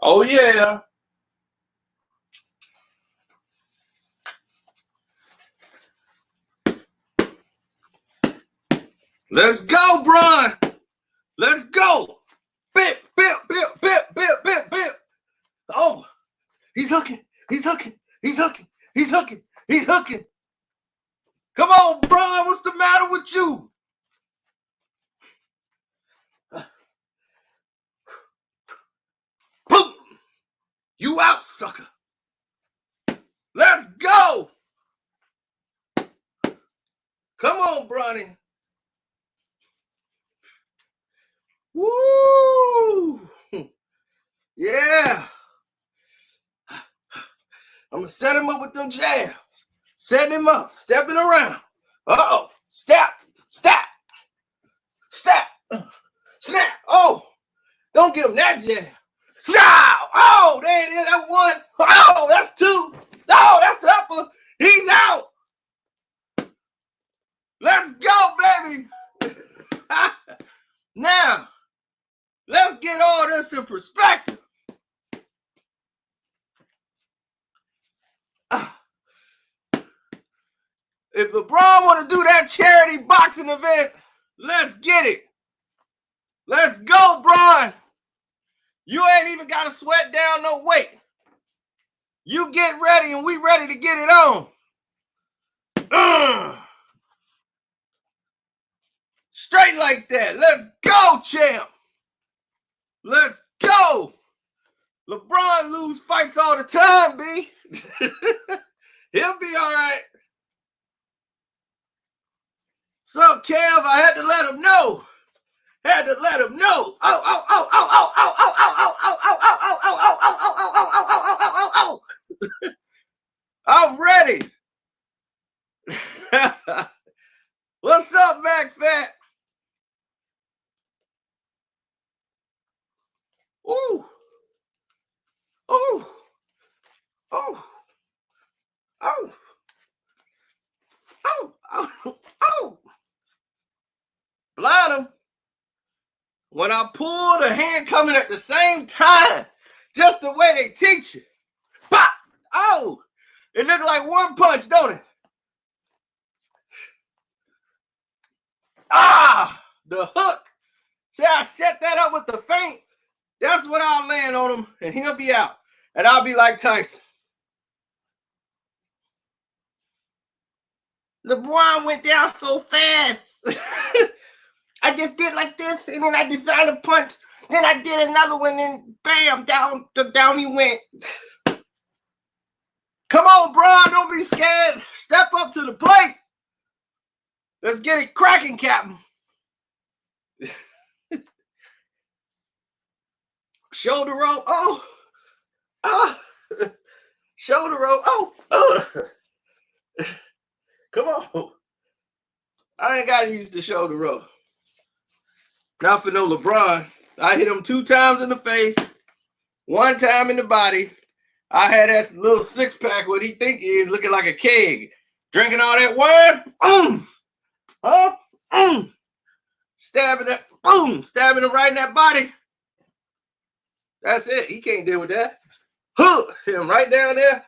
Oh, yeah. Let's go, Bron. Let's go. Bip, bip, bip, bip, bip, bip, bip. Oh, he's hooking. He's hooking. He's hooking. He's hooking. He's hooking. Come on, Bron. What's the matter with you? Boom. You out, sucker. Let's go. Come on, Bronny. Woo. Yeah. I'm going to set him up with them jabs. Setting him up. Stepping around. Uh-oh. Step. Step. Step. Snap. Oh. Don't give him that jab. Snap. Oh, there it is. That one. Oh, that's two. Oh, that's the upper. He's out. Let's go, baby. Now, let's get all this in perspective. If LeBron want to do that charity boxing event, let's get it. Let's go, Bron. You ain't even got to sweat down no weight. You get ready and we ready to get it on. Straight like that. Let's go, champ. Let's go. LeBron lose fights all the time, B. He'll be all right. What's up, Kev? I had to let him know. Had to let him know. I'm ready. What's up, McFat? Ooh. Ooh. Oh. Oh. Oh. Oh. Oh. Blind him. When I pull the hand coming at the same time, just the way they teach you. Pop! Oh! It looked like one punch, don't it? Ah! The hook. See, I set that up with the feint. That's what I'll land on him, and he'll be out. And I'll be like Tyson. LeBron went down so fast. I just did like this, and then I designed a punch. Then I did another one, and bam, down he went. Come on, Bron, don't be scared. Step up to the plate. Let's get it cracking, Captain. Shoulder roll. Oh. Shoulder roll. Oh. Come on. I ain't got to use the shoulder roll. Not for no LeBron. I hit him 2 times in the face, 1 time in the body. I had that little 6-pack, what he think he is, looking like a keg. Drinking all that wine. Stabbing that. Boom. Stabbing him right in that body. That's it. He can't deal with that. Hit him right down there.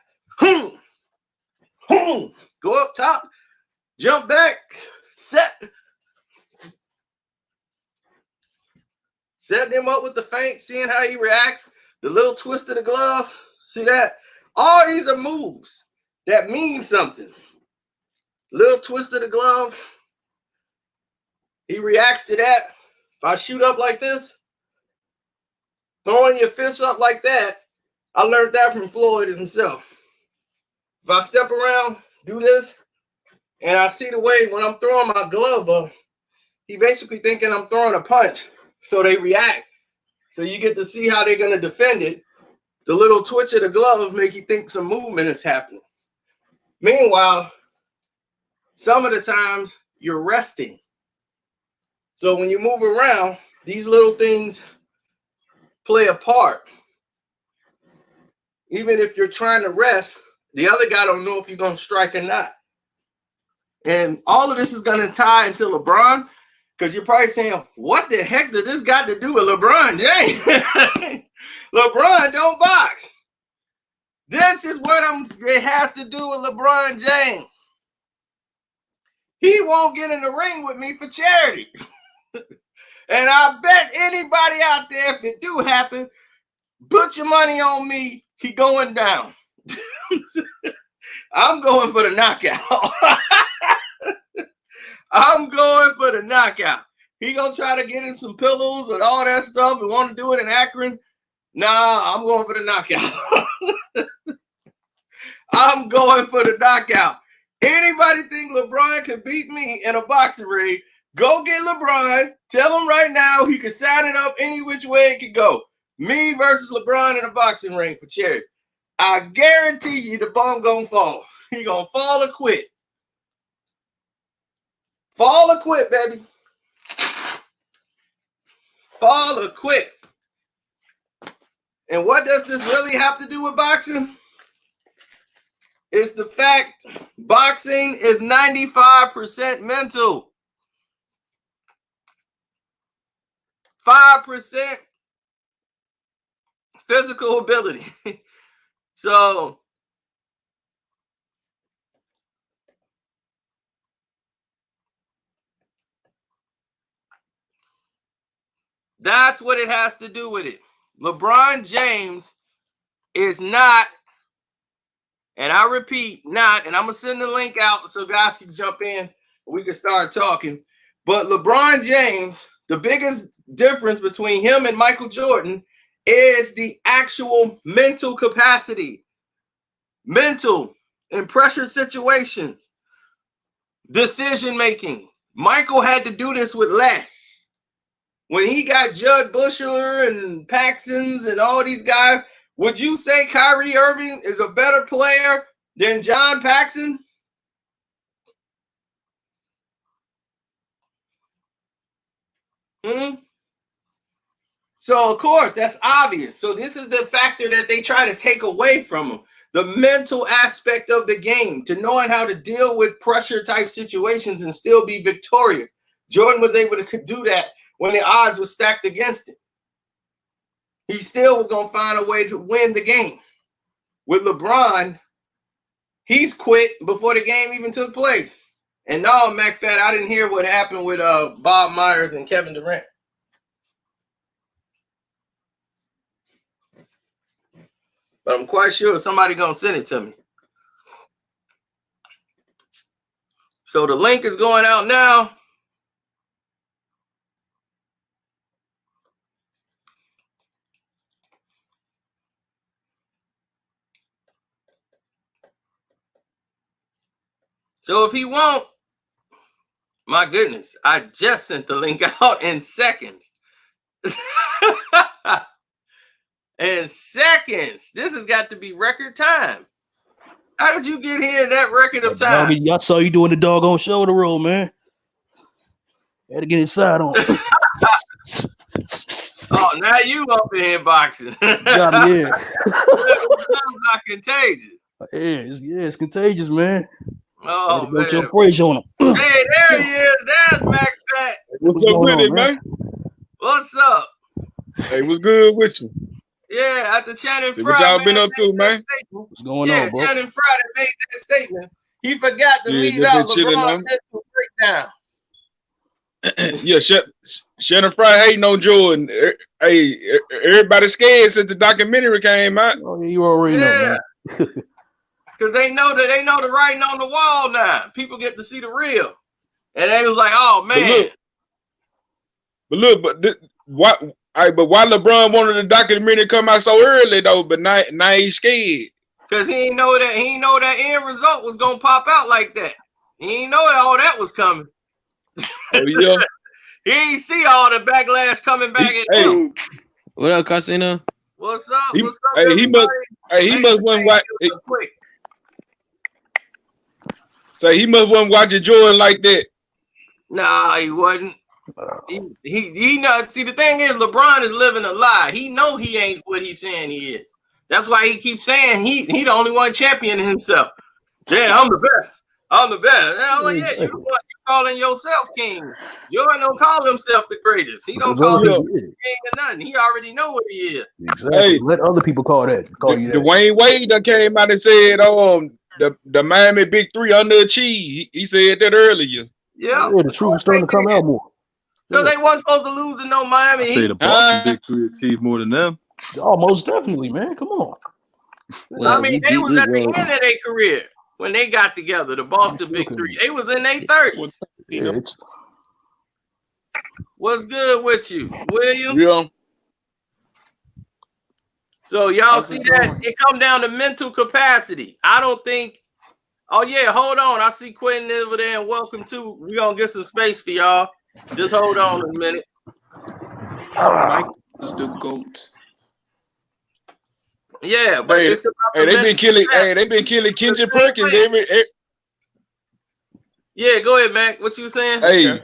Go up top. Jump back. Setting him up with the feint, seeing how he reacts. The little twist of the glove. See that? All these are moves that mean something. Little twist of the glove. He reacts to that. If I shoot up like this, throwing your fist up like that, I learned that from Floyd himself. If I step around, do this, and I see the way when I'm throwing my glove up, he basically thinking I'm throwing a punch. So they react. So you get to see how they're going to defend it. The little twitch of the glove make you think some movement is happening. Meanwhile, some of the times you're resting. So when you move around, these little things play a part. Even if you're trying to rest, the other guy don't know if you're going to strike or not. And all of this is going to tie into LeBron. Because you're probably saying, what the heck did this got to do with LeBron James? LeBron don't box. This is what it has to do with LeBron James. He won't get in the ring with me for charity. And I bet anybody out there, if it do happen, put your money on me, he going down. I'm going for the knockout. I'm going for the knockout. He gonna try to get in some pillows and all that stuff and want to do it in Akron. Nah, I'm going for the knockout. I'm going for the knockout. Anybody think LeBron can beat me in a boxing ring? Go get LeBron. Tell him right now he can sign it up any which way it could go. Me versus LeBron in a boxing ring for charity. I guarantee you the bum gonna fall. He gonna fall or quit. Fall or quit, baby. Fall or quit. And what does this really have to do with boxing? It's the fact boxing is 95% mental. 5% physical ability. So that's what it has to do with it. LeBron James is not, and I repeat, not, and I'm going to send the link out so guys can jump in and we can start talking. But LeBron James, the biggest difference between him and Michael Jordan is the actual mental capacity. Mental in pressure situations. Decision making. Michael had to do this with less. When he got Judd Bushler and Paxson's and all these guys, would you say Kyrie Irving is a better player than John Paxson? So, of course, that's obvious. So this is the factor that they try to take away from him. The mental aspect of the game, to knowing how to deal with pressure type situations and still be victorious. Jordan was able to do that when the odds were stacked against him. He still was going to find a way to win the game. With LeBron, he's quit before the game even took place. And no, McFadden, I didn't hear what happened with Bob Myers and Kevin Durant. But I'm quite sure somebody going to send it to me. So the link is going out now. So if he won't, my goodness, I just sent the link out in seconds. In seconds. This has got to be record time. How did you get here in that record of time? Doggy, I saw you doing the doggone shoulder roll, man. Had to get inside on. Oh, now you up in here boxing. Yeah. Not contagious. Yeah, it's contagious, man. Oh, man. Go your praise on him. Hey, there he is. There's Mac Fat. What's up with it, man? What's up? Hey, what's good with you? Yeah, after Channing Friday. What y'all been up to, man? What's going on, bro? Channing Friday made that statement. He forgot to leave out LeBron's mental breakdown. Yeah, Shannon Fry hating on Jordan. Hey, everybody scared since the documentary came out. Oh, yeah, you already know, man. Because they know the writing on the wall now. People get to see the real. And they was like, oh, man. But why LeBron wanted the documentary to come out so early, though, but now he's scared. Because he ain't know that end result was going to pop out like that. He ain't know that all that was coming. Oh, yeah. He ain't see all the backlash coming back at him. What up, Casino? What's up? He must wasn't watching. So he must wasn't watching Jordan like that. Nah, he wasn't. He not. See, the thing is, LeBron is living a lie. He know he ain't what he's saying he is. That's why he keeps saying he the only one championing himself. Yeah, I'm the best. I'm the best. Oh yeah, you the one you calling yourself king. Jordan don't call himself the greatest. He don't call himself king or nothing. He already know what he is. Exactly. Hey, let other people call you that. Dwayne Wade done came out and said, the Miami Big Three underachieved. He said that earlier. Yeah, the truth is starting to come out more. Because they wasn't supposed to lose to no Miami. I say the Boston Big Three achieved more than them. Oh, most definitely, man. Come on. Well, I mean, they was at the end of their career when they got together. The Boston Big Three. They was in their 30s. Yeah, What's good with you, William? Yeah. So y'all see that it come down to mental capacity. I don't think. Oh yeah, hold on. I see Quentin over there, and welcome to. We gonna get some space for y'all. Just hold on a minute. Mike is the GOAT. Yeah, but it's about they've been killing Kendrick Perkins every. Yeah, go ahead, Mac. What you saying? Hey,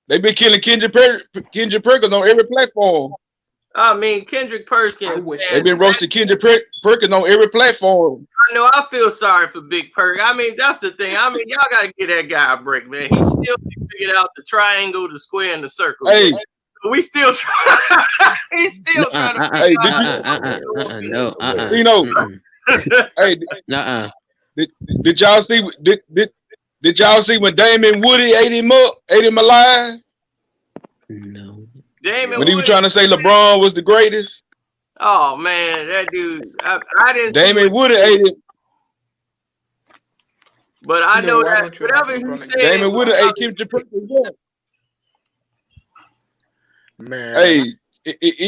they've been killing Kendrick Perkins on every platform. I mean, Kendrick Perkins. They've been roasting Kendrick Perkins on every platform. I know. I feel sorry for Big Perk. I mean, that's the thing. I mean, y'all got to get that guy a break, man. He still figured out the triangle, the square, and the circle. Hey, we still try. He's still trying to. Hey, did y'all see? Did y'all see when Damon Woody ate him alive? No. Damon when he was trying to say LeBron was the greatest. Oh man, that dude! I didn't. Damon Woody ate him. But I know that whatever he said. Damon Woody ate Kendrick Perkins. Man, hey,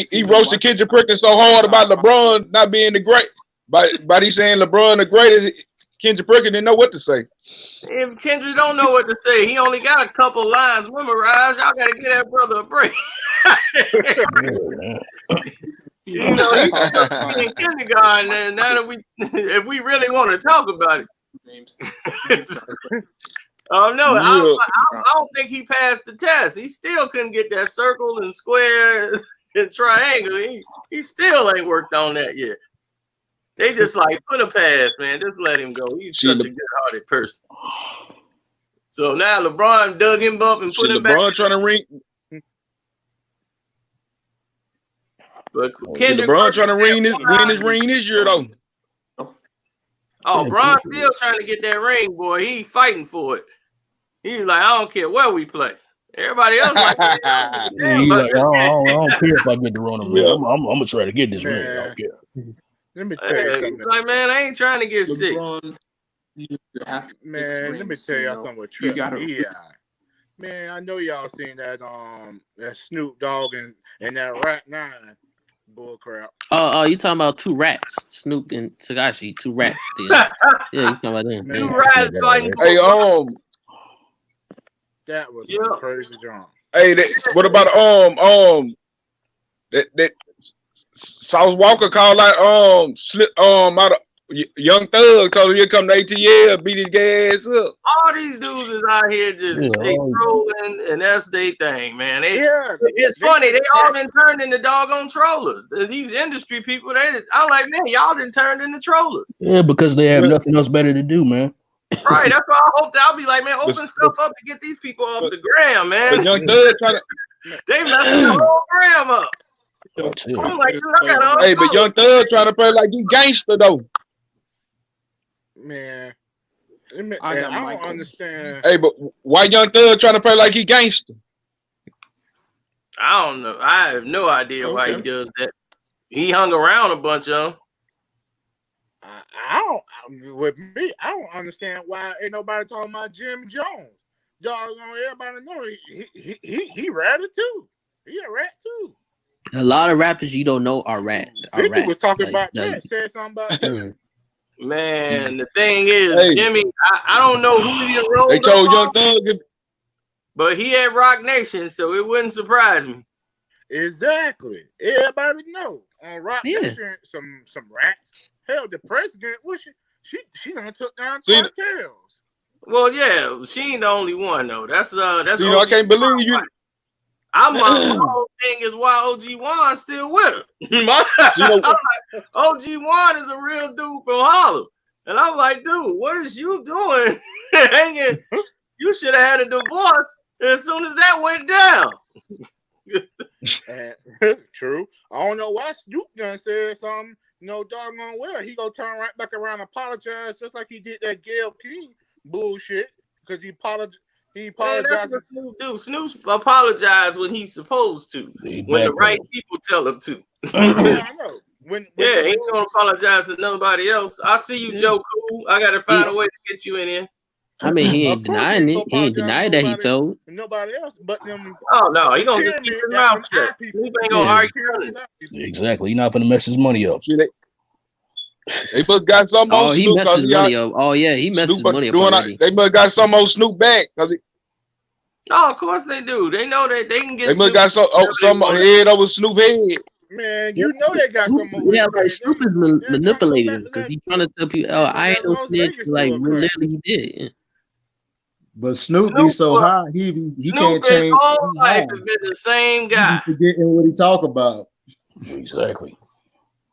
he roasted Kendrick Perkins so hard about LeBron not being the great. By he saying LeBron the greatest, Kendrick Perkins didn't know what to say. If Kendrick don't know what to say, he only got a couple lines memorized. Y'all gotta get that brother a break. You know, he's in kindergarten, and now that if we really want to talk about it. Oh no, I don't think he passed the test. He still couldn't get that circle and square and triangle. He still ain't worked on that yet. They just like put a pass, man. Just let him go. He's such a good-hearted person. So now LeBron dug him up and put him back. LeBron trying to ring. But Kendrick LeBron trying to win his ring this year though. Oh, Bron's still trying to get that ring, boy. He fighting for it. He's like, I don't care where we play. Everybody else like, he's like, I don't care if I get the wrong ring. I'm gonna try to get this ring. I don't care. Let me tell you something. Like, man, I ain't trying to get sick. Man, let me tell y'all something with Trip. Man, I know y'all seen that that Snoop Dogg and that Rat 9 bull crap. Oh, you talking about two rats, Snoop and Takashi, two rats still. Yeah, you talking about them. Two rats fighting. Hey, that was a crazy drum. Hey, what about that South Walker called out out of Young Thug told him he'll come to ATL, beat his gas up. All these dudes is out here just they trolling, and that's their thing, man. It's funny. They all been turned into doggone trollers. These industry people, I'm like, man, y'all done turned into trollers. Yeah, because they have nothing else better to do, man. Right. That's why I hope that I'll be like, man, open stuff up to get these people off the gram, man. Young Thug trying to they messing the whole gram up. I'm like, dude, I got hey, but Young Thug trying to play like he gangster though. Man, I don't understand. Hey, but why Young Thug trying to play like he gangster? I don't know. I have no idea why he does that. He hung around a bunch of them. With me, I don't understand why ain't nobody talking about Jim Jones. Y'all know everybody know he ratted too. He a rat too. A lot of rappers you don't know are rats. Vicky was talking about that. Said something about that. Man, the thing is, Jimmy, I don't know who he enrolled. They told Young Thug, but he had Rock Nation, so it wouldn't surprise me. Exactly. Everybody know on Rock Nation some rats. Hell, the president, she done took down cartels. Well, yeah, she ain't the only one though. That's I can't believe you. My whole thing is why OG Juan still with her. OG Juan is a real dude from Harlem. And I'm like, dude, what is you doing? Hanging? You should have had a divorce as soon as that went down. True. I don't know why Snoop done said something. Doggone well. He gonna turn right back around and apologize just like he did that Gayle King bullshit. Because he apologized. Man, that's what Snoop do. Snoop apologize when he's supposed to. When the right people tell him to. Yeah, I know. He ain't gonna apologize to nobody else. I see you, Joe Cool. I gotta find a way to get you in here. I mean, he ain't denying it. He ain't denying that he told. Nobody else but them. Oh no, he gonna just keep his mouth shut. He ain't gonna argue. Exactly. He's not gonna mess his money up. They must got some. Oh, he messed his money up. Oh yeah, he messed his money up already. They must got some old Snoop back. Oh, of course they do. They know that they can get. They must got some head over Snoop head. Man, you know they got some. Yeah, like Snoop is manipulating because he's trying to tell people, "Oh, I ain't no snitch." Like literally, he did. But Snoop be so high, he can't change. His whole life has been the same guy. He forgetting what he talk about. Exactly.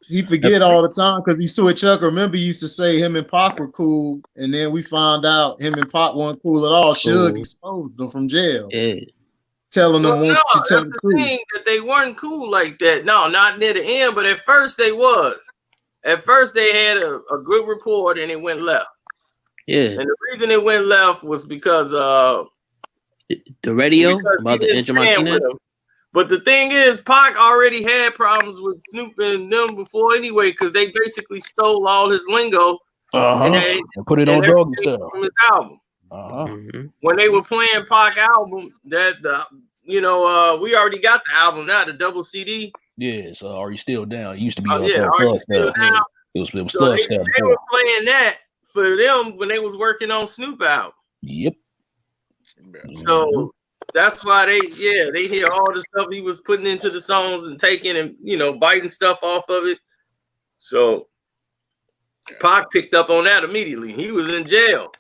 He forget all the time because he switch up. Remember, he used to say him and Pac were cool, and then we found out him and Pac weren't cool at all. Suge exposed them from jail. Yeah. Telling them to tell the truth. Thing that they weren't cool like that. No, not near the end, but at first they was. At first they had a good report and it went left. Yeah. And the reason it went left was because the radio about the Angel Martinez. But the thing is, Pac already had problems with Snoop and them before anyway, because they basically stole all his lingo and put it on Doggy Style from his album. When they were playing Pac album, we already got the album now, the double CD. Yeah, so Are You Still Down? It used to be Are You Still Down? It was so they were playing that for them when they was working on Snoop album. Yep. So that's why they hear all the stuff he was putting into the songs and taking and biting stuff off of it. So Pac picked up on that immediately. He was in jail.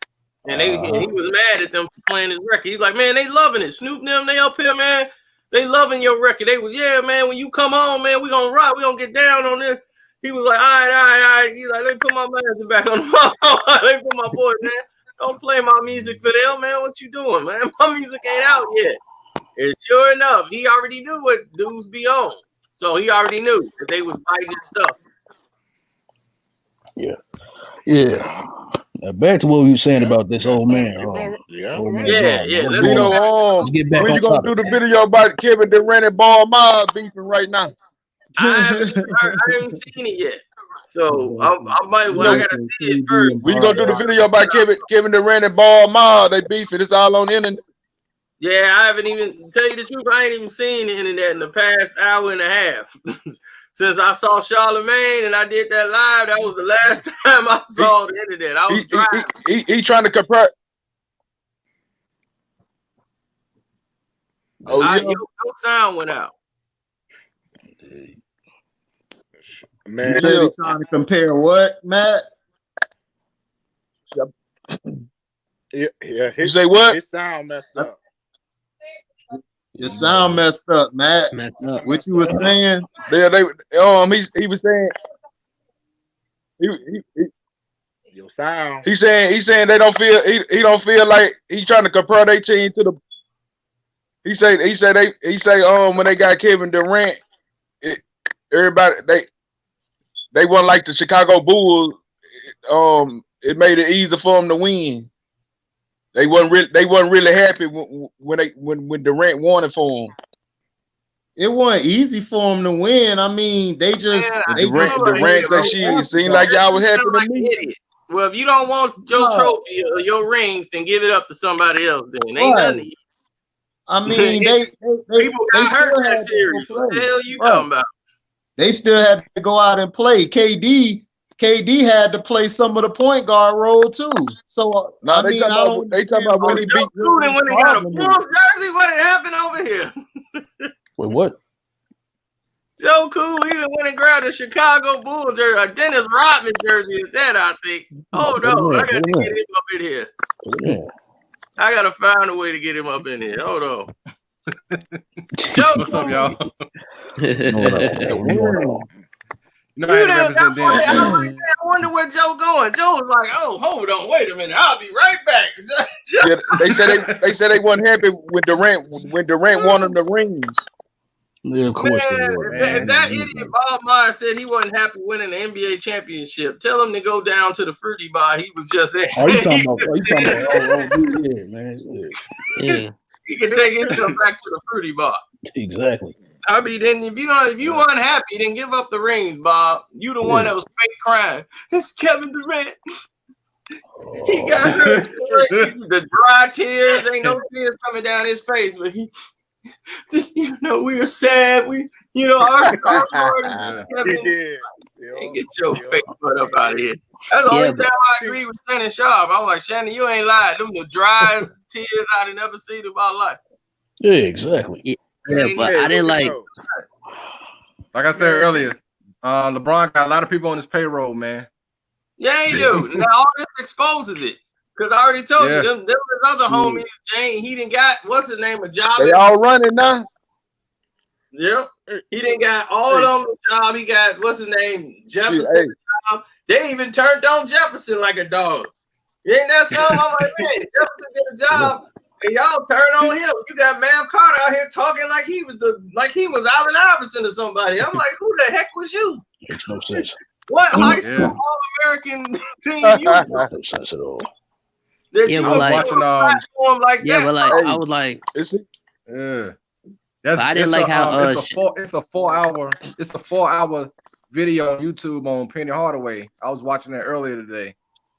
And he was mad at them for playing his record. He's like, man, they loving it. Snoop them, they up here, man. They loving your record. They was, yeah, man, when you come on, man, we gonna rock. We gonna get down on this. He was like, all right. He's like, let me put my manager back on the phone. Let me put my boy, man. Don't play my music for them, man. What you doing, man? My music ain't out yet. And sure enough, he already knew what dudes be on. So he already knew that they was biting his stuff. Yeah. Now back to what we were saying about this old man. Let's get back when on you gonna do the video about Kevin Durant and Ball Mob beefing right now? I haven't seen it yet. So I might. Well, I gotta see it first. When you gonna do the video about Kevin Durant and Ball Mob? They beefing. It's all on the internet. Yeah, I haven't even, tell you the truth, I ain't even seen the internet in the past hour and a half. Since I saw Charlemagne and I did that live, that was the last time I saw the internet. I was driving. He trying to compare. Your sound went out. Man, you said he's trying to compare what, Matt? Yeah. You say what? His sound messed up. Your sound messed up, Matt. What you were saying? Yeah, he was saying Your sound. He's saying they don't feel he don't feel like he's trying to compare their team to the. He say when they got Kevin Durant, everybody they weren't like the Chicago Bulls. It made it easier for them to win. They wasn't really happy when Durant won it for them. It wasn't easy for them to win. I mean, they just Durant said she seemed like y'all was happy to me. Well, if you don't want your trophy or your rings, then give it up to somebody else. Then ain't nothing to you. I mean, people got hurt in that series. What the hell are you talking about? They still had to go out and play. KD had to play some of the point guard role too. So they talking about when he beat. When they got a Bulls jersey, what had happened over here? Wait, what? Joe Cool, he done went and grabbed a Chicago Bulls jersey, a Dennis Rodman jersey is that, I think. Hold on, I got to get him up in here. I got to find a way to get him up in here. Hold on. Joe What's Cool. up, y'all? I wonder where Joe going. Joe was like, "Oh, hold on, wait a minute, I'll be right back." Yeah, they said they wasn't happy when Durant won them the rings. Yeah, of course they Man, were. if that idiot Bob Myers said he wasn't happy winning the NBA championship, tell him to go down to the fruity bar he was just at. Oh, you talking about? Yeah, man. Yeah. He can take himself back to the fruity bar. Exactly. I mean, then if you unhappy, then give up the rings, Bob. You the one that was fake crying. It's Kevin Durant. He got hurt. The dry tears, ain't no tears coming down his face, but he just, we were sad. We, our He did. get your fake butt up out of here. That's the only time I agree with Shannon Sharp. I'm like, Shannon, you ain't lied. Them the driest tears I'd never seen in my life. Yeah, exactly. Yeah, but I didn't like. Like I said earlier, LeBron got a lot of people on his payroll, man. Yeah, he do. Now all this exposes it. Because I already told you, them his other homies, Jane, he didn't got, what's his name, a job. They all running now. Yep. He didn't got all of them a job. He got, what's his name, Jefferson. Job. They even turned on Jefferson like a dog. Ain't that something? I'm like, man, Jefferson get a job, and y'all turn on him. You got Mav Carter out here talking like he was Allen Iverson or somebody. I'm like, who the heck was you? Makes no sense. What high school All-American team you? Makes no sense at all. That Yeah, you but like, watching like yeah, that. but like, I was like, Yeah. I didn't like how it's a 4 hour video on YouTube on Penny Hardaway. I was watching that earlier today.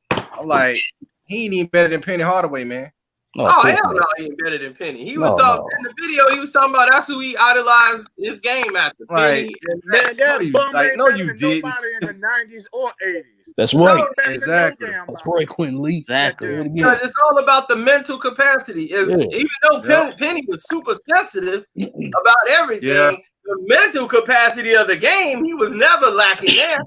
I'm like, he ain't even better than Penny Hardaway, man. No, hell no, he ain't better than Penny. He was talking in the video. He was talking about that's who he idolized his game after. Penny and Man, that bum ain't no, better you than didn't. nobody in the 90s or 80s. That's right. No, Exactly. That's right, Quentin Lee. exactly. because it's all about the mental capacity. Even though Penny was super sensitive about everything, the mental capacity of the game, he was never lacking there.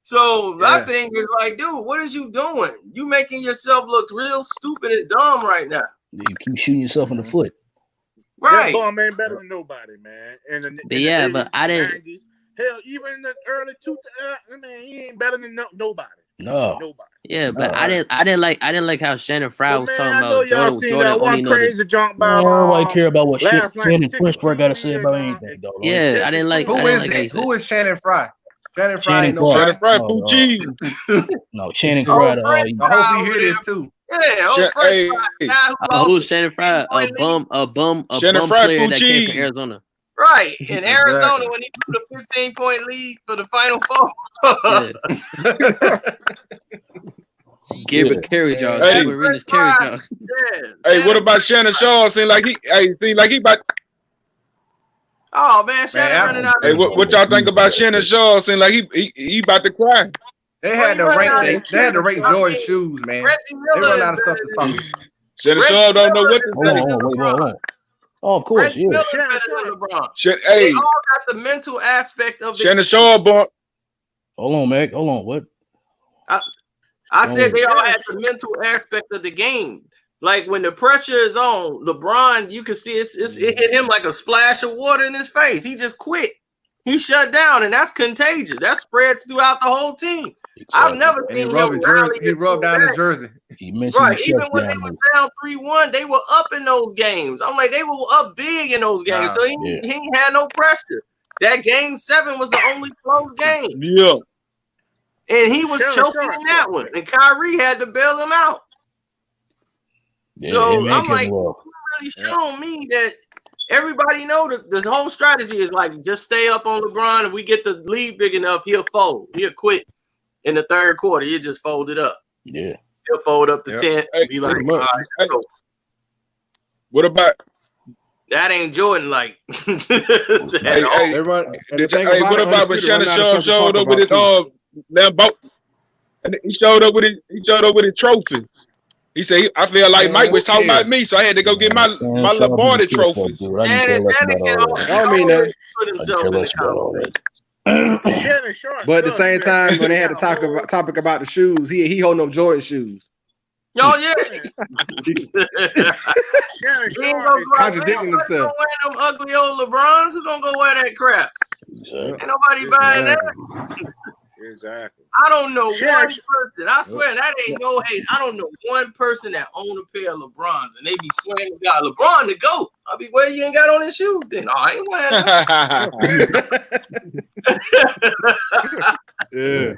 So my thing is like, dude, what is you doing? You making yourself look real stupid and dumb right now. You keep shooting yourself in the foot. Right. That bum ain't better than nobody, man. In the 80s, but I didn't. 90s, hell, even in the early 2000s, man, he ain't better than nobody. No. Nobody. Yeah, but I didn't like how Shannon Fry was talking I know about y'all Jordan. seen Jordan that one only crazy junk about. Nobody care about what last shit night, Shannon Prince got to say about anything, though. Yeah, I didn't like. Who I didn't is like how that? he said. Who is Shannon Fry? Shannon Fry ain't Shannon nobody. Fry, Poochie. No, Channing Fry. I hope he hear this too. Yeah, Hey, Who's Shannon Fry? A bum Shannon Fry, player that came from Poochie. Arizona. right. In Arizona, when he put a 15-point lead for the Final Four. Gilbert carried y'all. Hey. Gilbert Arenas carried y'all. Hey, what about Shannon Shaw? Seem like he about. Oh man, Shannon running out. Hey, what y'all think about Shannon Shaw? Seem like he about to cry. They had to rate Jordan's shoes, man. They run out of stuff to talk about. Shannon Shaw don't know what to say. Hold on. Oh, of course, Reggie Miller yeah. better than LeBron. Hey, They all got the mental aspect of the Shannon Shaw, boy. Hold on, Mac. Hold on. What? I said they all had the mental aspect of the game. Like when the pressure is on, LeBron, you can see it hit him like a splash of water in his face. He just quit. He shut down, and that's contagious. That spreads throughout the whole team. I've never seen him rally. He rubbed down his jersey. He mentioned right. Even when they were down 3-1, they were up in those games. I'm like, they were up big in those games. So he ain't had no pressure. That game 7 was the only close game. Yeah. And he was choking in that one. And Kyrie had to bail him out. Yeah, so I'm like, you really showing me that everybody know that the whole strategy is like just stay up on LeBron. If we get the lead big enough, he'll fold. He'll quit in the third quarter. He'll just fold it up. Yeah. He'll fold up to 10 and be like, all right, go. What about that? Ain't Jordan like. What about when Shannon Shaw showed up with his Lambo? And he showed up with his trophy. He said, I feel like Mike was talking about me, so I had to go get my LeBron trophies. Shannon don't mean that. Put himself in the conversation. But at the same time, when they had the topic about the shoes, he holding up Jordan shoes. Yo, yeah. Contradicting himself. Them ugly old LeBrons, who gonna go wear that crap? Ain't nobody buying that. Exactly. I don't know one person. I swear that ain't no hate. I don't know one person that own a pair of LeBrons and they be swearing to God, LeBron the GOAT. I'll be where you ain't got on his shoes then. Oh, I ain't wearing Yeah.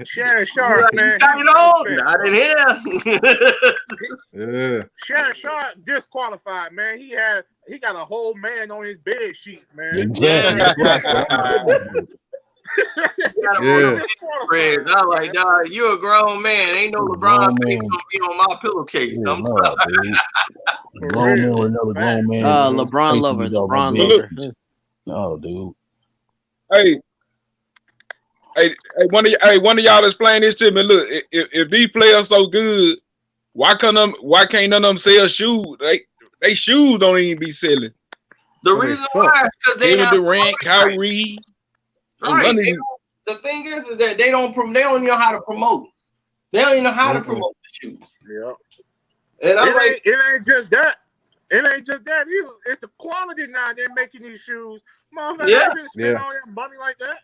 Shannon Sharp, man. Got it on. Not in here. Shannon Sharp disqualified, man. He got a whole man on his bed sheets, man. Exactly. I'm like, dog, you a grown man. Ain't no LeBron face gonna be on my pillowcase. I'm sorry. Grown man with another grown man. LeBron lover. LeBron lover. No, dude. Hey, one of y'all explain this to me. Look, if these players so good, why can't none of them sell shoes? They shoes don't even be selling. The reason why is because they have Durant, Kyrie. Right. The thing is that they don't know how to promote. They don't even know how to promote the shoes. Yeah. And I'm like, it ain't just that. It ain't just that either. It's the quality now they're making these shoes. Motherfucker, yeah. Spend all that money like that.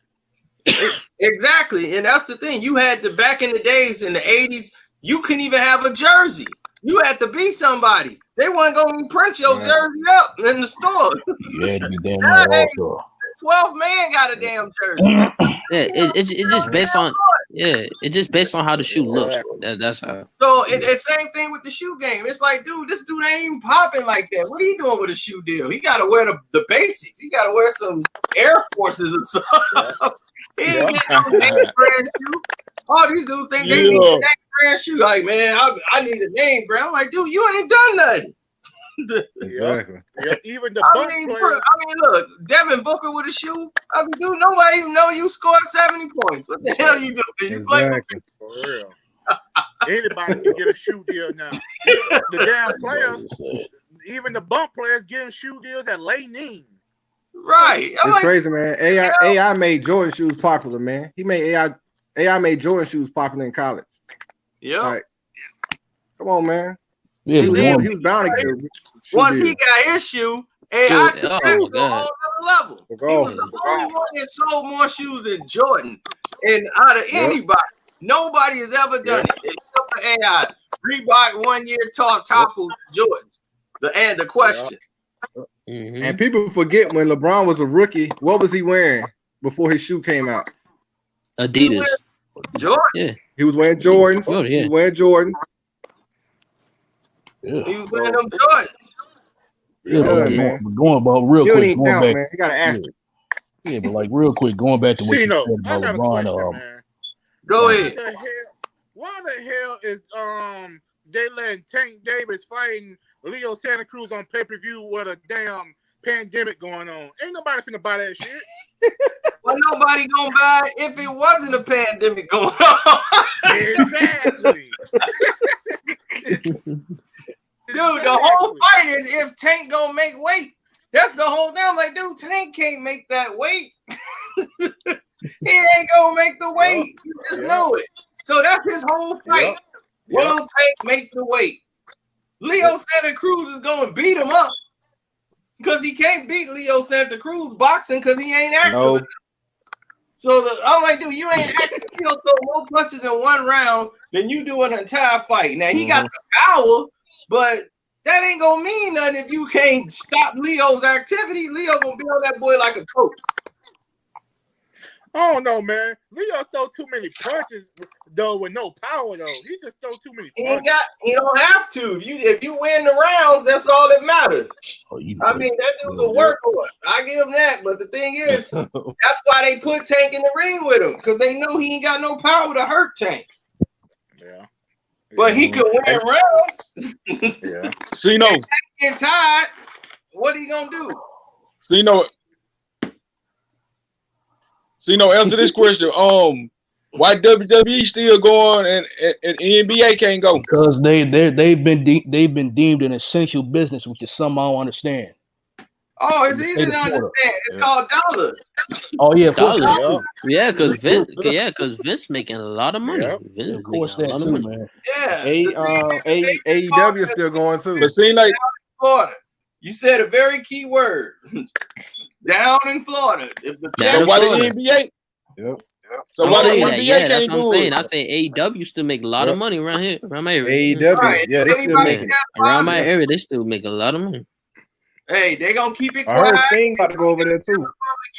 Exactly. And that's the thing. You had back in the days in the 80s, you couldn't even have a jersey. You had to be somebody. They weren't going to print your jersey up in the store. You had to be damn right also. 12 man got a damn jersey. It just based on it's just based on how the shoe looks. That's how. So it's same thing with the shoe game. It's like, dude, this dude ain't even popping like that. What are you doing with a shoe deal? He got to wear the basics. He got to wear some Air Forces or something. He ain't getting no name brand shoe. All these dudes think they need a name brand shoe. Like, man, I need a name brand. I'm like, dude, you ain't done nothing. Exactly. Yeah, even the players. Look, Devin Booker with a shoe. I mean, dude, nobody even know you scored 70 points. What the hell you doing? You play for real. Anybody can get a shoe deal now. The damn players, even the bump players, getting shoe deals at late name. Right. It's crazy, man. AI made Jordan shoes popular, man. He made AI made Jordan shoes popular in college. Yeah. Like, come on, man. Yeah, he was bound to get once he got his shoe, AI took that to a whole other level. He was the only one that sold more shoes than Jordan. And out of anybody, nobody has ever done it except for AI. Reebok 1 year toppled Jordans. The question. And people forget when LeBron was a rookie, what was he wearing before his shoe came out? Adidas. Jordan. Yeah. He was wearing Jordans. Oh, yeah. He was wearing Jordans. Yeah. He was wearing them Jordans. Yeah, but man. Going about real quick, going back. Man. You gotta ask. Yeah, but like real quick, going back to what you said about LeBron. Go ahead. Why the hell is they letting Tank Davis fighting Leo Santa Cruz on pay-per-view with a damn pandemic going on? Ain't nobody finna buy that shit. Well, nobody gonna buy it if it wasn't a pandemic going on. Exactly. Dude, the whole fight is if Tank gonna make weight. That's the whole thing. I'm like, dude, Tank can't make that weight. He ain't gonna make the weight. You just know it. So that's his whole fight. Will Tank make the weight? Leo Santa Cruz is gonna beat him up because he can't beat Leo Santa Cruz boxing because he ain't active. No. So I'm like, dude, you ain't active. He'll throw more punches in one round than you do an entire fight. Now he got the power, but that ain't gonna mean nothing if you can't stop Leo's activity. Leo gonna be on that boy like a coach. I don't know, man. Leo throw too many punches though with no power though. He just throw too many punches. He don't have to. If you win the rounds, that's all that matters. I mean, that dude's a workhorse. I give him that. But the thing is, that's why they put Tank in the ring with him, because they know he ain't got no power to hurt Tank. Yeah. But he could win rounds. Yeah. So you know, get tired. What are you gonna do? So you know, answer this question. Why WWE still going and NBA can't go? Because they've been deemed an essential business, which is something I don't understand. Oh, it's easy to understand. It's called dollars. Oh yeah, dollars. Yeah, because Vince making a lot of money. Vince of course, that too, man. Yeah. AEW is still going too. But see, like Florida, you said a very key word. Down in Florida. Why the NBA? Yep. So I'm why telling you the that. NBA Yeah, that's can't what I'm do saying. it? I say AEW still make a lot of money around here, around my area. AEW. Right. Yeah, they still Anybody making it. test Around my positive, area, they still make a lot of money. hey, they gonna keep it I heard quiet. Sting about to go over there too.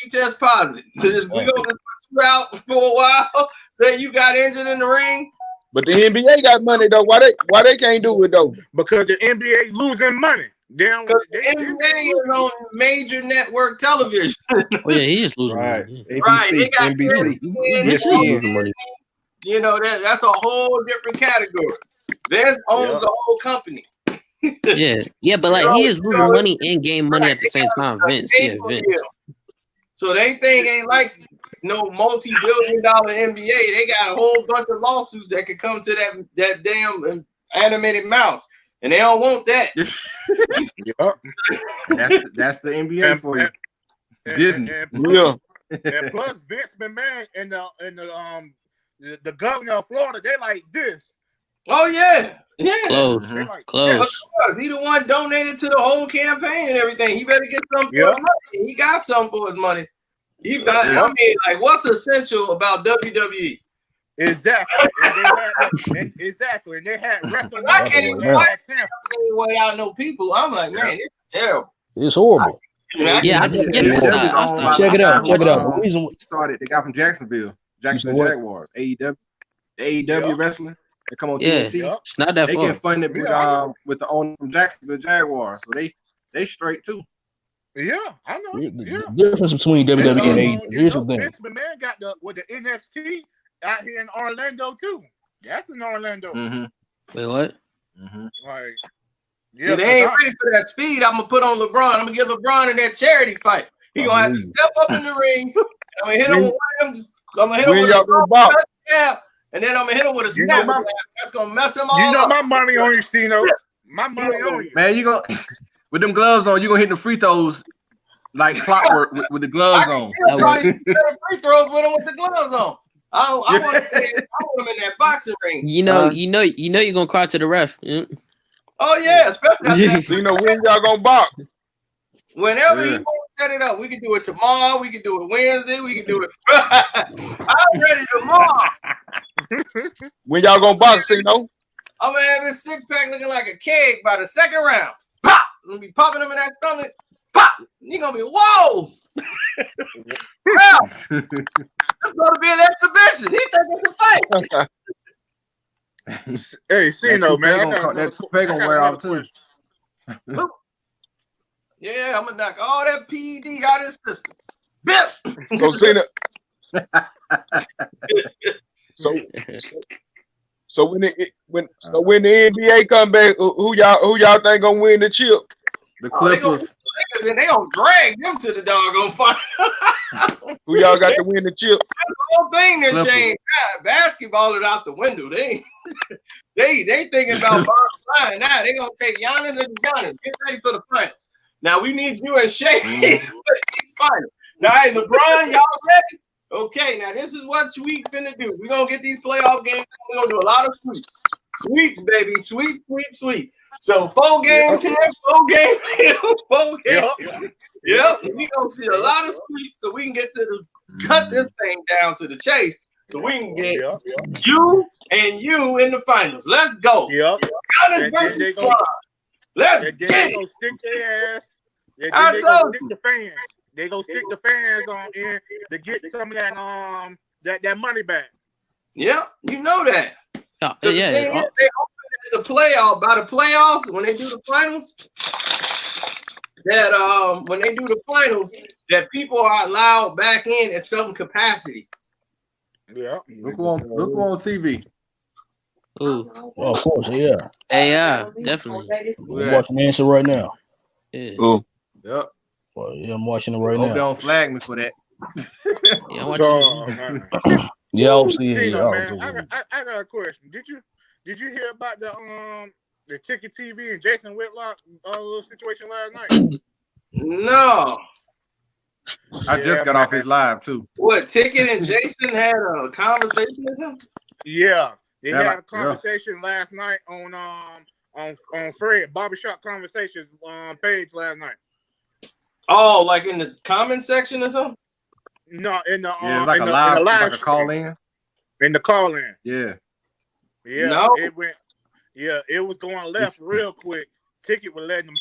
You test positive. We gonna just put you out for a while. Say you got injured in the ring. But the NBA got money though. Why they can't do it though? Because the NBA losing money. Because the NBA is on major network television. Oh yeah, he is losing Right. money. ABC, Right, they got NBC, Vince is losing money. You know, that's a whole different category. Vince owns the whole company. Yeah, but like he is losing money and gaining money at the same time. Vince, yeah, Vince. So they thing ain't like no multi-billion-dollar NBA. They got a whole bunch of lawsuits that could come to that damn animated mouse, and they don't want that. That's the NBA for you. Disney. And plus Vince McMahon and the governor of Florida, they like this. Oh yeah. Close. He the one donated to the whole campaign and everything. He better get something for his money. He got something for his money. I mean, like, what's essential about WWE? Exactly. And they had wrestling. I can't even way out no people. I'm like, man, this is terrible. It's horrible. Yeah, I just get Check it out. The reason started, they got from Jacksonville Jaguars. AEW wrestling. They come on TNT. It's not that they far. get funded with the owner from Jacksonville Jaguars, so they straight too. Yeah, I know. The difference between WWE and AEW. Here's the thing. Vince McMahon got the NXT out here in Orlando too. That's in Orlando. Wait, what? Like, see, they ain't ready for that speed. I'm gonna put on LeBron. I'm gonna get LeBron in that charity fight. He gonna have to step up in the ring. I'm gonna hit him with one of them. I'm gonna hit him with a jab, and then I'm gonna hit him with a snap. That's gonna mess him all up. You know my money on you, Cino. My money on you. Man, you go with them gloves on. You gonna hit the free throws like clockwork with the gloves on. Free throws with him with the gloves on. I want him in that boxing ring. You know, you're gonna cry to the ref. Oh yeah, especially after when y'all gonna box. Whenever he wants to set it up, we can do it tomorrow. We can do it Wednesday. We can do it. I'm ready tomorrow. When y'all gonna box, I'm gonna have this six pack looking like a keg by the second round. Pop! I'm gonna be popping him in that stomach. Pop! You're gonna be whoa. Well, it's gonna be an exhibition. He think it's a fight. Hey, Cino, man, that's gonna wear out too. Yeah, I'm gonna knock all that PED out of his system. Bip. So Cino. So when the NBA come back, who y'all think gonna win the chip? The Clippers. And they gonna drag them to the doggone fight. Who y'all got to win the chip? The whole thing that changed. Basketball is out the window. They thinking about bottom line now. They gonna take Giannis and Giannis. Get ready for the finals. Now we need you and Shea for the finals. Now, hey, LeBron, y'all ready? Okay, now this is what we finna do. We're gonna get these playoff games. We're gonna do a lot of sweeps. Sweeps, baby. Sweep. So 4 games here, 4 games here, 4 games. Yep. We're gonna see a lot of sweeps so we can get to cut this thing down to the chase. So we can get you and you in the finals. Let's go. Giannis versus LeBron. Let's get it. Gonna stick their ass. They gonna stick the fans. They gonna stick the fans on in to get some of that money back. Yeah, you know that. Yeah. They open the playoff by the playoffs when they do the finals. That when they do the finals, that people are allowed back in at some capacity. Yeah. Look on TV. Ooh. Well, of course, yeah. Hey, yeah, definitely. I'm watching the answer right now. Yeah. Oh. Yep. Well, yeah, I'm watching it right now. now. Don't flag me for that. Yeah, I'm watching yeah, obviously. Cino, man, I got a question. Did you hear about the Ticket TV and Jason Whitlock little situation last night? No. I just got off his live too. What, Ticket and Jason had a conversation with him? Yeah. They had a conversation last night on Fred Barbershop Conversations page last night. Oh, like in the comment section or something? No, in the Yeah, it's like in a the live, it's live like a call in. in the call in. Yeah. Yeah, No. it went. Yeah, it was going left real quick. Ticket was letting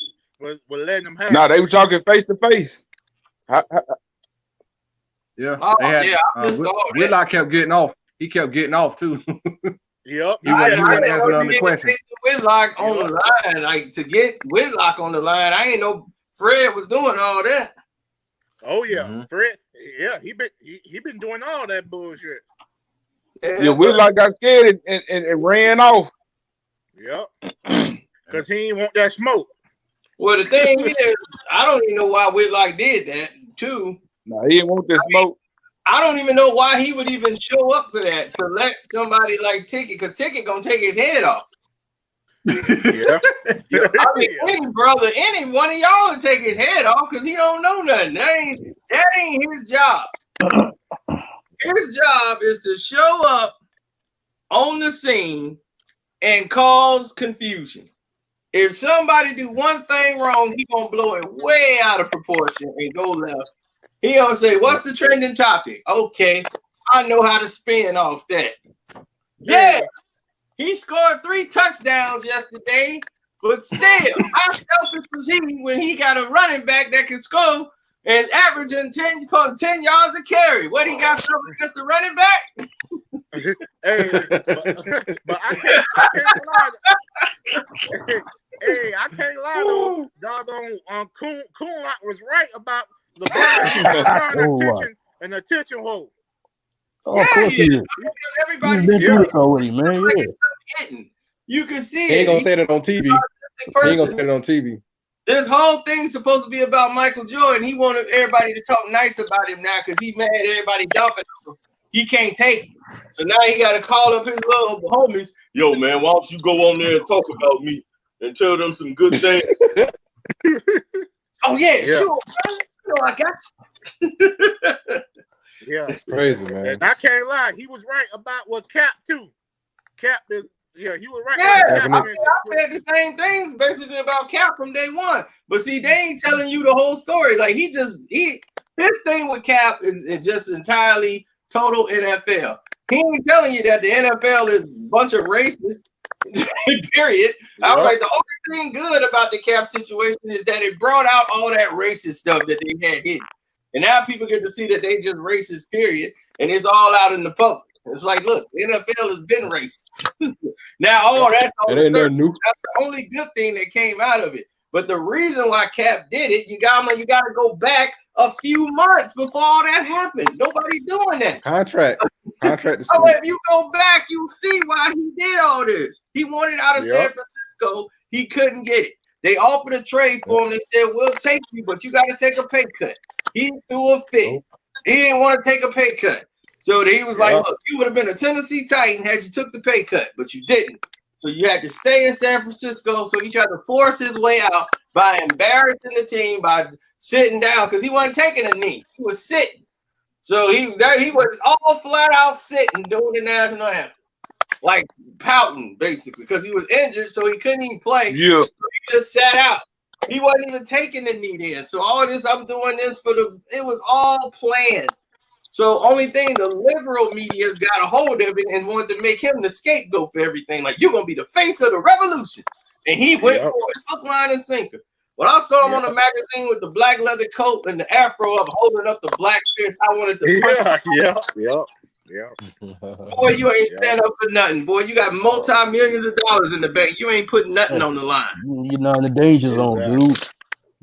them have. No, they were talking face to face. Yeah. Oh, They had, yeah, I missed all that. Whitlock kept getting off. He kept getting off too. Yep. He wasn't answering none of the Jason questions. Whitlock on the line, like to get Whitlock on the line. I ain't know Fred was doing all that. Oh yeah, Mm-hmm. Fred. Yeah, he been doing all that bullshit. Yeah, Whitlock got scared and ran off. Yep. Because he ain't want that smoke. Well, the thing is, I don't even know why Whitlock did that too. No, he didn't want that smoke. I don't even know why he would even show up for that, to let somebody like Ticket, because Ticket gonna take his head off. Yeah. I mean, any one of y'all would take his head off because he don't know nothing. That ain't his job. His job is to show up on the scene and cause confusion. If somebody do one thing wrong, he gonna blow it way out of proportion and go left. He gonna say, "What's the trending topic?" Okay, I know how to spin off that. Yeah, he scored 3 touchdowns yesterday, but still, how selfish was he when he got a running back that can score and averaging 10 yards a carry? What, he got something against the running back? Hey, but I can't lie. Hey, I can't lie though. Doggone Coonlock was right about LeBron and attention hold. Oh, of course he is. Everybody's been through this already, man. Yeah. You can see He ain't it. gonna say that on TV. He ain't gonna say that on TV. This whole thing's supposed to be about Michael Jordan. He wanted everybody to talk nice about him now because he mad everybody dumping him. He can't take it. So now he got to call up his little homies. Yo, man, why don't you go on there and talk about me and tell them some good things? Oh, yeah, sure. You know, I got you. Yeah. It's crazy, man. And I can't lie. He was right about what Cap, too. Cap is, he was right. Yeah, I said the same things basically about Cap from day one. But see, they ain't telling you the whole story. Like, his thing with Cap is just entirely total NFL. He ain't telling you that the NFL is a bunch of racists, period. I was like, the only thing good about the Cap situation is that it brought out all that racist stuff that they had hidden. And now people get to see that they just racist, period. And it's all out in the public. It's like, look, the NFL has been racist. Now, that's all. It ain't nothing new. That's the only good thing that came out of it. But the reason why Cap did it, you got to go back a few months before all that happened. Nobody doing that. Contract. So if you go back, you see why he did all this. He wanted out of San Francisco. He couldn't get it. They offered a trade for him. They said, we'll take you, but you got to take a pay cut. He threw a fit. He didn't want to take a pay cut. So he was like, look, you would have been a Tennessee Titan had you took the pay cut, but you didn't. So you had to stay in San Francisco. So he tried to force his way out by embarrassing the team, by sitting down, because he wasn't taking a knee. He was sitting. So he was all flat out sitting doing the national anthem. Like pouting, basically, because he was injured, so he couldn't even play. Yeah. So he just sat out. He wasn't even taking the knee then. So all this, I'm doing this it was all planned. So only thing, the liberal media got a hold of it and wanted to make him the scapegoat for everything. Like, you're going to be the face of the revolution. And he went for it, hook, line, and sinker. When I saw him on the magazine with the black leather coat and the afro up, holding up the black fist, I wanted to punch him. Boy, you ain't stand up for nothing. Boy, you got multi-millions of dollars in the bank. You ain't putting nothing on the line. You're not in the danger zone, dude.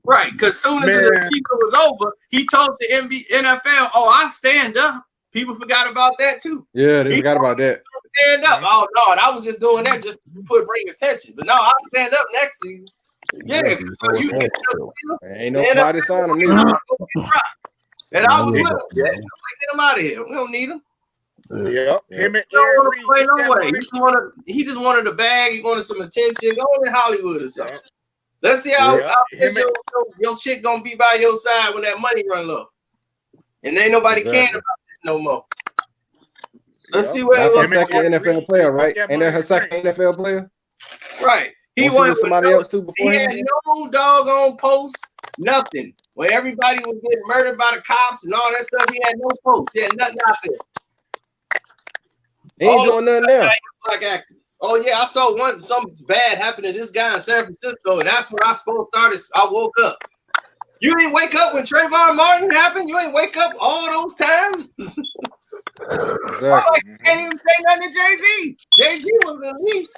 Right, because soon as the season was over, he told the NFL, I stand up. People forgot about that, too. Yeah, they forgot about that. Stand up. Oh, no, I was just doing that just to bring attention. But no, I'll stand up next season. Yeah, so you get ain't nobody sign him. And I was with him. Get him out of here. We don't need him. Yeah, him and Aaron Reed. Play no way. He just wanted a bag. He wanted some attention. Go in Hollywood or something. Let's see how your chick gonna be by your side when that money run low. And ain't nobody caring about this no more. Let's see where that's her second NFL player, right? Ain't that her second NFL player? Right. He wanted somebody else too before he had no doggone post Nothing. When everybody was getting murdered by the cops and all that stuff, he had no post. He had nothing out there. He ain't doing nothing now. Black activists. Oh yeah, I saw something bad happened to this guy in San Francisco, and that's when I woke up. You didn't wake up when Trayvon Martin happened. You ain't wake up all those times. Exactly. You can't even say nothing to Jay-Z. Jay-Z was at least,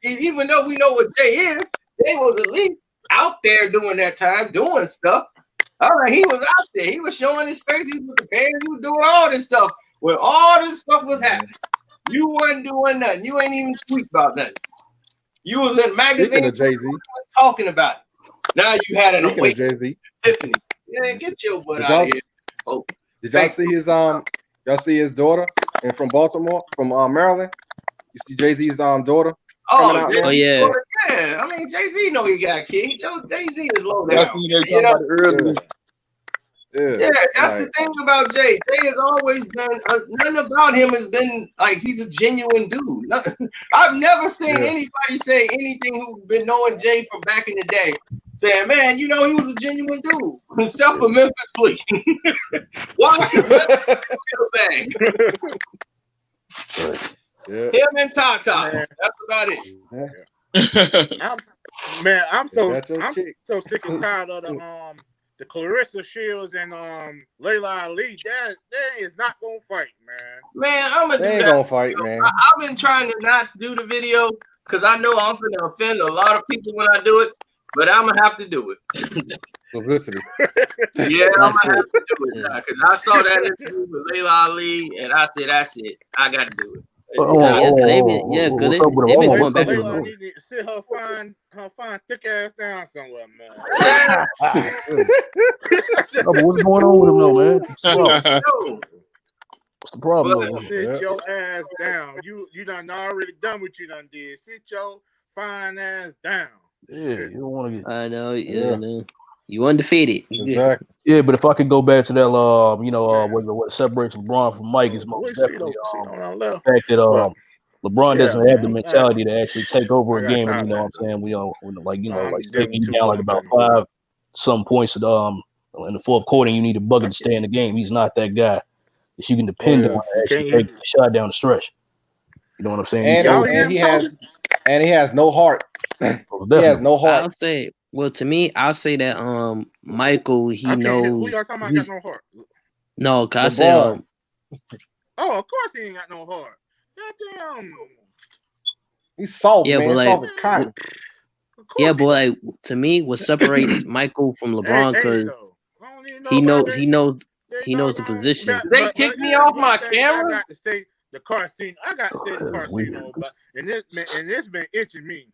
even though we know what Jay is, Jay was at least out there during that time, doing stuff. All right, he was out there. He was showing his face. He was preparing. He was doing all this stuff. When all this stuff was happening, you wasn't doing nothing. You ain't even tweet about nothing. You was in magazines talking about it. Now you had an awakening epiphany. Yeah, get your butt out of here, folks. Did y'all see his y'all see his daughter and from Baltimore, from Maryland? You see Jay-Z's daughter? Oh yeah. Yeah, I mean Jay-Z know he got kids. Jay-Z is low down. Yeah, that's the thing about Jay. Jay has always been nothing about him has been like he's a genuine dude. I've never seen anybody say anything who's been knowing Jay from back in the day, saying, "Man, you know he was a genuine dude." Except for Memphis Bleak. Why? Bang. Him and Tata. That's about it. I'm so sick and tired of the Clarissa Shields and Layla Ali. That is not gonna fight, man. Man, I'm gonna do that. Gonna fight, man. I've been trying to not do the video because I know I'm gonna offend a lot of people when I do it, but I'm gonna have to do it. Publicity. Yeah, I'm gonna have to do it because I saw that interview with Layla Ali and I said, "That's it. I got to do it." Because they've been going back and forth. Need to sit her fine thick ass down somewhere, man. What's going on with him, though, man? What's the problem? Sit your ass down. You done already done what you done did. Sit your fine ass down. Yeah, you don't want to get. I know. Yeah, no. You undefeated. Exactly. Yeah, but if I could go back to that, what separates LeBron from Mike is most definitely the fact that LeBron doesn't have the mentality to actually take over a game. And, you know what I'm saying? Like taking you down like about 5 some points in the fourth quarter, and you need a bucket to stay in the game. He's not that guy that you can depend on to actually take a shot down the stretch. You know what I'm saying? And he has no heart. He has no heart. Well, to me, I'll say that Michael, he knows. Who y'all talking about got no heart? No, cause I say oh, of course he ain't got no heart. Goddamn. He's soft, yeah, man. But like, soft as cotton. Yeah, but like to me, what separates Michael from LeBron because he knows the position. They kicked me off my camera. I got to say the Carcino, but and this been itching me.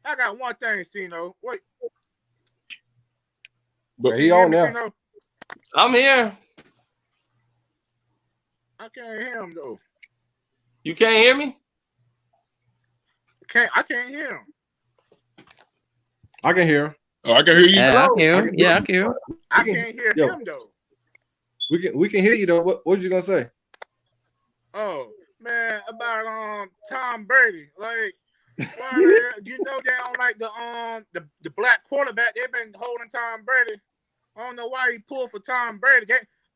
I got one thing, Cino. Wait. But he on there. I'm here. I can't hear him though. You can't hear me? I can't hear him. I can hear him. Oh, I can hear you. I can hear him. Yeah, I can hear him. I can't hear him though. We can hear you though. What you gonna say? Oh man, about Tom Brady. Like you know they don't like the black quarterback. They've been holding Tom Brady. I don't know why he pulled for Tom Brady.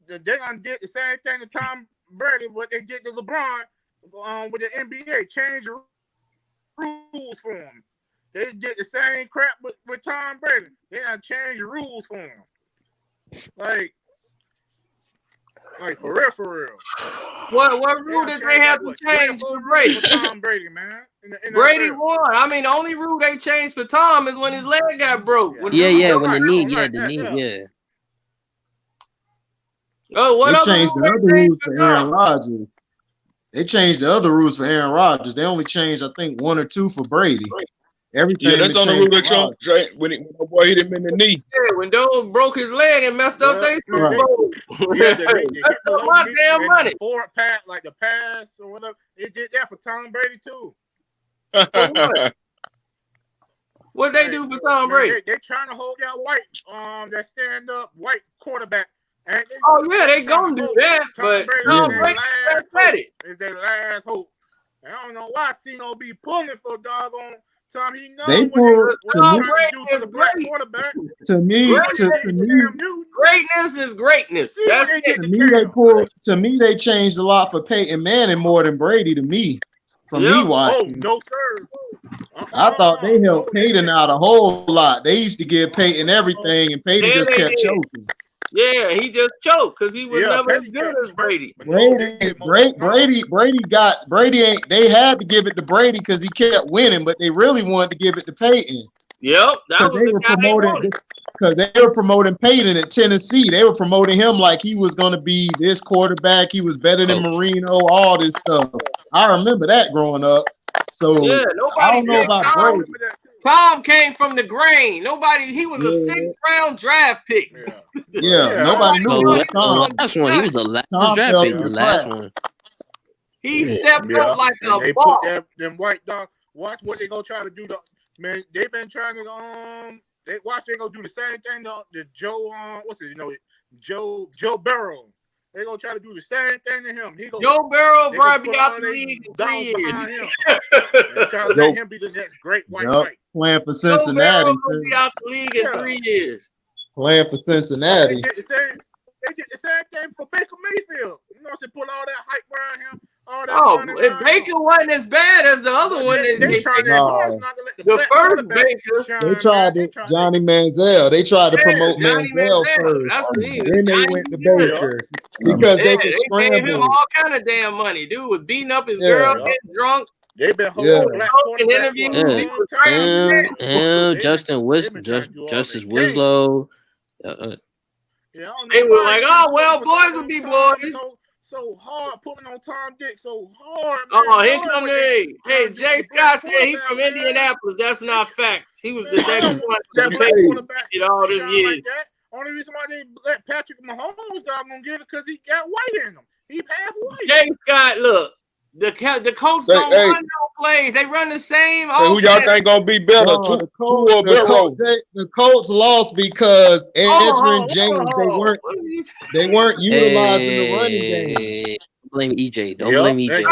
They done did the same thing to Tom Brady what they did to LeBron with the NBA. Change the rules for him. They did the same crap with Tom Brady. They done changed the rules for him. Like for real. What rule did they have to change for Brady? Tom Brady, man. Brady won. I mean, the only rule they changed for Tom is when his leg got broke. When the knee. Oh, what they changed the other rules for Aaron Rodgers. They changed the other rules for Aaron Rodgers. They only changed, I think, 1 or 2 for Brady. Everything. Yeah, that's the only rule they changed when the boy hit him in the knee. Yeah, when Dole broke his leg and messed up their Super Bowl. That's my damn money. Forward pass, like the pass or whatever. It did that for Tom Brady too. What they do for Tom Brady? They're trying to hold that that stand up white quarterback. And they gonna do that, but Tom Brady is their last hope. And I don't know why Cino be pulling for doggone Tom, he knows They what pulled to the black quarterback. To me, greatness is greatness. That's it. To me, they changed a lot for Peyton Manning more than Brady. To me, me watching. Oh no, sir. I thought they helped Peyton out a whole lot. They used to give Peyton everything, and Peyton just kept choking. Yeah, he just choked because he was never as good as Brady. Brady ain't. They had to give it to Brady because he kept winning, but they really wanted to give it to Peyton. Yep, that was the guy they wanted. Because they were promoting Peyton at Tennessee. They were promoting him like he was going to be this quarterback. He was better than Marino, all this stuff. I remember that growing up. So yeah, I don't know about Brady. Tom came from the grain. He was a 6th round draft pick. Yeah, nobody knew it was Tom. The last one, he was the last draft pick. The last one. He stepped up like a they boss. Put them white dog. Watch what they gonna try to do. Man, they've been trying to they gonna do the same thing to Joe. Joe Burrow. They gonna try to do the same thing to him. Joe Burrow probably be out the league in 3 years. Try to let him be the next great white knight. Playing for Cincinnati. Joe Burrow gonna be out the league in 3 years. Playing for Cincinnati. They did the same thing for Baker Mayfield. You know, they put all that hype around him. If Baker wasn't as bad as the other one, they tried the first Baker. They tried Johnny Manziel. They tried to promote Manziel first. Then they went to Baker because they could scramble. Paid him all kind of damn money. Dude was beating up his girl, getting drunk. They've been holding black interviews. Justice Winslow. They were like, "Oh well, boys will be boys." So hard putting on Tom Dick so hard. Man. Here come Hey, Jay Scott said he from Indianapolis. That's not facts. He was the next one that played all them years. Only reason why they let Patrick Mahomes gonna get it because he got white in him. He half white. Jay Scott, look. The Colts don't run no plays. They run the same. Who y'all think gonna be better? The Colts lost because Edgerrin James. They weren't utilizing the running game. Blame EJ. Don't blame EJ.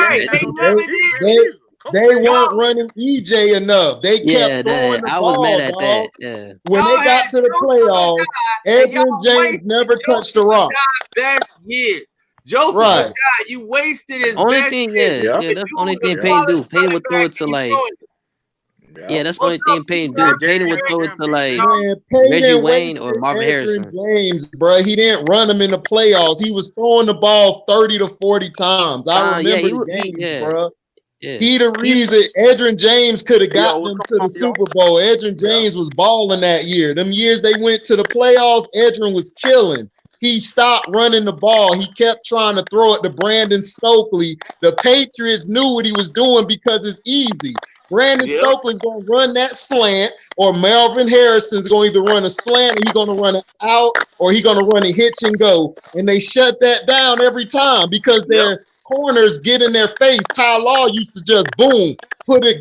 They weren't running EJ enough. They kept throwing the ball. I was mad at that. Yeah. When they got to the playoffs, Edgerrin James never touched the rock. Best years. Joseph, right. God, you wasted his only best thing. Yeah, that's the only thing Payton do. Payton would throw it to like. Yeah, that's the only thing Payton do. Payton would throw it to like Reggie Wayne or Marvin Harrison. James, bro, he didn't run him in the playoffs. He was throwing the ball 30 to 40 times. I remember the games, bro. Yeah. He the reason Edgerrin James could have gotten them to the Super Bowl. Edgerrin James was balling that year. Them years they went to the playoffs, Edgerrin was killing. He stopped running the ball. He kept trying to throw it to Brandon Stokely. The Patriots knew what he was doing because it's easy. Brandon Stokely's going to run that slant, or Marvin Harrison's going to either run a slant, or he's going to run it out, or he's going to run a hitch and go. And they shut that down every time because their corners get in their face. Ty Law used to just boom,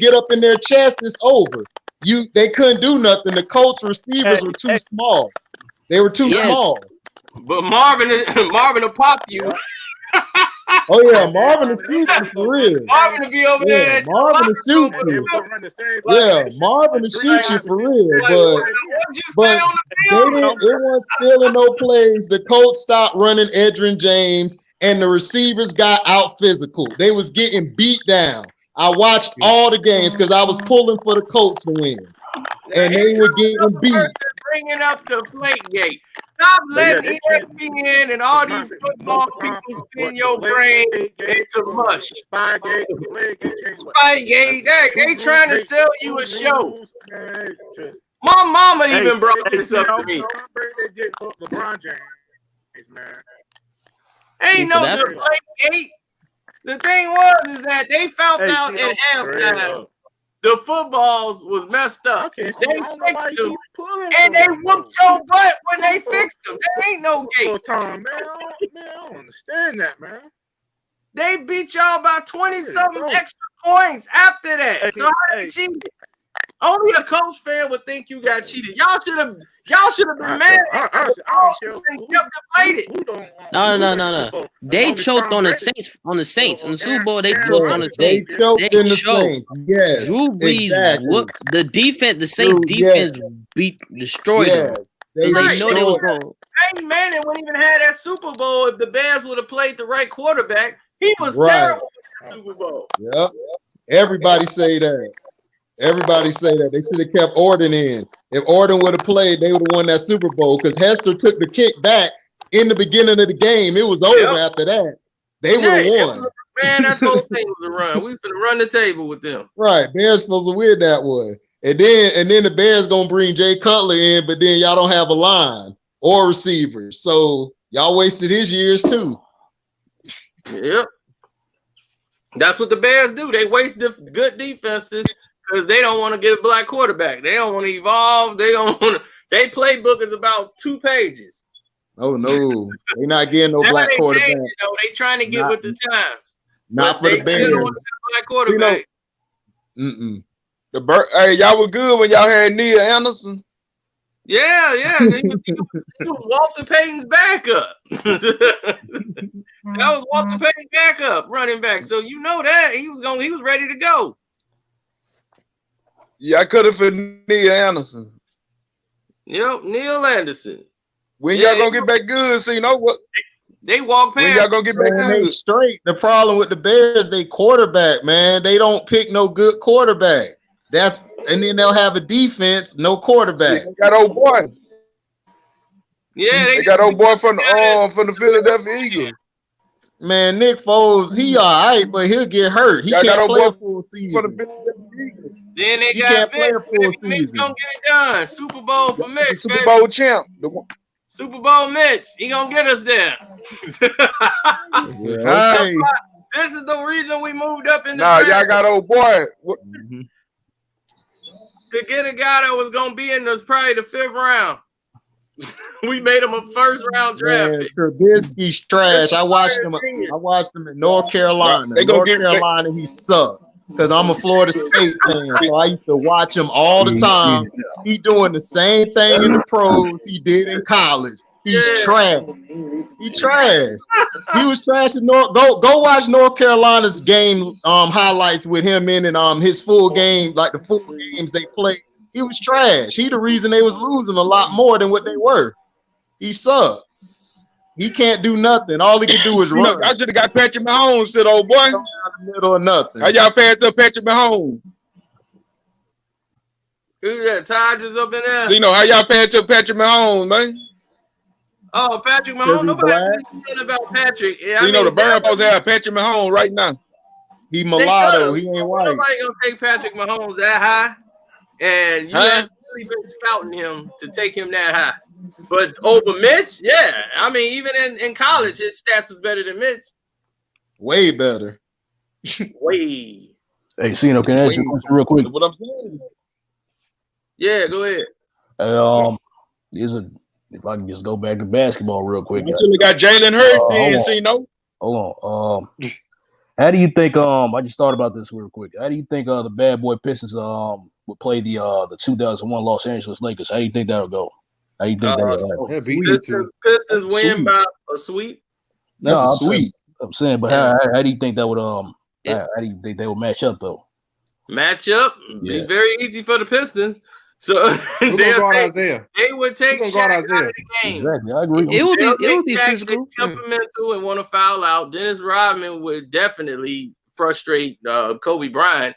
get up in their chest. It's over. They couldn't do nothing. The Colts receivers were too small. They were too small. But Marvin will pop you. Oh yeah, Marvin will shoot you for real. Marvin will be over there. Marvin will shoot you. Yeah, Marvin will shoot you for real. But it wasn't stealing no plays. The Colts stopped running Edgerrin James, and the receivers got out physical. They was getting beat down. I watched all the games because I was pulling for the Colts to win, and they were getting beat. Bringing up the plate gate. Stop letting ESPN and all these football people spin your brain into mush. Spygate, they trying to sell you a show. My mama even brought this up to me. LeBron James, man. Ain't no good plate gate. The thing is that they found out at halftime. The footballs was messed up. They fixed them, and they whooped your butt when they fixed them. There ain't no gate. Man, I don't understand that, man. They beat y'all by 20-something extra points after that. So how they cheated? Only a Colts fan would think you got cheated. Y'all should have been mad. No. They choked on the Saints. On the Saints. In the Super Bowl, they choked on the Saints. They choked in the Saints. Yes. Drew Brees whooped the defense. The Saints defense destroyed them. They know they was going. Peyton Manning wouldn't even have that Super Bowl if the Bears would have played the right quarterback. He was terrible in the Super Bowl. Yep. Everybody say that. Everybody say that. They should have kept Orton in. If Orton would have played, they would have won that Super Bowl because Hester took the kick back in the beginning of the game. It was over after that. They would have won. Man, that whole thing was a run. We was going to run the table with them. Right. Bears supposed to win that one. And then the Bears going to bring Jay Cutler in, but then y'all don't have a line or receivers. So y'all wasted his years too. Yep. That's what the Bears do. They waste the good defenses because they don't want to get a black quarterback. They don't want to evolve. They don't want to. They playbook is about 2 pages. Oh no, they're not getting no black quarterback. They trying to get with the times. Not for the Bears. Black quarterback. Hey, y'all were good when y'all had Neil Anderson. Yeah. He was Walter Payton's backup. That was Walter Payton's backup running back. So you know that he was ready to go. Yeah, I could have for Neil Anderson. Yep, Neil Anderson. When y'all gonna get back good? So you know what? They walk past. When y'all gonna get back good? They straight. The problem with the Bears, they quarterback, man. They don't pick no good quarterback. And then they'll have a defense, no quarterback. They got old boy. Yeah, they got old boy from the Philadelphia Eagles. Man, Nick Foles, he all right, but he'll get hurt. He can't play a full season. Then they got play a full season. Gonna get it done. Super Bowl for Mitch. Super Bowl champ. Super Bowl Mitch. He gonna get us there. Okay. This is the reason we moved up in the draft. Y'all got old boy. To get a guy that was gonna be in probably the 5th round. We made him a first round draft pick. Trubisky's trash. I watched him in North Carolina. North Carolina, he sucked. Because I'm a Florida State fan, so I used to watch him all the time. He doing the same thing in the pros he did in college. He's trash. He trash. He was trash in Go watch North Carolina's game highlights with him in and his full game, like the full games they played. He was trash. He the reason they was losing a lot more than what they were. He sucked. He can't do nothing. All he can do is run. I should have got Patrick Mahomes to the old boy. Down the middle of nothing. How y'all passed up Patrick Mahomes? Who's that? Tigers up in there? So, how y'all passed up Patrick Mahomes, man? Oh, Patrick Mahomes. Nobody saying about Patrick. Yeah, the Bears supposed to have Patrick Mahomes right now. He mulatto. He ain't white. Nobody gonna take Patrick Mahomes that high, and you haven't really been scouting him to take him that high. But over Mitch, yeah. I mean, even in college, his stats was better than Mitch. Way better. Way. Hey, Cino, can I ask you a question real quick? What I'm saying? Yeah, go ahead. If I can just go back to basketball real quick. We got Jalen Hurts, Cino. Hold on. How do you think? I just thought about this real quick. How do you think the bad boy Pistons would play the 2001 Los Angeles Lakers? How do you think that'll go? How do you think Pistons win by a sweep? That's a sweep. I'm saying, but how do you think that would how do you think they would match up though? Match up? Be very easy for the Pistons. So they would take Shaq out of the game. Exactly, I agree. It would be physical. Temperamental and want to foul out. Dennis Rodman would definitely frustrate Kobe Bryant.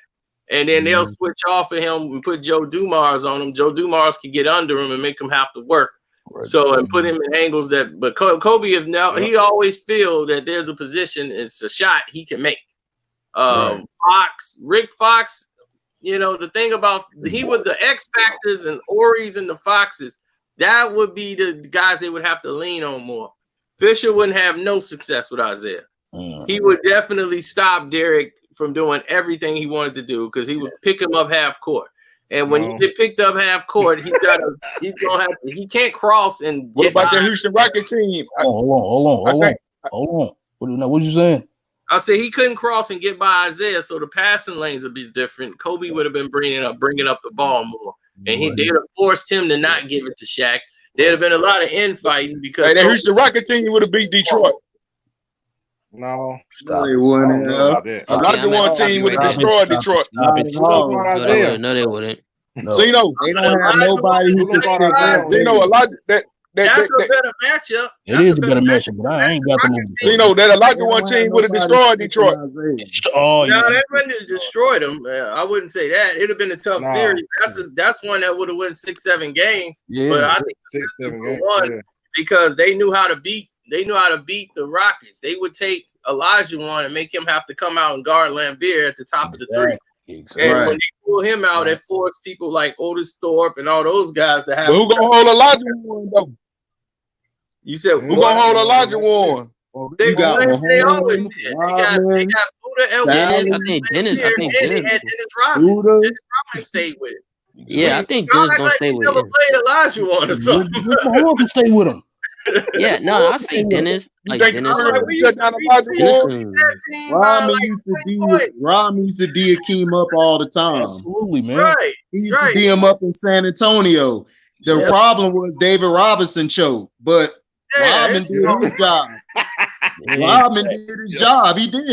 And then they'll switch off of him and put Joe Dumars on him. Joe Dumars can get under him and make him have to work. Right. So, and put him in angles but Kobe, he always feel that there's a position, it's a shot he can make. Rick Fox, the thing about he with the X Factors and Oris and the Foxes, that would be the guys they would have to lean on more. Fisher wouldn't have no success with Isaiah. He would definitely stop Derek from doing everything he wanted to do because he would pick him up half court. And when you get picked up half court, he can't cross and what about the Houston Rocket team? Hold on. What you saying? I say he couldn't cross and get by Isaiah, so the passing lanes would be different. Kobe would have been bringing up the ball more, and they would have forced him to not give it to Shaq. There'd have been a lot of infighting because the Houston Rocket team would have beat Detroit. No, they wouldn't. A Rocket one team would have destroyed Detroit. No, they wouldn't. So you know they don't have nobody who can step down. You know a lot that's a better matchup. It is a better matchup, but I ain't got the move. You know that a lot of one team would have destroyed Detroit. Oh, no, they wouldn't have destroyed them. I wouldn't say that. It'd have been a tough series. That's one that would have won 6-7 games. Yeah, but I think 6-7 games because they knew how to beat. They knew how to beat the Rockets. They would take Elijah and make him have to come out and guard Lambeer at the top of the three. Exactly. And when they pull him out, it forced people like Otis Thorpe and all those guys to have. But who gonna hold Elijah Warren though? You said who gonna hold Elijah Warren? They always did. They got Buddha Elvis. I think Dennis. They had Dennis Rodman. Dennis Rodman stayed with it. Yeah, I think Dennis gonna stay with him. Played Elijah Warren or something. Who can stay with him? Yeah, no, I say Dennis. Like Dennis. Rodman used to D Akeem up all the time. Absolutely, man. Right. He used to D him up in San Antonio. The problem was David Robinson choked, but Rodman did his job. Rodman did his job. He did.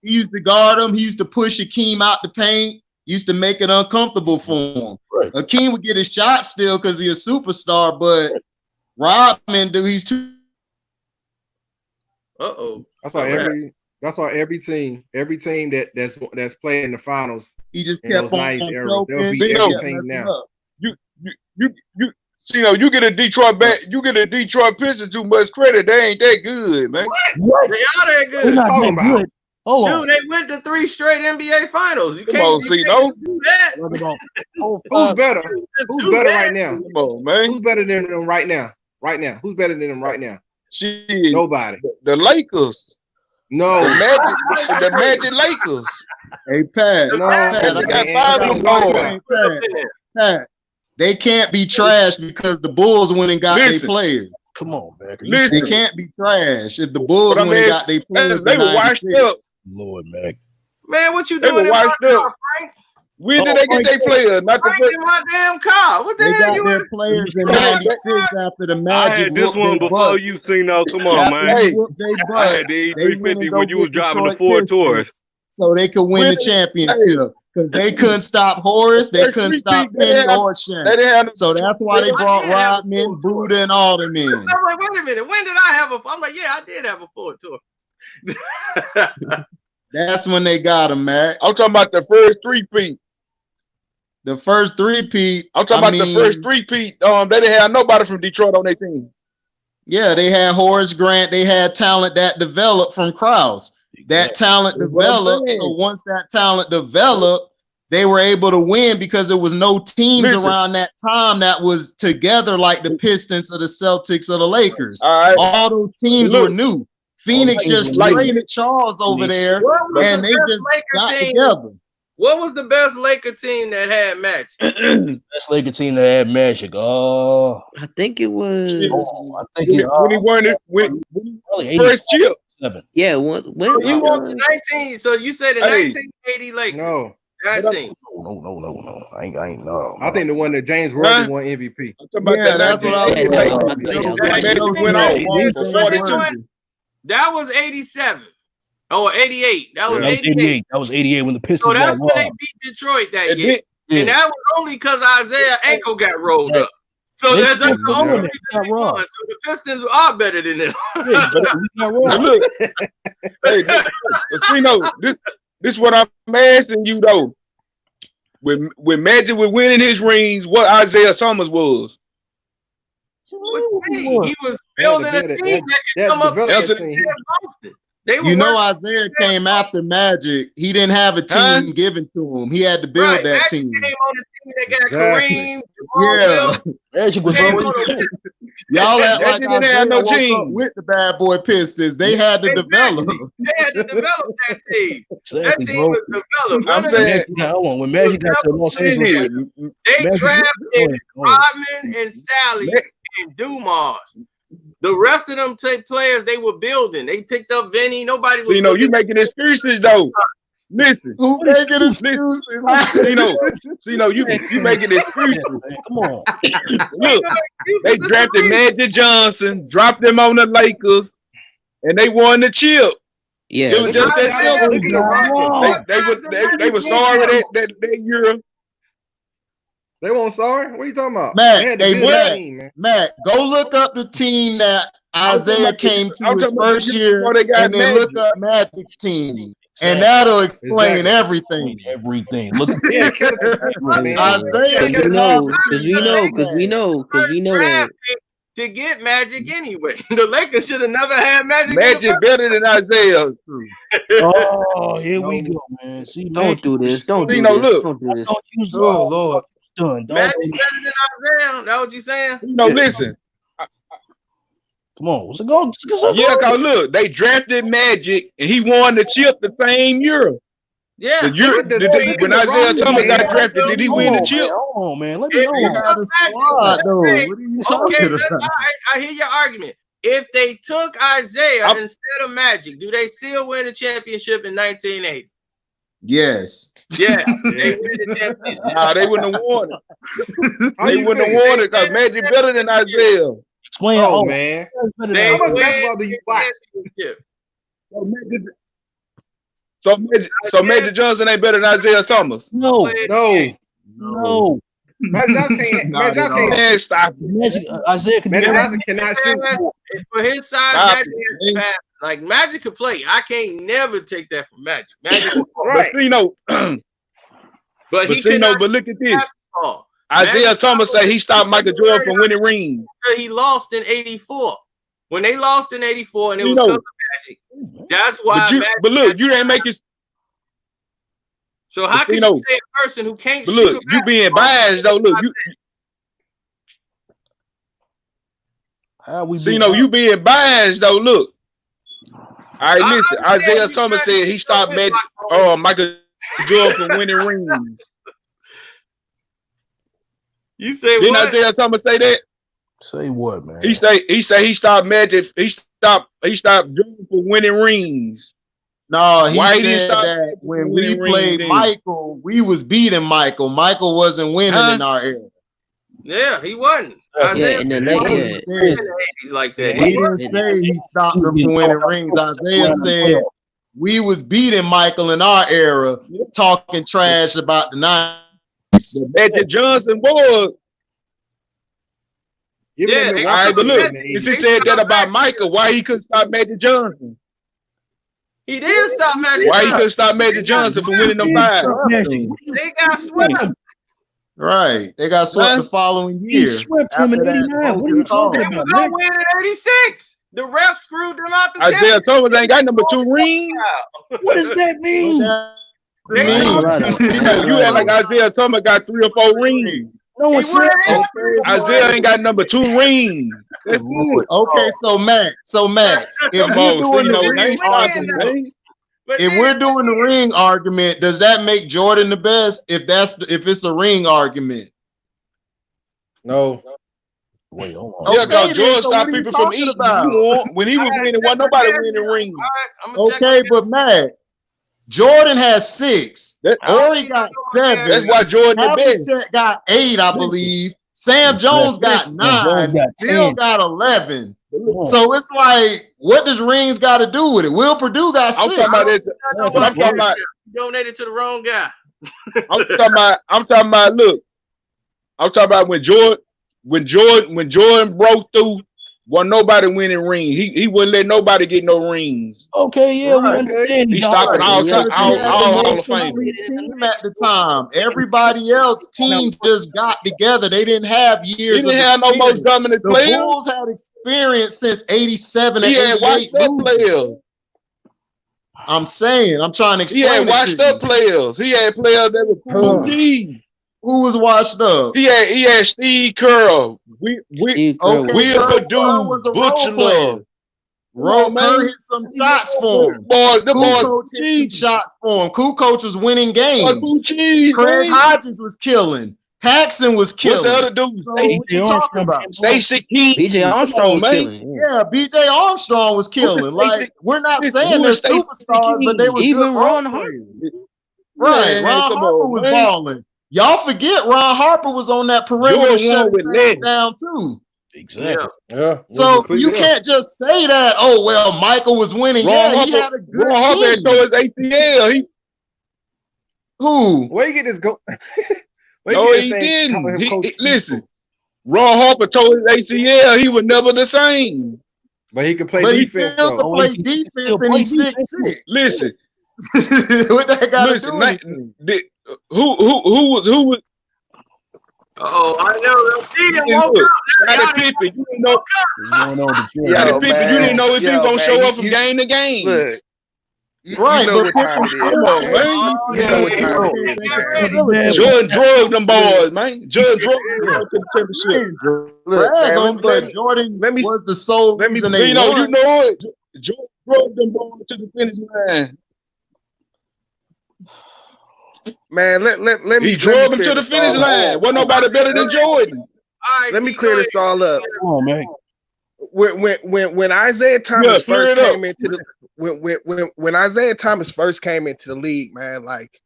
He used to guard him. He used to push Akeem out the paint. Used to make it uncomfortable for him. Right. Akeem would get his shot still because he's a superstar, but Rodman, he's too. That's why every team that's playing in the finals. He just kept on nice choking. They'll beat every team now. You get a Detroit you get a Detroit Pistons too much credit. They ain't that good, man. What? They are that good. Talking about. Dude, they went to 3 straight NBA finals. You can't do that. Who's better? Who's better right now? Come on, man. Who's better than them right now? Right now, who's better than them right now? Shit. Nobody. The Lakers. No. The Magic Lakers. Hey, Pat. Pat. They can't be trashed because the Bulls went and got their players. Come on, Becker. They can't be trash if the Bulls went and got their players. They were washed up. Lord, Mac. Man, what you doing? They were washed up. When did they get their players? Not the in my damn car. What the hell? They got you their players in '96 after the Magic. I had this one before you seen those. Come on, man. Hey, I had the E350 when you was driving the Ford Taurus. So they could win the championship because they couldn't stop Horace, they couldn't stop Penny or Shaq. So that's why they brought Rodman, Buddha, and all them in. I'm like, wait a minute. When did I have a? I'm like, yeah, I did have a Ford Taurus. That's when they got him, Mac. I'm talking about the first 3-peat. The first 3-peat. I'm talking about the first 3-peat. They didn't have nobody from Detroit on their team. Yeah, they had Horace Grant. They had talent that developed from Krause. That talent developed. So once that talent developed, they were able to win because there was no teams around that time that was together like the Pistons or the Celtics or the Lakers. All those teams were new. Phoenix just traded Charles over there, and they just got together. What was the best Laker team that had Magic? Best Laker team that had Magic. Oh, I think it was. I think when he won it, when first chip. Yeah, when he won the 19. So you said the 1980 Lakers. No. No. I ain't no. I think the one that James Worthy won MVP. Yeah, that's what I was. That was 87. Oh, 88. That was 88. That was 88 when the Pistons. So that's when they beat Detroit that year. And that was only because Isaiah ankle got rolled up. So that's the only reason they won. So the Pistons are better than them. Look, hey, this is what I'm asking you though. When Magic was winning his rings, what Isaiah Thomas was? He was building a team that could come up and Isaiah came after Magic. He didn't have a team given to him. He had to build that team. Came on the team that got Kareem. Magic was y'all act like Isaiah no team with the bad boy Pistons. They had to develop. They had to develop that team. That team was developed. I'm saying, when Magic got to Los Angeles, they drafted Rodman and Sally and Dumas. The rest of them players they were building. They picked up Vinny. Nobody was. So, you making excuses though. Listen, who making excuses? You making excuses. Come on. Look, they drafted Magic Johnson, dropped them on the Lakers, and they won the chip. Yeah, it was just that simple. They were sorry that year. They weren't sorry. What are you talking about? Matt, go look up the team that Isaiah came to his first year, and then look up Magic's team. And that'll explain everything. Look, Isaiah, because we know that to get Magic anyway. The Lakers should have never had Magic. Magic better than Isaiah. Oh, here we go, man. See, don't do this. Don't do this. Look. Don't do this. Oh Lord, done. Magic better than Isaiah. That what you saying? Listen. Come on, what's it going? Yeah, cause look, they drafted Magic and he won the chip the same year. Yeah. When Isaiah Thomas got drafted, did he win the chip? Oh man, let me know. Had a squad, though. What are you talking about? I hear your argument. If they took Isaiah instead of Magic, do they still win the championship in 1980? Yes. Yeah. They win the championship. Nah, they wouldn't have won it. They wouldn't have won it because Magic better than Isaiah. Explain how, man. How much basketball do you watch? So Magic Johnson ain't better than Isaiah Thomas. No. Magic Johnson can't stop it. Magic Johnson cannot shoot. For his size, Magic Magic could play. I can't never take that from Magic. Magic, right? But look at this. Basketball. Isaiah Thomas said he stopped Michael Jordan from winning rings. He lost in 84. When they lost in 84 and it was because of Magic. That's why but look, you ain't making. So how can you say a person who can't shoot? Look, you being biased though. Look, you being biased though. Look. All right, listen. Isaiah Thomas said he stopped Michael Jordan from winning rings. You say Didn't what? Isaiah Thomas say that? Say what, man? He stopped Magic. He stopped Jordan for winning rings. No, he said that when we played Michael, we was beating Michael. Michael wasn't winning in our era. Yeah, he wasn't. Yeah, in the 80s like that. He didn't say he stopped him from winning rings. Isaiah said we was beating Michael in our era, talking trash about the 90s. Magic Johnson was. Yeah, all right, but look, he said that about Michael. Why he couldn't stop Magic Johnson? He did stop Magic. Why he couldn't stop Magic Johnson from winning them five? They got swept. Right, they got swept the following year. He swept him in 89. What are you talking about? They win in 86. The refs screwed them out the Isaiah Thomas ain't got number 2 rings. What does that mean? You act like Isaiah Thomas got 3 or 4 rings. No one said Isaiah ain't got number 2 rings. Okay, so Matt, if we're doing the ring argument, does that make Jordan the best? If it's a ring argument? No. Wait, hold on. Yeah, because Jordan stopped people from eating. When he was winning, wasn't nobody winning rings. Okay, but Matt, Jordan has 6. Ori got 7. That's why Jordan the best. Havlicek got 8, I believe. Sam Jones got 9. Bill got 11. So it's like, what does rings got to do with it? Will Purdue got 6. I'm talking about. Donated to the wrong guy. I'm talking about. Look, I'm talking about when Jordan broke through. Wasn't nobody winning rings. He wouldn't let nobody get no rings. Okay, yeah, we understand. He stopping all Hall of Fame team at the time. Everybody else team just got together. They didn't have years. He didn't have no most dominant players. The Bulls had experience since 87 and 88. He had washed up players. I'm saying, I'm trying to explain. He had washed up players. He had players that were PG. Who was washed up? He had Steve Kerr. Will Purdue, Butcher Love. Kerr hit some shots for him. Coach hit some shots for him. Coach was winning games. Craig Hodges was killing. Paxson was killing. What's the other dude? So what you talking about? Stacey King. BJ Armstrong was killing. Yeah, BJ Armstrong was killing. Like, we're not saying they're superstars, but they were even good Ron role Harper. players. Right, Man, Ron come Harper on, was man. balling. Y'all forget Ron Harper was on that perimeter shutting things down too. Exactly. Yeah. So you can't just say that. Oh well, Michael was winning. Ron Yeah, Harper, he had a good Ron Harper team. had tore his ACL. Who? Where you get this go? No, he didn't. Listen, Ron Harper tore his ACL. He was never the same. But he could play But defense. he still could play defense, and he's 6'6". Listen, what that got to do with it? Who was? Oh, I know. Scottie Pippen, you didn't know. Scottie Pippen, you didn't know if he was gonna show up from game to game. Right, but Jordan drug them boys, man. Jordan drug them to the championship. But Jordan was the sole reason they you know won. it. Jordan drug them boys to the finish line. Man, let me. He drove him to the finish line. Wasn't nobody better than Jordan. Let me clear this all up. Come on, man. When Isaiah Thomas first came into the when Isaiah Thomas first came into the league, man, like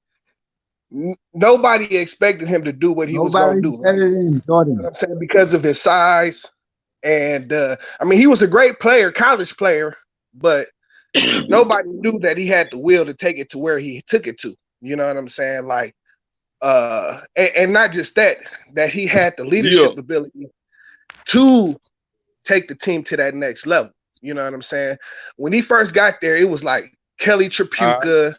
nobody expected him to do what he was going to do. Like, you know what I'm saying? Because of his size, and I mean, he was a great player, college player, but nobody knew that he had the will to take it to where he took it to. You know what I'm saying? Like, and not just that he had the leadership ability to take the team to that next level. You know what I'm saying? When he first got there, it was like Kelly Tripucka.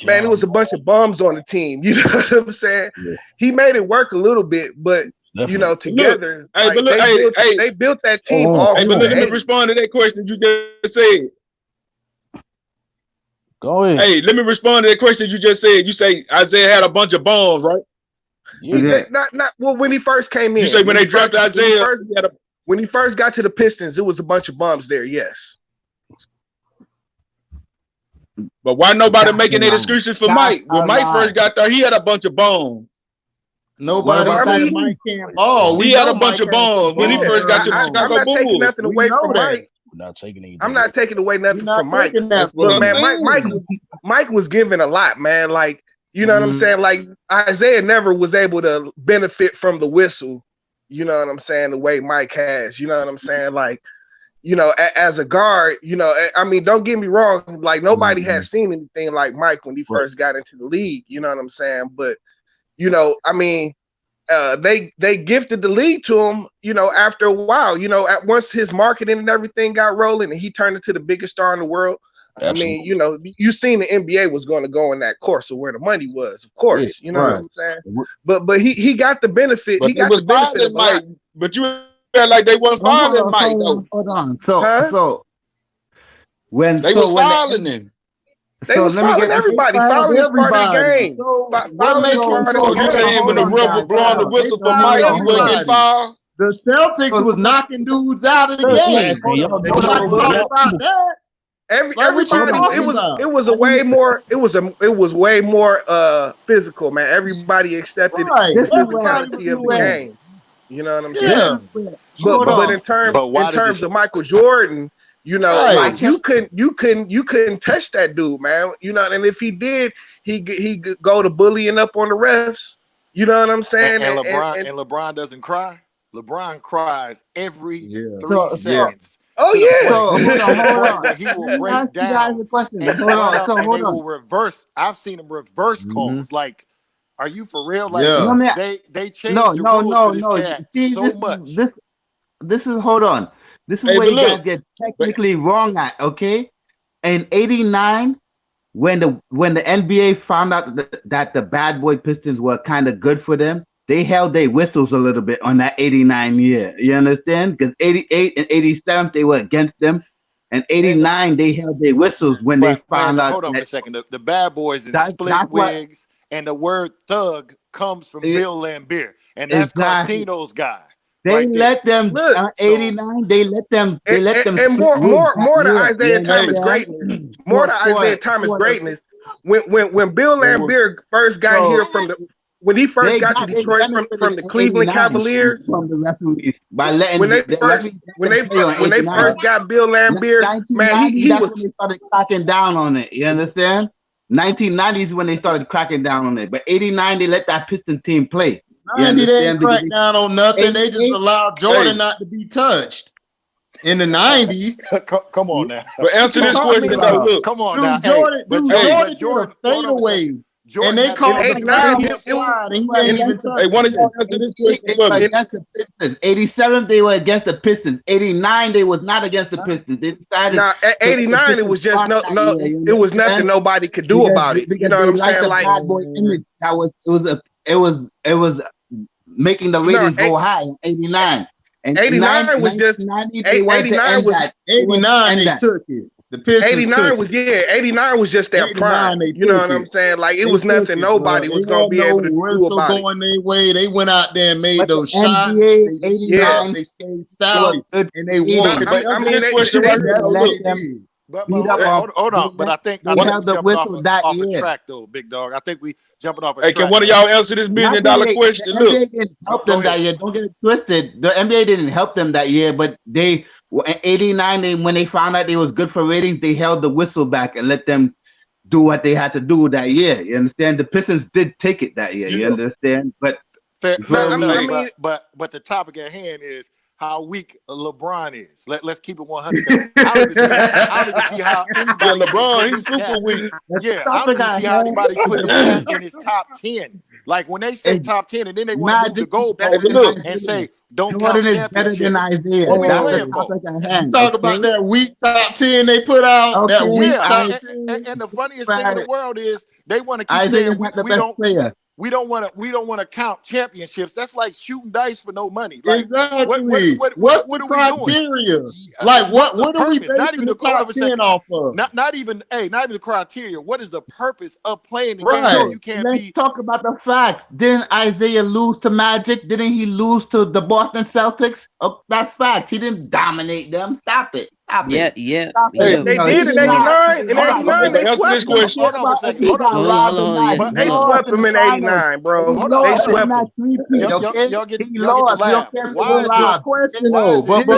Man, it was a bunch of bums on the team. You know what I'm saying? Yeah. He made it work a little bit, but you know, together, they built that team. Let me respond to that question you just said. Go ahead. Hey, let me respond to that question you just said. You say Isaiah had a bunch of bombs, right? Yeah. Not well when he first came in. You say when they drafted Isaiah, when he first got to the Pistons, it was a bunch of bums there. Yes. But why nobody making that excuses for Mike? When Mike first got there, he had a bunch of bombs. Nobody said Mike can't ball. He had a bunch of bombs when he first got to the Chicago Bulls. I'm not taking nothing away from Mike. Not taking anything. I'm not taking away nothing from Mike. But man, Mike was given a lot, man. Like, you know what I'm saying? Like Isaiah never was able to benefit from the whistle. You know what I'm saying? The way Mike has. You know what I'm saying? Like, you know, as a guard, you know, I mean, don't get me wrong. Like nobody has seen anything like Mike when he first got into the league. You know what I'm saying? But you know, I mean, they gifted the league to him, you know, after a while, you know, once his marketing and everything got rolling and he turned into the biggest star in the world. Absolutely. I mean, you know, you seen the NBA was going to go in that course of where the money was, of course, you know what I'm saying? But he got the benefit. But he got the benefit of Mike. But you felt like they weren't filing Mike though. Hold on. So when they was filing him. They was fouling everybody. Fouling is part of the game. Fouling is part of the game. You saying when the rubber blowing the whistle for Mike, he wouldn't get fouled? The Celtics was knocking dudes out of the game. Nobody talking about that. Everybody, it was way more physical, man. Everybody accepted the physicality of the game. You know what I'm saying? But in terms of Michael Jordan, you know, like you couldn't touch that dude, man. You know, and if he did, he could go to bullying up on the refs. You know what I'm saying? And LeBron doesn't cry. LeBron cries every 3 seconds. Oh yeah. Hold on. He will break down. Hold on. They will reverse. I've seen him reverse calls. Like, are you for real? Like, they changed the rules for this cat so much. This is hold on. This is where you guys get technically wrong at, okay? In '89, when the NBA found out that the bad boy Pistons were kind of good for them, they held their whistles a little bit on that '89 year. You understand? Because '88 and '87 they were against them, and '89 they held their whistles when they found out. Hold on a second. The bad boys and split wigs and the word thug comes from Bill Laimbeer, and that's Carsino's guy. They let them '89. They let them. And more to Isaiah Thomas' greatness. More to Isaiah Thomas' greatness. When Bill Laimbeer first got here from the when he first got to Detroit from the Cleveland Cavaliers, from the referees by letting when they first got Bill Laimbeer, man, he that's was when they started cracking down on it. You understand? 1990s when they started cracking down on it, but 89 they let that Pistons team play. 90 they didn't crack down on nothing. They just allowed Jordan not to be touched. In the 90s, come on now. But answer this question. Come on dude, now. Jordan did a fadeaway. And they called the slide, and he didn't even touch. Hey, one of y'all answer this question. Against the Pistons. 87 they were against the Pistons. 89 they was not against the Pistons. They decided. Now at 89 it was just it was nothing nobody could do about it. You know what I'm saying? Like bad boy image. It was making the ratings go high in 89. And 89 was just 89 was 89 they took it. The Pistons 89 was just their prime. You know what I'm saying? Like it was nothing nobody was gonna be able to do about it. Going their way, they went out there and made those shots. They stayed stout and they won. I mean, hold on, but I think we jumping off the track though, big dog. I think we jumping off a track. Hey, can one of y'all answer this $1 million question? The NBA didn't help them that year. Don't get it twisted. The NBA didn't help them that year, but they. In 89, when they found out they was good for ratings, they held the whistle back and let them do what they had to do that year. You understand? The Pistons did take it that year. You understand? But fair enough. But the topic at hand is how weak LeBron is. Let's keep it 100. I don't even see how anybody LeBron, he's super weak. Yeah, I don't even see how anybody's putting his cat in his top 10. Like when they say top 10 and then they want to move the goalpost and say don't count championships. Better than Isaiah. Talk about that weak top 10 they put out. Okay. That weak top 10. And the funniest thing in the world is they want to keep saying we don't want to count championships. That's like shooting dice for no money. Like, exactly. What's the criteria? Like what are we basing the top 10 off of? Not even the criteria. What is the purpose of playing the game? You can't Let's talk about the facts. Didn't Isaiah lose to Magic? Didn't he lose to the Boston Celtics? Oh, that's facts. He didn't dominate them. Stop it. Yeah. They did in 89. In 89, they swept them. They swept them in 89, bro. They swept them. Y'all get the laugh. Why is question though? But what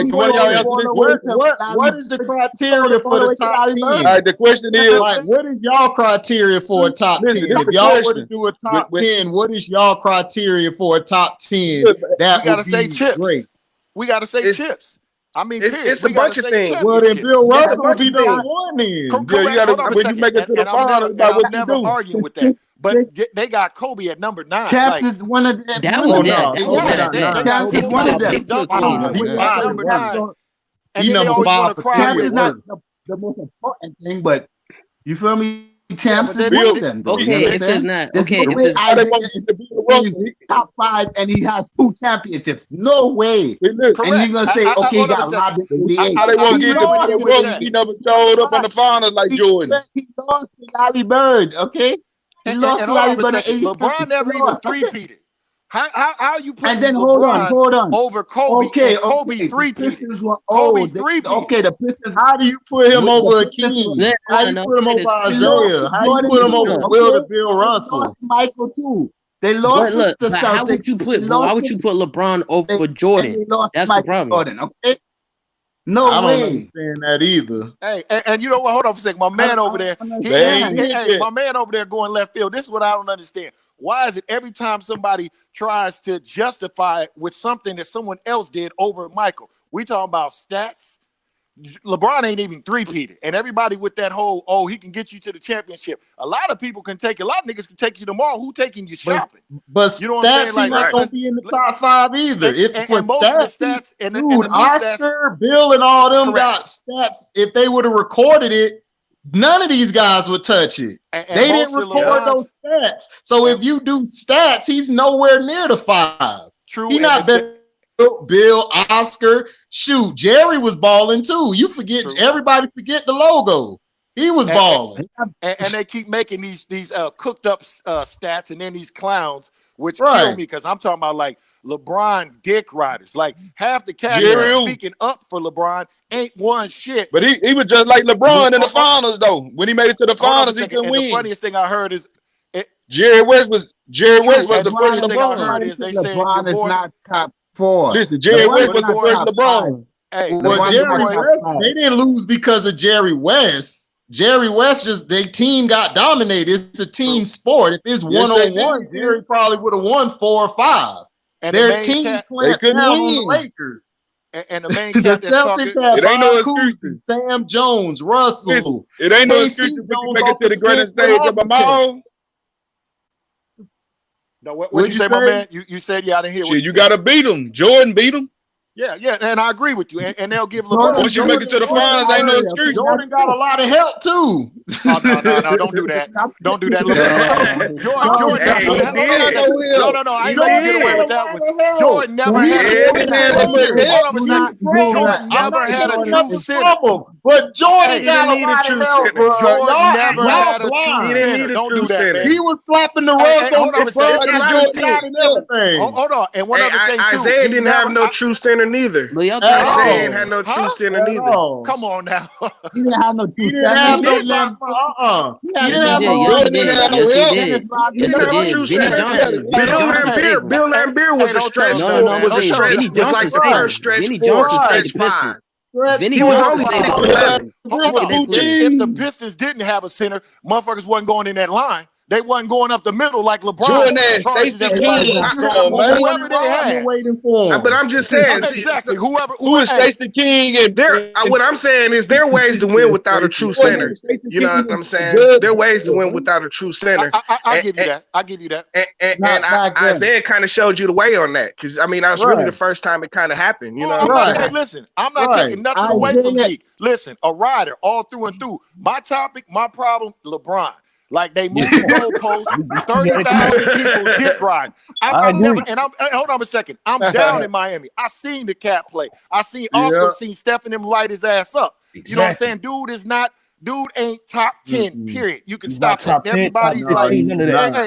is the criteria for the top 10? All right, the question is, like, what is y'all criteria for a top 10? If y'all were to do a top 10, what is y'all criteria for a top 10? That would be great. We gotta say chips. I mean, it's a bunch of things. Well, then Bill Russell would be the one then. When you make it to the finals, about what you do. Arguing with that. But they got Kobe at number 9. Champs is one of them. Champs is one of them. Number 9. And he number 5 for Champs is not the most important thing, but you feel me? Champs is one of them. Okay, if it's not. Okay, top 5 and he has 2 championships. No way. And you're gonna say, okay, he got robbed in 88. How they won't get the he never showed up in the finals like Jordan. He lost to Larry Bird, okay? He lost to Larry Bird. LeBron never even three-peated. How you put and then hold on over Kobe? Okay, Kobe three-peated. Kobe three-peated. Okay, the Pistons. How do you put him over King? How you put him over Isaiah? How you put him over Will to Bill Russell? Michael too. They lost the Celtics. How would you put LeBron over Jordan? That's the problem. Jordan, okay? No I way. don't understand that either. Hey, and you know what? Hold on for a second. My man over there, my man over there going left field. This is what I don't understand. Why is it every time somebody tries to justify it with something that someone else did over Michael? We talking about stats. LeBron ain't even three-peated. And everybody with that whole, he can get you to the championship. A lot of people can take, a lot of niggas can take you tomorrow. Who taking you shopping? But you know what I'm saying? Like, not gonna be in the top 5 either. And most of the stats, and Oscar, Bill, and all them got stats. If they would have recorded it, none of these guys would touch it. And they didn't record those stats. So if you do stats, he's nowhere near the 5. True. He's not better. Bill, Oscar, shoot, Jerry was balling too. You forget, everybody forget the logo. He was balling. And they keep making these cooked up stats, and then these clowns, which kill me because I'm talking about like LeBron dick riders. Like half the cast speaking up for LeBron ain't won shit. But he was just like LeBron in the finals though. When he made it to the finals, he couldn't win. The funniest thing I heard is Jerry West was and the the first funniest thing I LeBron. heard is they said your LeBron is boy. not top 4. Listen, Jerry West was LeBron the first top LeBron. Hey, Well, your Jerry boy. West, they didn't lose because of Jerry West. Jerry West their team got dominated. It's a team sport. If it's one-on-one, Jerry probably would have won 4 or 5. And their team clamped down on the Lakers. And the main The cat that's Celtics talking. had Bob Cousy, Sam Jones, Russell. It ain't no KC excuse to Jones make it to the greatest stage of them all. No, what you say, my man? You said, I didn't hear what you got to beat them. Jordan beat them. Yeah, and I agree with you. And they'll give LeBron. Once you make it to the finals, ain't no excuse. Jordan got a lot of help too. No, don't do that. Don't do that. Jordan no, I ain't gonna get away with that one. Jordan never had a true center. Jordan never had a true center. But Jordan got a lot of help, bro. Jordan never had a true center. Don't do that, man. He was slapping the rest on the shot and everything. Hold on. And one other thing too. Isaiah didn't have no true center neither. Isaiah ain't had no true center neither. Come on now. He didn't have no true center. He didn't have no He didn't have no true center. Bill Laimbeer was a stretch. Was like the first stretch 4, stretch 5. He was only 6'11". If the Pistons didn't have a center, motherfuckers wasn't going in that line. They wasn't going up the middle like LeBron. Whoever they had. But I'm just saying. Exactly. Who is Stacey King? And what I'm saying is there are ways to win without a true center. You know what I'm saying? There are ways to win without a true center. I give you that. And Isaiah kind of showed you the way on that. Because, I mean, that was really the first time it kind of happened. You know what I'm saying? Hey, listen, I'm not taking nothing away from Zeke. Listen, a rider all through and through. My topic, my problem, LeBron. Like they moved the goalposts, 30,000 people dick ride. Hold on a second. I'm down in Miami. I seen the cat play. I seen Stephen him light his ass up. You know what I'm saying? Dude ain't top 10, period. You can stop that. Everybody's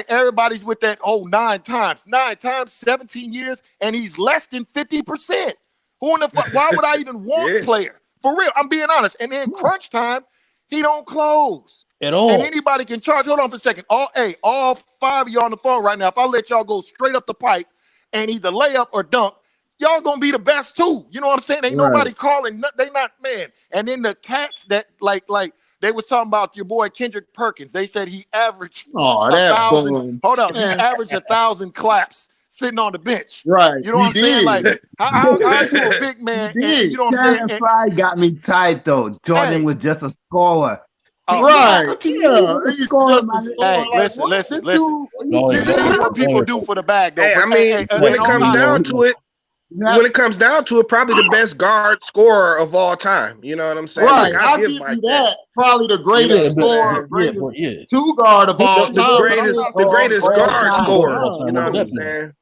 everybody's with that 9 times, 17 years, and he's less than 50%. Who in the fuck? Why would I even want player? For real, I'm being honest. And then crunch time, he don't close. At all. And anybody can charge. Hold on for a second. All 5 of you on the phone right now, if I let y'all go straight up the pipe and either lay up or dunk, y'all gonna be the best too. You know what I'm saying? Ain't nobody calling. They not, man. And then the cats that like they was talking about your boy Kendrick Perkins. They said he averaged 1,000. Hold on, he averaged 1,000 claps sitting on the bench. Right. You know what I'm saying? Like how you a big man? And, you know what I'm saying? Fry got me tight though. Jordan was just a scorer. Right. Hey, listen. This is what people do for the bag, though. Hey, I mean, when it comes down to it, probably the best guard scorer of all time. You know what I'm saying? Right. I'll give you that. Probably the greatest scorer, greatest 2 guard of all time. The greatest guard scorer. You know what I'm saying?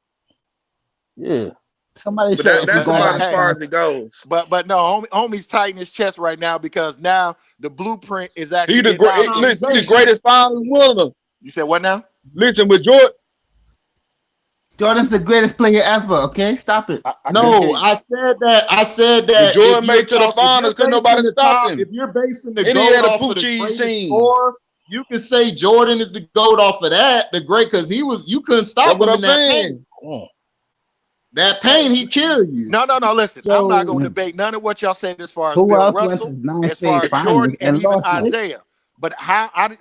Yeah. Somebody but said that's about as far as it goes. But no, homie's tighten his chest right now because now the blueprint is actually the greatest finals winner. You said what now? Listen, with Jordan. Jordan's the greatest player ever. Okay, stop it. I said that. Jordan made to the finals because nobody stopped him. If you're basing the GOAT off of the greatest scorer, you can say Jordan is the GOAT off of that. The great because you couldn't stop him in that pain. That pain, he killed you. No. Listen, I'm not going to debate none of what y'all said as far as Bill Russell, as far as Jordan, and even Isaiah. But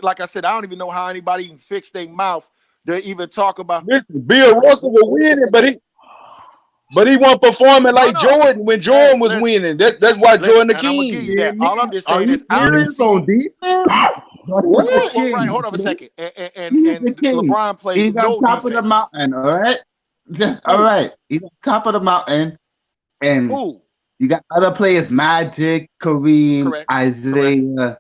like I said, I don't even know how anybody even fixed their mouth to even talk about. Listen, Bill Russell was winning, but he wasn't performing like Jordan when Jordan was winning. That's why Jordan the king. All I'm just saying is, on defense. Right, hold on a second. And LeBron plays he's on top of the mountain. All right. All right, he's on top of the mountain, and you got other players: Magic, Kareem, Isaiah.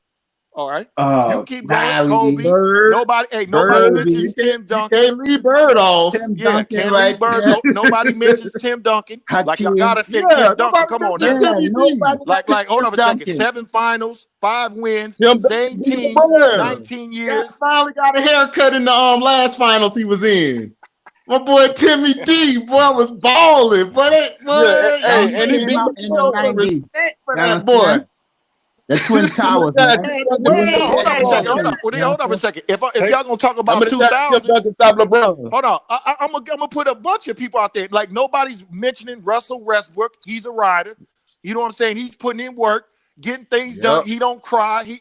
All right, you keep going, Kobe. Nobody mentions Tim Duncan. You can't leave Bird off. Can't leave Bird. Nobody mentions Tim Duncan. Like y'all gotta say Tim Duncan. Come on now. Like hold on a second. 7 finals, 5 wins, same team, 19 years. Finally got a haircut in the last finals he was in. My boy Timmy D, boy, was balling, but and he beat some respect for that boy. The Twin Towers, man. Hold up a second. If y'all gonna talk about 2000, stop LeBron. Hold on. I'm gonna put a bunch of people out there. Like nobody's mentioning Russell Westbrook. He's a rider. You know what I'm saying? He's putting in work, getting things done. He don't cry.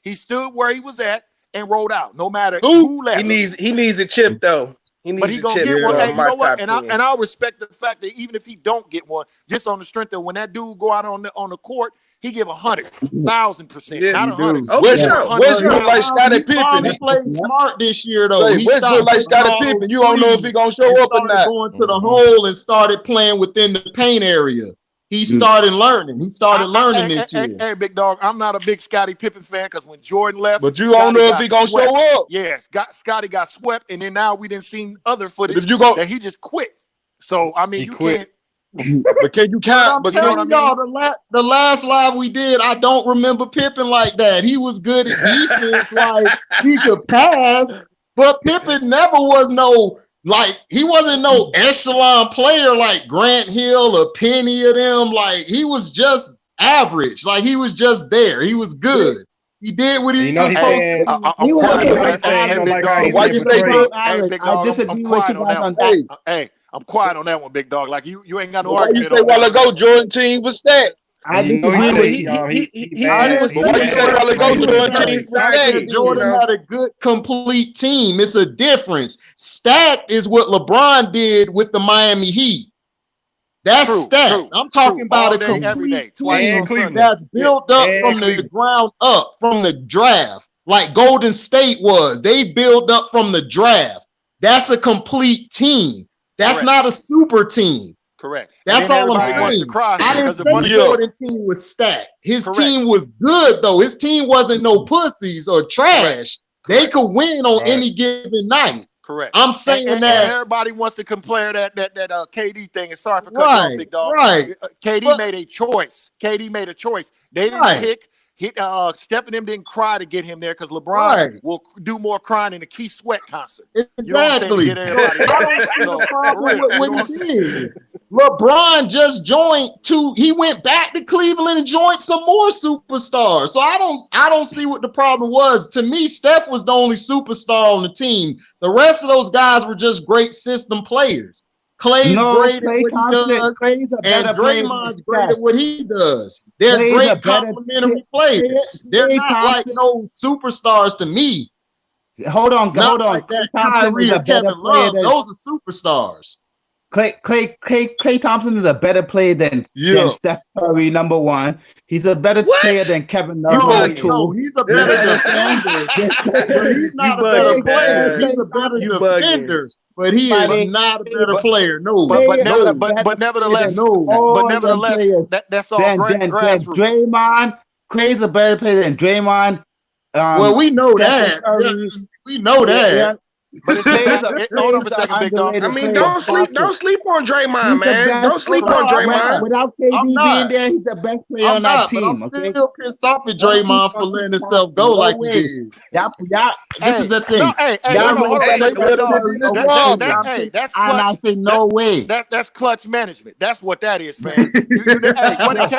He stood where he was at and rolled out. No matter who left. He needs a chip though. But he gonna get one. Hey, you know what? And I respect the fact that even if he don't get one, just on the strength that when that dude go out on the court, he give 100,000%, not 100. Westbrook like Scottie Pippen. He played smart this year though. He Westbrook like Scottie Pippen. You don't know if he gonna show up or not. Going to the hole and started playing within the paint area. He started learning. He started learning this year. Hey, big dog, I'm not a big Scottie Pippen fan because when Jordan left, but you don't know if he gonna show up. Yes, Scottie got swept, and then now we didn't see other footage that he just quit. So I mean, you can't. But can you count? But I'm telling y'all, the last live we did, I don't remember Pippen like that. He was good at defense, like he could pass, but Pippen never was he wasn't no echelon player like Grant Hill or Penny of them. Like he was just average. Like he was just there. He was good. He did what he was supposed to do. Why you say I'm quiet on that one. Hey, I'm quiet on that one, big dog. Like you ain't got no argument. You say while ago Jordan team was stacked. Jordan had a good complete team. It's a difference. Stacked is what LeBron did with the Miami Heat. That's stacked. I'm talking about a complete team that's built up from the ground up, from the draft, like Golden State was. They built up from the draft. That's a complete team. That's not a super team. Correct. That's all I'm saying. I didn't say the Jordan team was stacked. His team was good, though. His team wasn't no pussies or trash. They could win on any given night. Correct. I'm saying and everybody wants to compare that KD thing. And sorry for cutting off, big dog. KD made a choice. KD made a choice. They didn't pick. Steph and them didn't cry to get him there because LeBron will do more crying in a Keith Sweat concert. Exactly. You know what I'm saying? I don't see the problem with what he did. LeBron just joined he went back to Cleveland and joined some more superstars. So I don't see what the problem was. To me, Steph was the only superstar on the team. The rest of those guys were just great system players. Clay's great at what he does, and Draymond's great at what he does. They're great complementary players. They're not like no superstars to me. Hold on. Like that Kyrie or Kevin Love. Those are superstars. Klay Thompson is a better player than Steph Curry, number one. He's a better player than Kevin Love, number two. No, he's a better defender. But he's not a better player. He's a better defender. But he is not a better player. No. But nevertheless, that's all grassroots. Draymond, Klay's a better player than Draymond. Well, we know that. We know that. But hold on a second, big dog. I mean, don't sleep on Draymond, man. Don't sleep on Draymond. Without KD being there, he's the best player on that team. I'm still pissed off at Draymond for letting himself go like he did. This is the thing. That's clutch. No way. That's clutch management. That's what that is, man. What did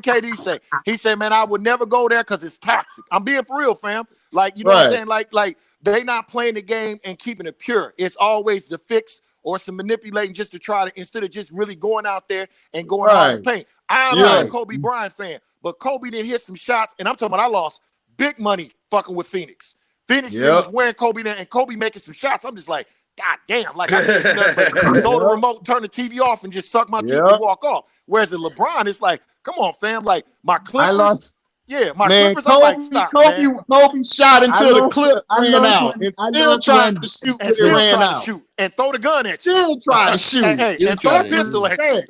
KD say? He said, man, I would never go there because it's toxic. I'm being for real, fam. Like, you know what I'm saying? Like they not playing the game and keeping it pure. It's always the fix or some manipulating just to try to, instead of just really going out there and going out in the paint. I'm not a Kobe Bryant fan, but Kobe didn't hit some shots, and I'm talking about I lost big money fucking with Phoenix. Phoenix was wearing Kobe there, and Kobe making some shots. I'm just like, God damn, like I can't do nothing but throw the remote, turn the TV off, and just suck my teeth and walk off. Whereas at LeBron, it's like, come on, fam, like my Clippers. Clippers. Kobe shot until the clip ran out and still trying to shoot when it ran out. And throw the gun at you. Still trying to shoot. And throw a pistol at you.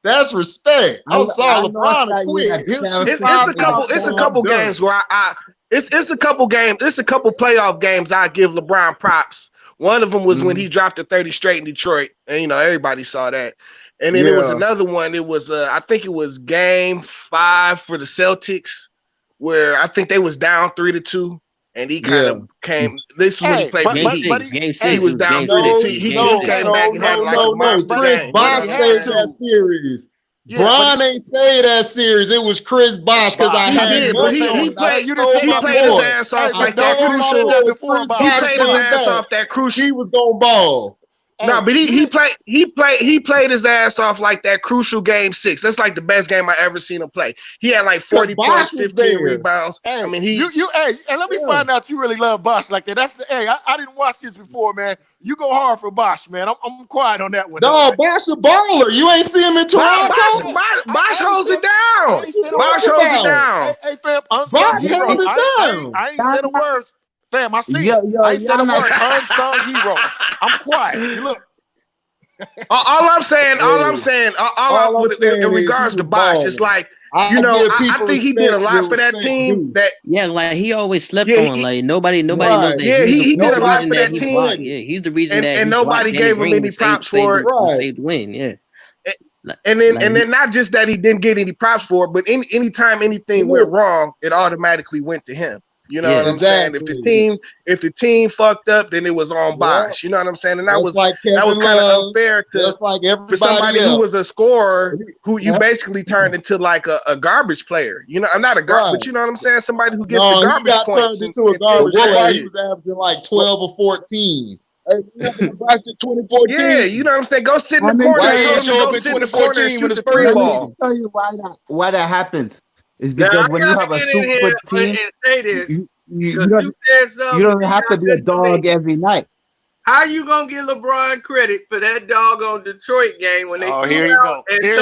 That's respect. I saw LeBron quit. It's a couple games where it's a couple playoff games I give LeBron props. One of them was when he dropped the 30 straight in Detroit, and everybody saw that. And then there was another one. It was I think it was game 5 for the Celtics, where I think they was down 3-2, and he kind of came. This was when he played. Game 6. He was down 3-2. He came back and had like a monster game. Boss saved that series. Yeah, Bron ain't say that series. It was Chris Bosh because I had did, but he played his ass off like that crucial. He played his ass off that crucial. He was gonna ball. No, but he played his ass off like that crucial game 6. That's like the best game I ever seen him play. He had like 40 points, 15 rebounds. Hey, I mean, and let me find out you really love Bosh like that. That's the I didn't watch this before, man. You go hard for Bosh, man. I'm quiet on that one. No, Bosh a baller. You ain't see him in Toronto. Bosh holds it down. Bosh holds it down. Hey, fam, unsung hero. I ain't said a word. Fam, I see it. I ain't said a word. Unsung hero. I'm quiet. You look. All I'm saying, in regards to Bosh, it's like, I think he did a lot for that team. Like he always slept on. Like nobody knows that. Yeah, he did a lot for that team. Yeah, he's the reason that. And nobody gave him any props for it. Saved win. Yeah. And then not just that he didn't get any props for it, but anytime anything went wrong, it automatically went to him. You know what I'm saying? If the team fucked up, then it was on Bosh. You know what I'm saying? And that was kind of unfair for somebody who was a scorer who you basically turned into like a garbage player. You know, I'm not a garbage, but you know what I'm saying? Somebody who gets the garbage points. Turned into a garbage player. He was averaging like 12 or 14. Yeah, you know what I'm saying? Go sit in the corner. Go sit in the corner and shoot the three ball. I'll tell you why that happens. It's because when you have a super team, you don't have to be a dog every night. How you gonna give LeBron credit for that doggone Detroit game when they here you go. It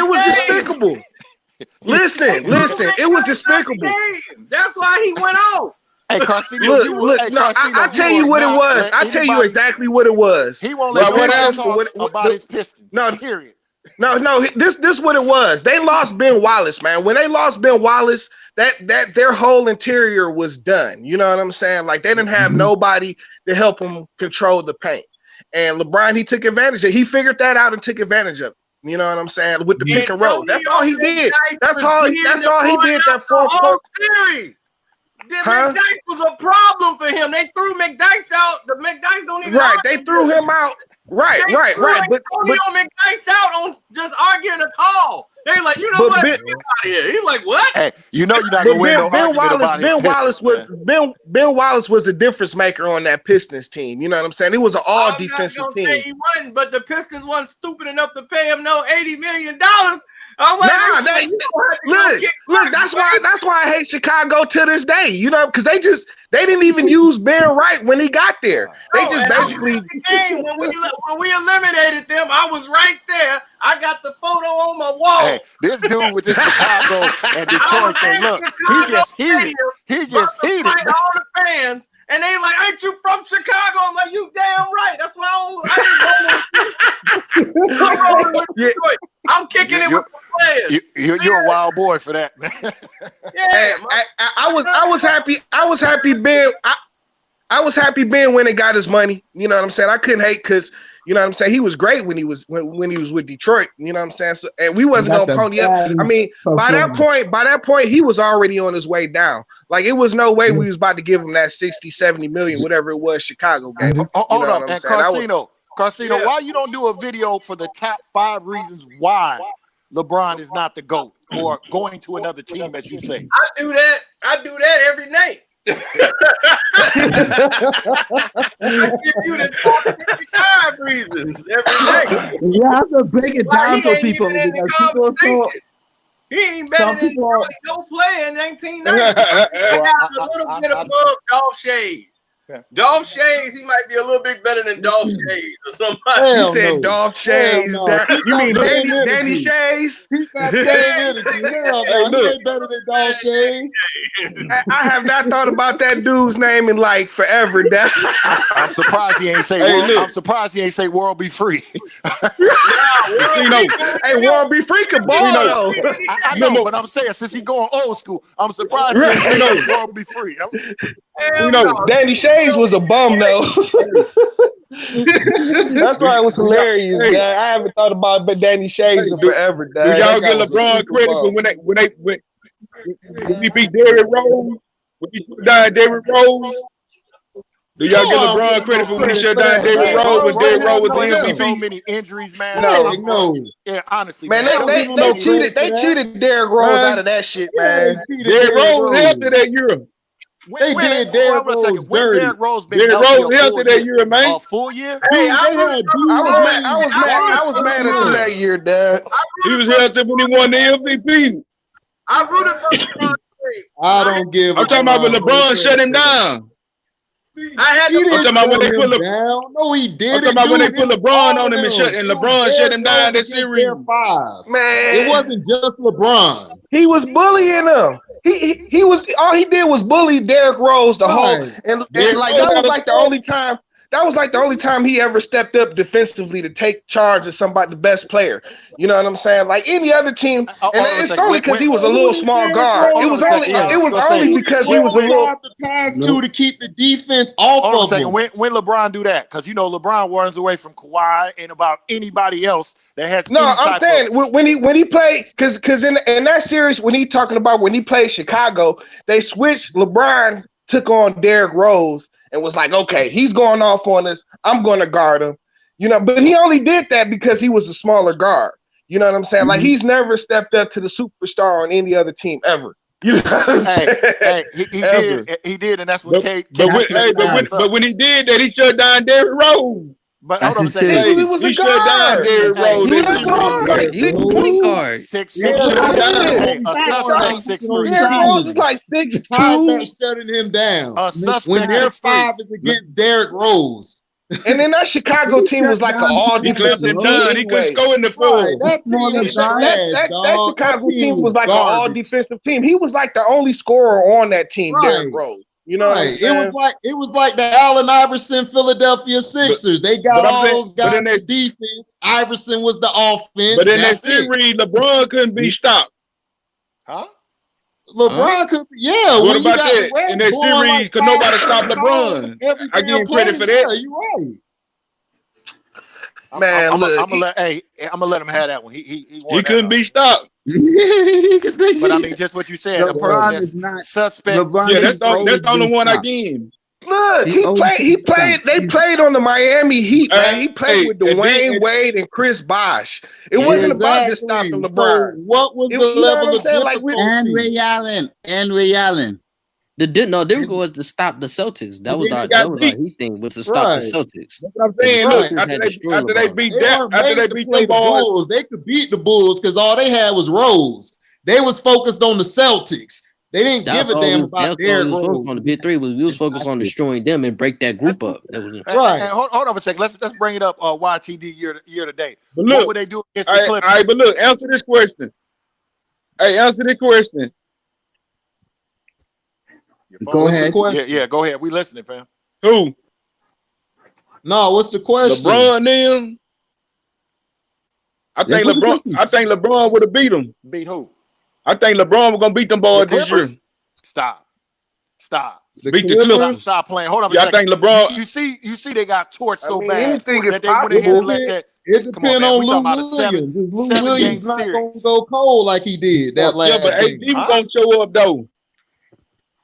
was despicable. Listen, it was despicable. That's why he went off. Hey, Carcino, I tell you what it was. I tell you exactly what it was. He won't let me talk about his Pistons. No, period. No. This what it was. They lost Ben Wallace, man. When they lost Ben Wallace, that their whole interior was done. You know what I'm saying? Like they didn't have nobody to help them control the paint. And LeBron, he took advantage of it. He figured that out and took advantage of it. You know what I'm saying? With the pick and roll. That's all he did. That's all he did that whole series. McDyess was a problem for him. They threw McDyess out. The McDyess don't even. Right, they threw him out. Right. But McDyess out on just arguing a call. They like, you know what? Get out of here. He's like, what? Hey, you know you're not gonna win no argument about Ben Wallace was a difference maker on that Pistons team. You know what I'm saying? It was an all defensive team. He wasn't, but the Pistons wasn't stupid enough to pay him no $80 million. I'm like, look, that's why I hate Chicago to this day. You know, because they didn't even use Ben Wright when he got there. They just basically when we eliminated them, I was right there. I got the photo on my wall. Hey, this dude with this Chicago and Detroit thing, look, he gets heated. All the fans, and they like, ain't you from Chicago? I'm like, you damn right. That's why I'm kicking it with the players. You're a wild boy for that, man. Yeah, I was happy. I was happy Ben. I was happy Ben when he got his money. You know what I'm saying? I couldn't hate because you know what I'm saying. He was great when he was with Detroit. You know what I'm saying? So, and we wasn't gonna pony up. I mean, by that point, he was already on his way down. Like it was no way we was about to give him that 60, 70 million, whatever it was, Chicago gave him. Hold up, and Carcino, why you don't do a video for the top 5 reasons why LeBron is not the GOAT or going to another team, as you say? I do that every night. I give you the top 55 reasons every night. You have to break it down for people. He ain't better than no player in 1990. I got a little bit above Dolph Shays. Dolph Shays, he might be a little bit better than Dolph Shays or somebody. You said Dolph Shays. You mean Danny Shays? He got same energy. He ain't better than Dolph Shays. I have not thought about that dude's name in like forever. I'm surprised he ain't say. I'm surprised he ain't say "World Be Free." World Be Free can ball though. I know, but I'm saying since he going old school, I'm surprised he ain't say "World Be Free." Danny Shays was a bum though. That's why it was hilarious. I haven't thought about Danny Shays in forever. Do y'all get LeBron credit for when he beat Derrick Rose? When he died Derrick Rose? Do y'all give LeBron credit for when he shut down Derrick Rose when Derrick Rose was the MVP? So many injuries, man. No. Yeah, honestly, man. They cheated. They cheated Derrick Rose out of that shit, man. Derrick Rose was healthy that year. They did Derrick Rose dirty. When Derrick Rose been Derrick Rose healthy that year, man. A full year. Hey, I was mad at him that year, Dad. He was healthy when he won the MVP. I rooted for LeBron. I don't give. I'm talking about when LeBron shut him down. I'm talking about when they put down. No, he did. I'm talking about when they put LeBron on him and LeBron shut him down that series. Man, it wasn't just LeBron. He was bullying him. He was all he did was bully Derrick Rose the whole and like that was like the only time. That was like the only time he ever stepped up defensively to take charge of somebody, the best player. You know what I'm saying? Like any other team, and it's only because he was a little small guard. It was only because he was a little pass to keep the defense off of him. When LeBron do that, because you know LeBron runs away from Kawhi and about anybody else that has. No, I'm saying when he played because in that series when he talking about when he played Chicago, they switched. LeBron took on Derrick Rose and was like, okay, he's going off on us. I'm going to guard him. You know, but he only did that because he was a smaller guard. You know what I'm saying? Mm-hmm. Like he's never stepped up to the superstar on any other team ever. You know what I'm saying? He did, and that's what but when he did that, he shut down Derrick Rose. But hold on a second. He was a shut down Derrick Rose. He was a guard. He was a point guard. 6'3". Derrick Rose is like 6'2". Shutting him down. When their 5 is against Derrick Rose. And then that Chicago team was like an all defensive team. He couldn't score in the floor. That Chicago team was like an all defensive team. He was like the only scorer on that team, Derrick Rose. You know what I'm saying? It was like the Allen Iverson Philadelphia Sixers. They got all those guys in defense. Iverson was the offense. But in that series, LeBron couldn't be stopped. Huh? LeBron could, What about that? In that series, could nobody stop LeBron? I give him credit for that. You're right. Man, I'm gonna let him have that one. He couldn't be stopped. But I mean, just what you said, a person that's suspect. That's the only one I give. Look, he played. They played on the Miami Heat. Man. He played with Dwayne Wade and Chris Bosh. It wasn't about just stopping LeBron. So what was the level of difficulty? And Ray Allen. The difficult was to stop the Celtics. That was our Heat thing, was to stop the Celtics. That's what I'm saying. After they beat the Bulls, they could beat the Bulls because all they had was Rose. They was focused on the Celtics. They didn't give a damn about Derrick Rose. On the big three we was focused on destroying them and break that group up. That was right. And hold on a second. Let's bring it up. YTD year to date. What would they do against the Clippers? All right, but look, answer this question. Hey, answer the question. Go ahead. Yeah, go ahead. We listening, fam. Who? No, what's the question? LeBron then. I think LeBron would have beat him. Beat who? I think LeBron was gonna beat them boys this year. Stop. Beat the Clippers. Stop playing. Hold on a second. I think LeBron. You see they got torched so bad that they went ahead and let that. It depends on Lou Williams. Is Lou Williams not gonna go cold like he did that last but AD was gonna show up though.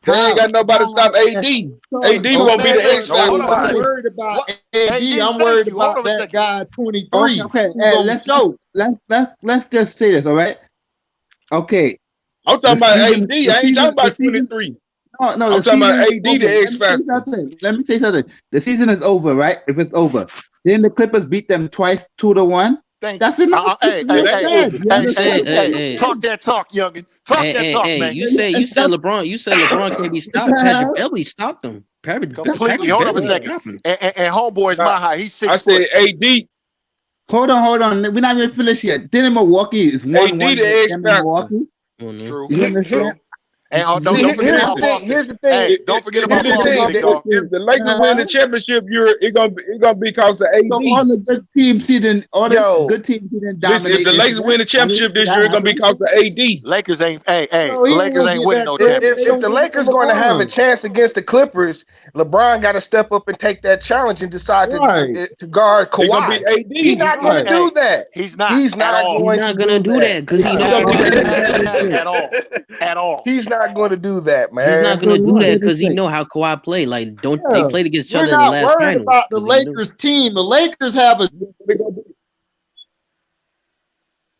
They ain't got nobody to stop AD. AD won't be the X factor. I'm worried about AD. I'm worried about that guy 23. Okay, let's go. Let's just say this, all right? Okay. I'm talking about AD. I ain't talking about 23. No. I'm talking about AD, the X factor. Let me say something. The season is over, right? If it's over, then the Clippers beat them twice, 2-1. That's enough. Hey, talk that talk, youngin. Talk that talk, man. You said LeBron can't be stopped. Patrick Beverly stopped him. Completely. Hold on a second. And homeboy's my high. He's 6 I foot. said AD. Hold on. We're not even finished yet. Then in Milwaukee is 1-1 Milwaukee. True. You understand? And don't forget about Boston. Here's the thing. Hey, don't forget about Boston. If the Lakers win the championship, it's gonna be because of AD. So all the good teams didn't dominate. If the Lakers win the championship this year, it's gonna be because of AD. Lakers ain't winning no championship. If the Lakers going to have a chance against the Clippers, LeBron got to step up and take that challenge and decide to guard Kawhi. He's not going to do that. He's not going to do that because he's not at all. He's not not going to do that, man. He's not going to do that because he know how Kawhi play. Like, they played against each other in the last finals. We're not worried about the Lakers team. The Lakers have a.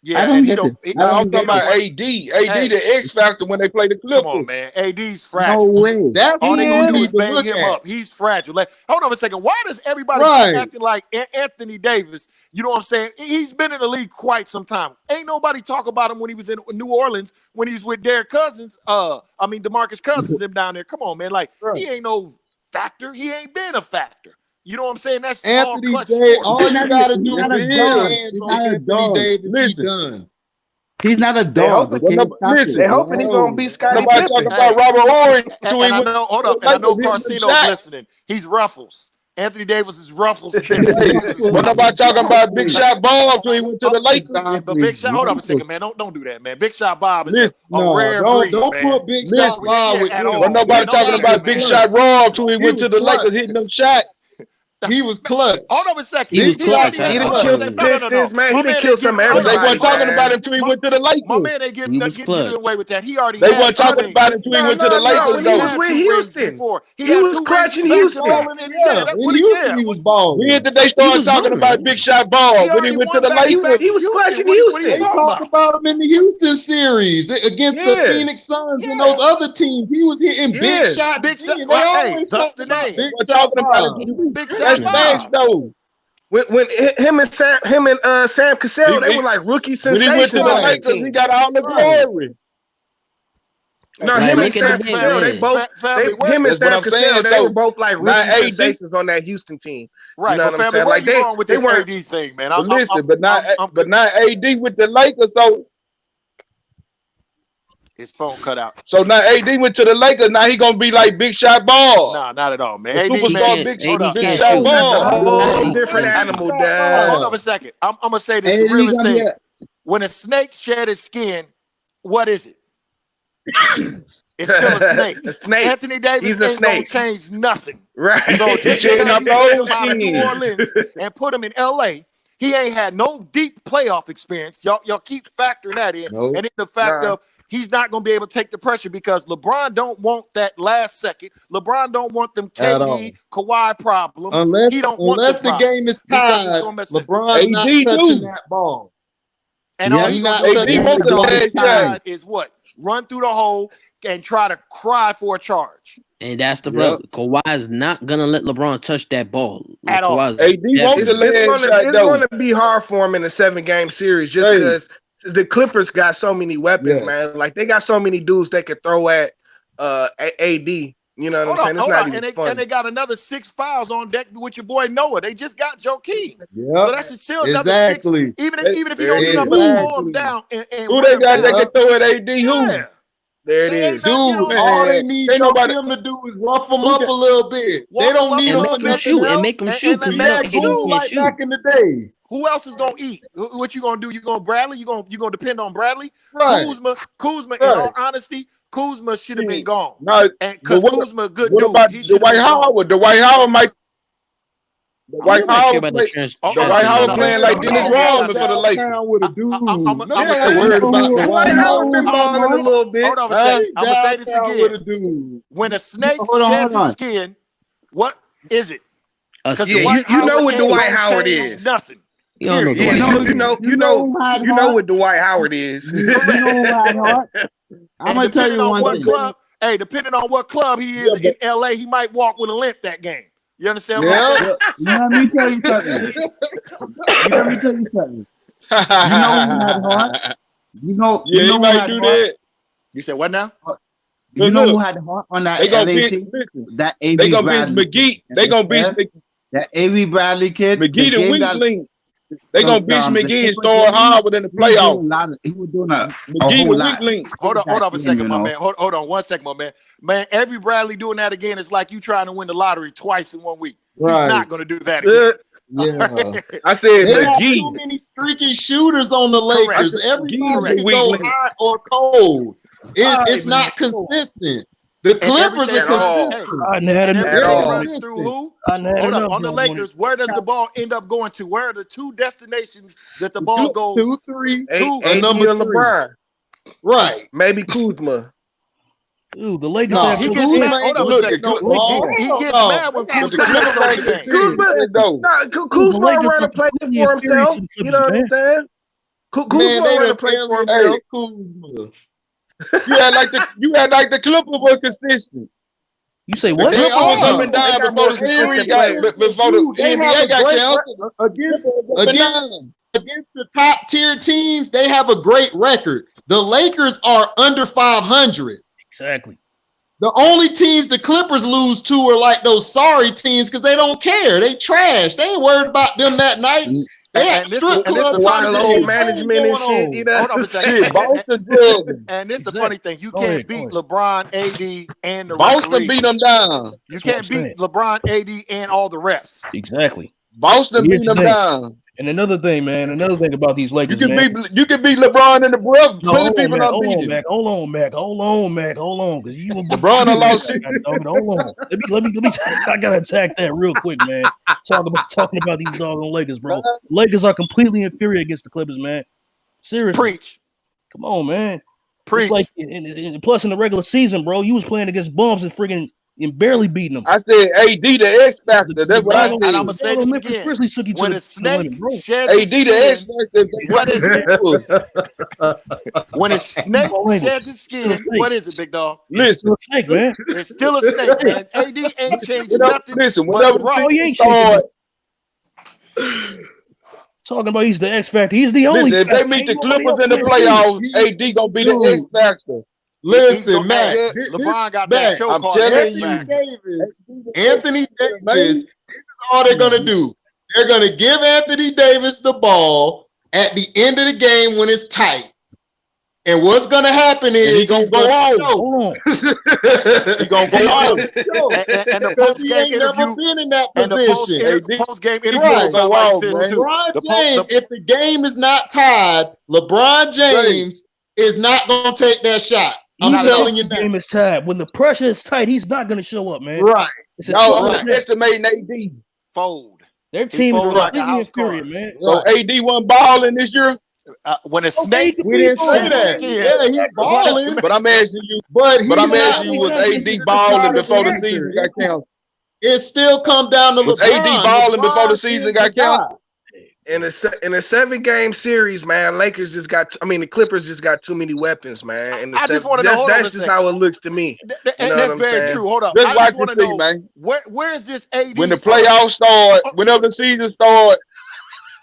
Yeah, I'm talking about AD. AD the X factor when they play the Clippers. Come on, man. AD's fragile. No way. That's all they gonna do is bang him up. He's fragile. Like, hold on a second. Why does everybody keep acting like Anthony Davis? You know what I'm saying? He's been in the league quite some time. Ain't nobody talk about him when he was in New Orleans, when he was with Derek Cousins. DeMarcus Cousins him down there. Come on, man. Like, he ain't no factor. He ain't been a factor. You know what I'm saying? That's Anthony Davis. All you gotta do is Anthony Davis. He done. He's not a dog. They hoping he's gonna be Scottie Nobody Pippen. talking about Robert Orange. And I know, hold up. And I know Carcino's listening. He's Ruffles. Anthony Davis is Ruffles. But nobody talking about Big Shot Bob until he went to the Lakers. But Big Shot, hold on a second, man. Don't do that, man. Big Shot Bob is a rare breed, don't man. put Big Shot Bob with him. But nobody talking about Big Shot Rob until he went to the Lakers hitting them shots. He was clutch. Hold on a second. He was clutch. He didn't kill the Pistons, man. He didn't kill some everybody. They weren't talking about him until he went to the Lakers. My man ain't getting away with that. He already They weren't talking about him until he went to the Lakers. When he was with Houston. He was clutching Houston. In Houston, he was balling. When did they start talking about Big Shot Ball? When he went to the Lakers? He was clutching Houston. They talked about him in the Houston series against the Phoenix Suns and those other teams. He was hitting big shots. Big shot. Hey, that's the name. We're talking about Big Shot. though. When him and Sam Cassell, they were like rookie sensations. When he went to the Lakers, he got all the glory. No, him and Sam Cassell, they were both like rookie sensations on that Houston team. Right, you know what I'm saying? Like they with this AD thing, man. But not AD with the Lakers though. His phone cut out. So now AD went to the Lakers. Now he gonna be like Big Shot Ball. Nah, not at all, man. AD, superstar Big Shot Ball. A whole different animal, Dad. Hold on a second. I'm gonna say this the realest thing. When a snake shed his skin, what is it? It's still a snake. A snake. Anthony Davis ain't gonna change nothing. Right. So just because he took him out of New Orleans and put him in LA, he ain't had no deep playoff experience. Y'all keep factoring that in. Nope. And then the fact of he's not going to be able to take the pressure because LeBron don't want that last second. LeBron don't want them KD, Kawhi problems. Unless the game is tied, LeBron's not touching that ball. And all he's not touching that ball is what? Run through the hole and try to cry for a charge. And that's the problem. Kawhi's not going to let LeBron touch that ball. At all. It's going to be hard for him in a 7-game series just because the Clippers got so many weapons, man. Like they got so many dudes they could throw at AD. You know what I'm saying? It's not even funny. And they got another 6 fouls on deck with your boy Noah. They just got Joakim. Yep. So that's still another 6. Even if you don't do nothing but slow him down. Who they got that can throw at AD? Who? There it is. Dude, all they need him to do is rough him up a little bit. They don't need him to shoot and make him shoot. Like back in the day. Who else is gonna eat? What you gonna do? You gonna Bradley? You gonna depend on Bradley? Right. Kuzma. In all honesty, Kuzma should have been gone. No, because Kuzma, good dude. What about Dwight Howard? Dwight Howard might. Dwight Howard playing like Dennis Rodman for the Lakers. I'm worried about Dwight Howard been balling a little bit. Hold on a second. I'm gonna say this again. When a snake sheds its skin, what is it? Because you know what Dwight Howard is. Nothing. You know what Dwight Howard is. I'm gonna tell you one thing. Hey, depending on what club he is in LA, he might walk with a limp that game. You understand what I'm saying? Let me tell you something. You know who had heart? You know who might do that. You said what now? You know who had heart on that LA team? That A.B. Bradley. McGee. They gonna beat that A.B. Bradley kid. McGee the weak link. They gonna beat McGee and start hard within the playoffs. He was doing a McGee whole the lot. weak link. Hold on a second, my man. Hold on 1 second, my man. Man, every Bradley doing that again is like you trying to win the lottery twice in 1 week. Right. He's not gonna do that again. Yeah, I said they have too many streaky shooters on the Lakers. Everybody can go hot or cold. It's not consistent. The Clippers are consistent. Through who? Hold up. On the Lakers, where does the ball end up going to? Where are the 2 destinations that the ball goes? 2, 3, 2, and number 3. LeBron. Right. Maybe Kuzma. Dude, the Lakers. No, he gets mad. Hold on a second. He gets mad when Kuzma takes over the game. Kuzma run a play for himself. You know what I'm saying? Kuzma run a play for himself. You had like the Clippers were consistent. You say what? The Clippers was up and down before the series before the NBA got canceled. Against the top tier teams, they have a great record. The Lakers are under 500. Exactly. The only teams the Clippers lose to are like those sorry teams because they don't care. They trash. They ain't worried about them that night. They have strip clubs, management and shit. You know? Hold on a second. And this is the funny thing. You can't beat LeBron, AD, and the Boston beat them down. You can't beat LeBron, AD, and all the refs. Exactly. Boston beat them down. And another thing, man, about these Lakers, you can beat LeBron and the Brooklyn. Plenty people not beat him. Hold on, because you LeBron lost. Hold on. Let me. I gotta attack that real quick, man. Talking about these doggone Lakers, bro. Lakers are completely inferior against the Clippers, man. Seriously. Preach. Come on, man. Preach. It's like, plus in the regular season, bro, you was playing against bums and friggin' and barely beating them. I said AD the X factor. That's what I said. And I'm gonna say this again. When a snake sheds AD his skin, the X factor. What is it? When a snake sheds his skin, what is it, big dog? Listen, it's still a snake, man. It's still a snake, man. AD ain't changing nothing. Listen, whenever he ain't changing. Talking about he's the X factor. He's the only. Listen, if they meet the Clippers in the playoffs, AD gonna be the X factor. Listen, Matt. LeBron got that show called Anthony Davis. This is all they're gonna do. They're gonna give Anthony Davis the ball at the end of the game when it's tight. And what's gonna happen is he's gonna go on. He's gonna go on. And the post game interview been in that position. The post game interview was like this too. LeBron James, if the game is not tied, LeBron James is not gonna take that shot. I'm telling you, the game is tied. When the pressure is tight, he's not going to show up, man. Right. No, I'm estimating AD. Fold. Their team is completely inferior, man. So AD won balling this year. When a snake, we didn't say that. Yeah, he's balling. But I'm asking you. But I'm asking you, was AD balling before the season got canceled? It still come down to LeBron. Was AD balling before the season got canceled? In a 7-game series, man, the Clippers just got too many weapons, man. And I just want to know. That's just how it looks to me. And that's very true. Hold up. Just I just want to know, man. Where is this AD? When the playoffs start, whenever the season starts.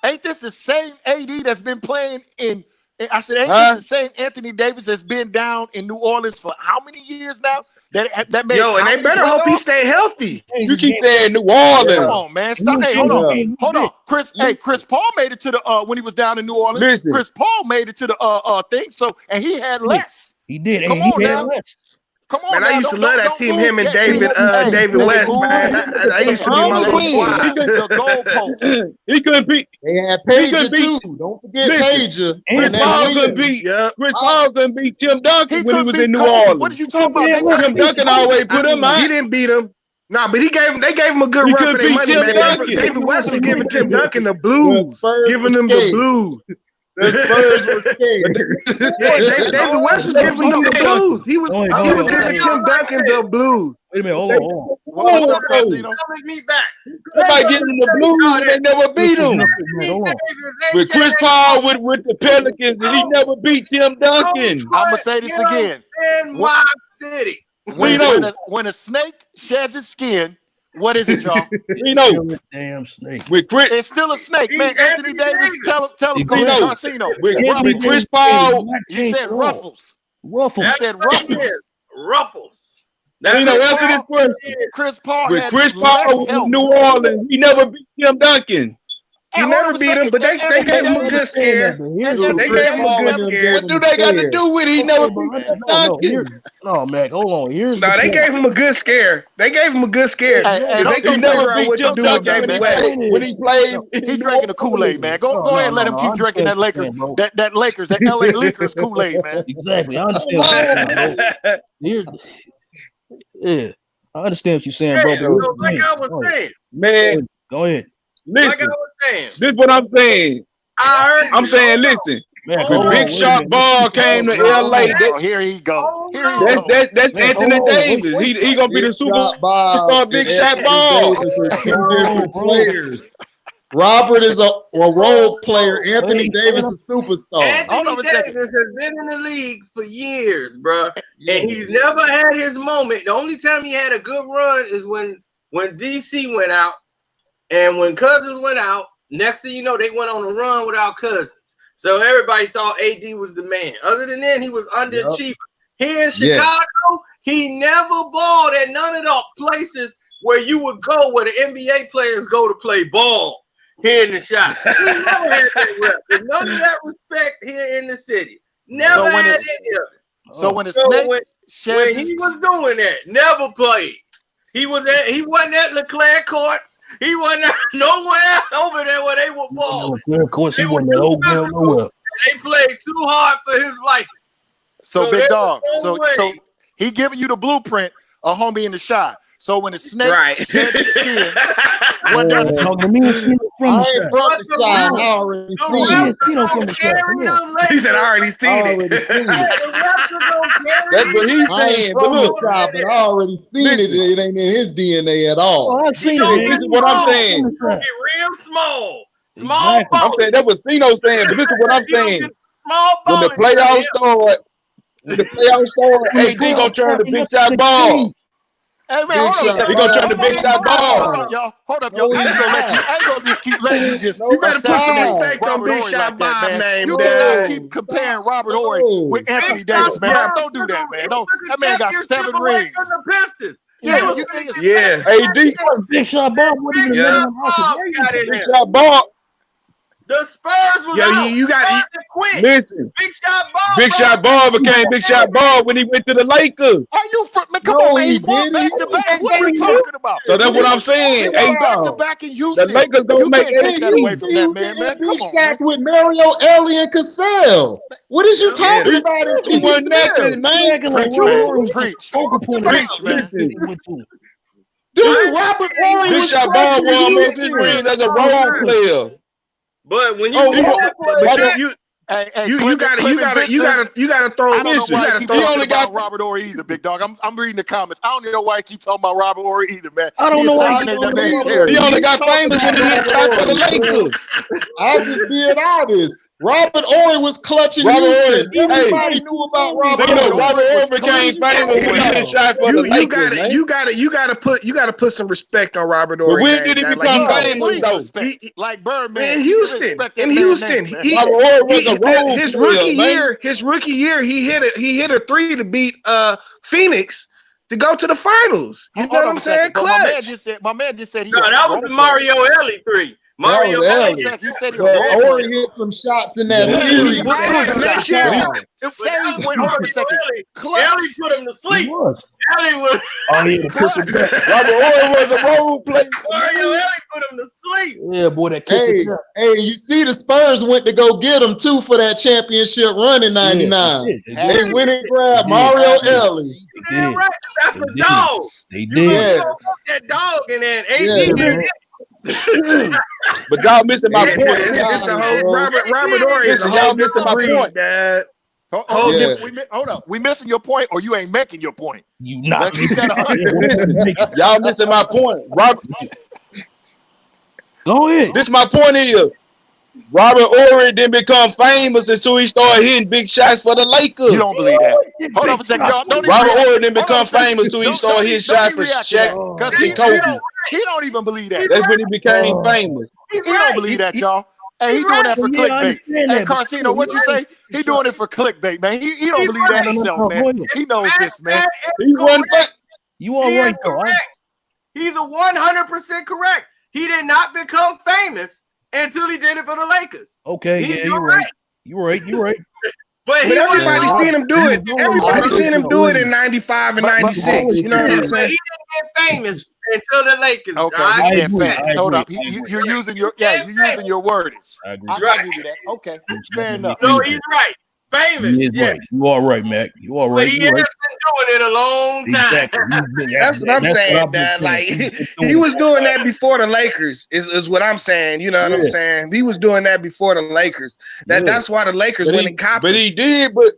Ain't this the same AD that's been playing in? I said, ain't this the same Anthony Davis that's been down in New Orleans for how many years now? That made and they better hope he stay healthy. You keep saying New Orleans. Come on, man. Stop. Hey, hold on. Chris Paul made it to the when he was down in New Orleans. Listen. Chris Paul made it to the thing. So and he had less. He did. Come on now. Come on, man! I used to love that team. Him and David West, man. I used to be my the goalpost. He couldn't beat. They had Pager too. Don't forget Pager. Chris Paul couldn't beat Tim Duncan when he was in New Orleans. What did you talk about? Tim Duncan always put him out. He didn't beat him. Nah, but they gave him a good run for their money, man. David West was giving Tim Duncan the blues, giving him the blues. The Spurs were scared. David West was giving him the blues. He was giving Tim Duncan the blues. Wait a minute, hold on. What's up, Casino? Me back. Somebody getting him the blues, they never beat him. With Chris Paul with the Pelicans, and he never beat Tim Duncan. I'm gonna say this again. In my city. When a snake sheds its skin, what is it, y'all? Damn snake. It's still a snake, man. Anthony Davis, tell him, Coach Casino. With Chris Paul, you said ruffles. Ruffles. You said ruffles. Ruffles. Answer this question. Chris Paul with Chris Paul with New Orleans, he never beat Tim Duncan. He never beat him, but they gave him a good scare. They gave him a good scare. What do they got to do with it? He never beat Tim Duncan. No, Mac, hold on. They gave him a good scare. They gave him a good scare. They never beat Tim Duncan when he played. He drinking the Kool-Aid, man. Go ahead and let him keep drinking that Lakers, that LA Lakers Kool-Aid, man. Exactly. I understand. Yeah, I understand what you're saying, bro. Like I was saying, man. Go ahead. Listen, like I was saying, this is what I'm saying. I'm saying, listen. Man, when Big Shot Ball came to LA, here he go. That's Anthony Davis. He gonna be the super Big Shot Ball. Davis are two different players. Robert is a role player. Anthony Davis is a superstar. Anthony Davis has been in the league for years, bro, and he's never had his moment. The only time he had a good run is when DC went out, and when Cousins went out. Next thing you know, they went on a run without Cousins. So everybody thought AD was the man. Other than that, he was underachieving. Here in Chicago, he never balled at none of the places where you would go where the NBA players go to play ball. Here in the shop. He never had that rep. There's none of that respect here in the city. Never had any of it. So when the Snake when he was doing that, never played. He wasn't at Leclerc courts. He wasn't nowhere over there where they were balling. Of course, he wasn't that old girl nowhere. They played too hard for his life. So big dog. So he giving you the blueprint of homie in the shot. So when the Snake sheds his skin, what does it? I ain't from the shot. I already seen it. He said, I already seen it. That's what he's saying. From the shot, but I already seen it. It ain't in his DNA at all. I've seen it. This is what I'm saying. Real small. Small ball. I'm saying that's what Cino's saying, but this is what I'm saying. When the playoffs start, AD gonna turn the Big Shot Ball. Hey man, hold on a second. He gonna turn the Big Shot Ball. Hold up, y'all. I ain't gonna just keep letting you just. You better put some respect on Big Shot Bob name. You cannot keep comparing Robert Horry with Anthony Davis, man. Don't do that, man. That man got 7 rings. Yeah, AD. Big Shot Ball. Big Shot Ball. The Spurs was out. You got listen. Big Shot Ball. Big Shot Ball became Big Shot Ball when he went to the Lakers. Are you man? Come on, man. He won back to back. What are we talking about? So that's what I'm saying. He won back to back in Houston. The Lakers don't make take that away from that man. Big shots with Mario, Ellie, and Cassell. What is you talking about? He wasn't that man. Preach, man. Dude, Robert Horry Big was Shot Ball won most of his rings as a role player. But when you you gotta throw. I don't know why he keep talking about Robert Horry either, big dog. I'm reading the comments. I don't even know why he keep talking about Robert Horry either, man. I don't know why he only got famous when he hit shots for the Lakers. I'm just being honest. Robert Horry was clutching Houston. Everybody knew about Robert Horry. Robert Horry became famous when he hit shots for the Lakers. You gotta put some respect on Robert Horry. When did he become famous though? Like Birdman in Houston. Robert Horry was a role player. His rookie year, he hit a 3 to beat Phoenix to go to the finals. You know what I'm saying? Clutch. My man just said he. No, that was the Mario Ellie 3. Mario Ellie. He said he was Horry hit some shots in that series. Next year. Wait, hold on a second. Ellie put him to sleep. Ellie was. Robert Horry was a role player. Mario Ellie put him to sleep. Yeah, boy, that hey, you see the Spurs went to go get him too for that championship run in '99. They went and grabbed Mario Ellie. Right. That's a dog. They did. That dog and then AD. But y'all missing my point. It's a whole Robert Horry is a whole missing my point. Dad. Hold up. We missing your point, or you ain't making your point? You not. Y'all missing my point. Robert. Go ahead. This my point here. Robert Horry didn't become famous until he started hitting big shots for the Lakers. You don't believe that? Hold on a second, y'all. Robert Horry didn't become famous until he started hitting shots for Shaq and Kobe. He don't even believe that. That's when he became famous. He don't believe that, y'all. Hey, he doing that for clickbait. Hey, Carcino, what you say? He doing it for clickbait, man. He don't believe that himself, man. He knows this, man. He wasn't. You all right, though. He's a 100% correct. He did not become famous until he did it for the Lakers. Okay, yeah, you're right. You're right. But everybody seen him do it. Everybody seen him do it in '95 and '96. You know what I'm saying? He didn't get famous until the Lakers. Okay, he said famous. Hold up. You're using your wordage. I give you that. Okay, fair enough. So he's right. famous. Yes. Right. You are right, Mac. You are right. But he has been doing it a long time. Exactly. That's what I'm saying, Dad. Like he was doing that before the Lakers. Is what I'm saying. You know what I'm saying? He was doing that before the Lakers. That's why the Lakers went and copied. But he did. But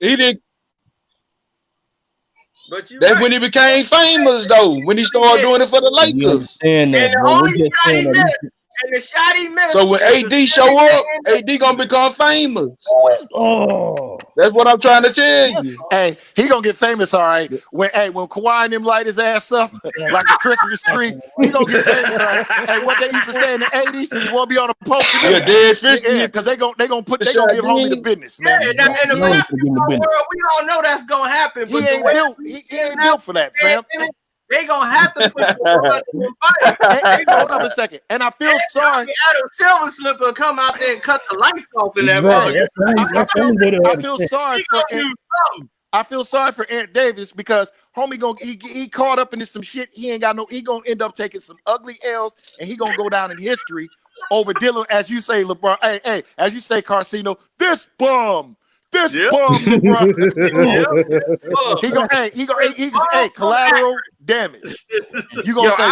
he did. But that's when he became famous, though. When he started doing it for the Lakers. And the shot he missed. So when AD show up, AD gonna become famous. Oh, that's what I'm trying to tell you. Hey, he gonna get famous, all right. When Kawhi and them light his ass up like a Christmas tree, he gonna get famous, all right. Hey, what they used to say in the '80s, you won't be on a poster. Yeah, dead 50. Yeah, because they gonna give homie the business, man. Yeah, and the basketball world, we all know that's gonna happen. He ain't built for that, fam. They gonna have to push LeBron in them fights. Hold on a second. And I feel sorry. Adam Silver Slipper come out there and cut the lights off in that I feel sorry for Ant Davis because homie he caught up into some shit. He gonna end up taking some ugly L's and he gonna go down in history over dealing, as you say, LeBron. Hey, as you say, Carcino, this bum. This bum, LeBron. He collateral damage. You gonna say?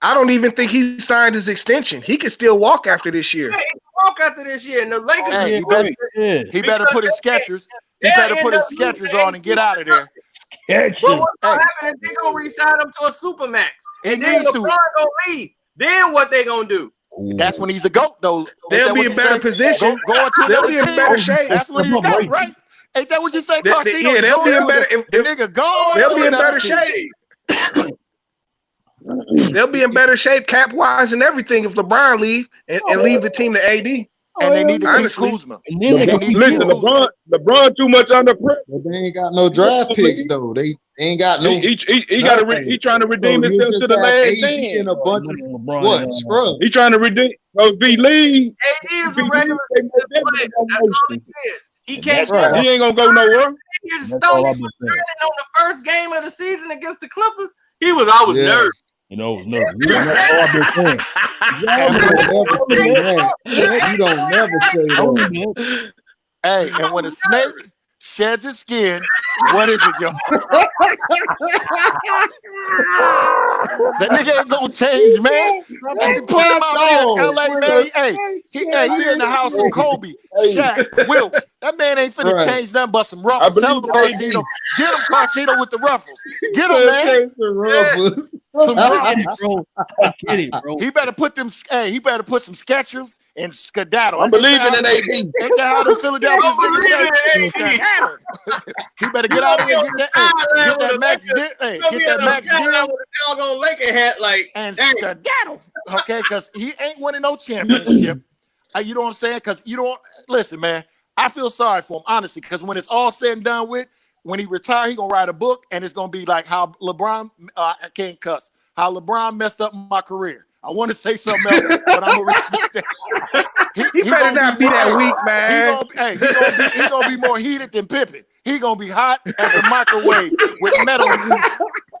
I don't even think he signed his extension. He can still walk after this year. Yeah, he can walk after this year, and the Lakers. He better put his Skechers. He better put his Skechers on and get out of there. But what's gonna happen is they gonna re-sign him to a supermax, and then LeBron gonna leave. Then what they gonna do? That's when he's a GOAT, though. They'll be in better position. They'll be in better shape. That's when he's GOAT, right? Ain't that what you say, Carcino? Yeah, they'll be in better. The nigga gone. They'll be in better shape. They'll be in better shape cap wise and everything if LeBron leave and leave the team to AD. And they need to keep Kuzma. Listen, LeBron too much under pressure. But they ain't got no draft picks though. They ain't got no. He trying to redeem himself to the last man. And a bunch of what scrub. He trying to redeem. Be league. AD is a regular season player. That's all he is. He can't. He ain't gonna go nowhere. He's on the first game of the season against the Clippers. I was nervous. You know, no. You don't never say that. Hey, and when a snake sheds its skin, what is it, yo? That nigga ain't gonna change, man. Put him out there, LA, man. He in the house with Kobe, Shaq, Wilt. That man ain't finna change nothing but some ruffles. Tell him, Carcino. Get him, Carcino, with the ruffles. Get him, man. Change the ruffles. Some ruffles. Bro. He better put them. Hey, he better put some Skechers and skedaddle. I'm believing in AD. Ain't that how the Philadelphia say? Skedaddle. He better get out of here. Get that max. Get that max deal. Doggone Laker hat, like, and skedaddle. Okay, because he ain't winning no championship. You know what I'm saying? Because you don't listen, man. I feel sorry for him, honestly, because when it's all said and done with, when he retire, he gonna write a book, and it's gonna be like how LeBron, I can't cuss, how LeBron messed up my career. I want to say something else, but I'm gonna respect that. He better not be that weak, man. He gonna be more heated than Pippen. He gonna be hot as a microwave with metal.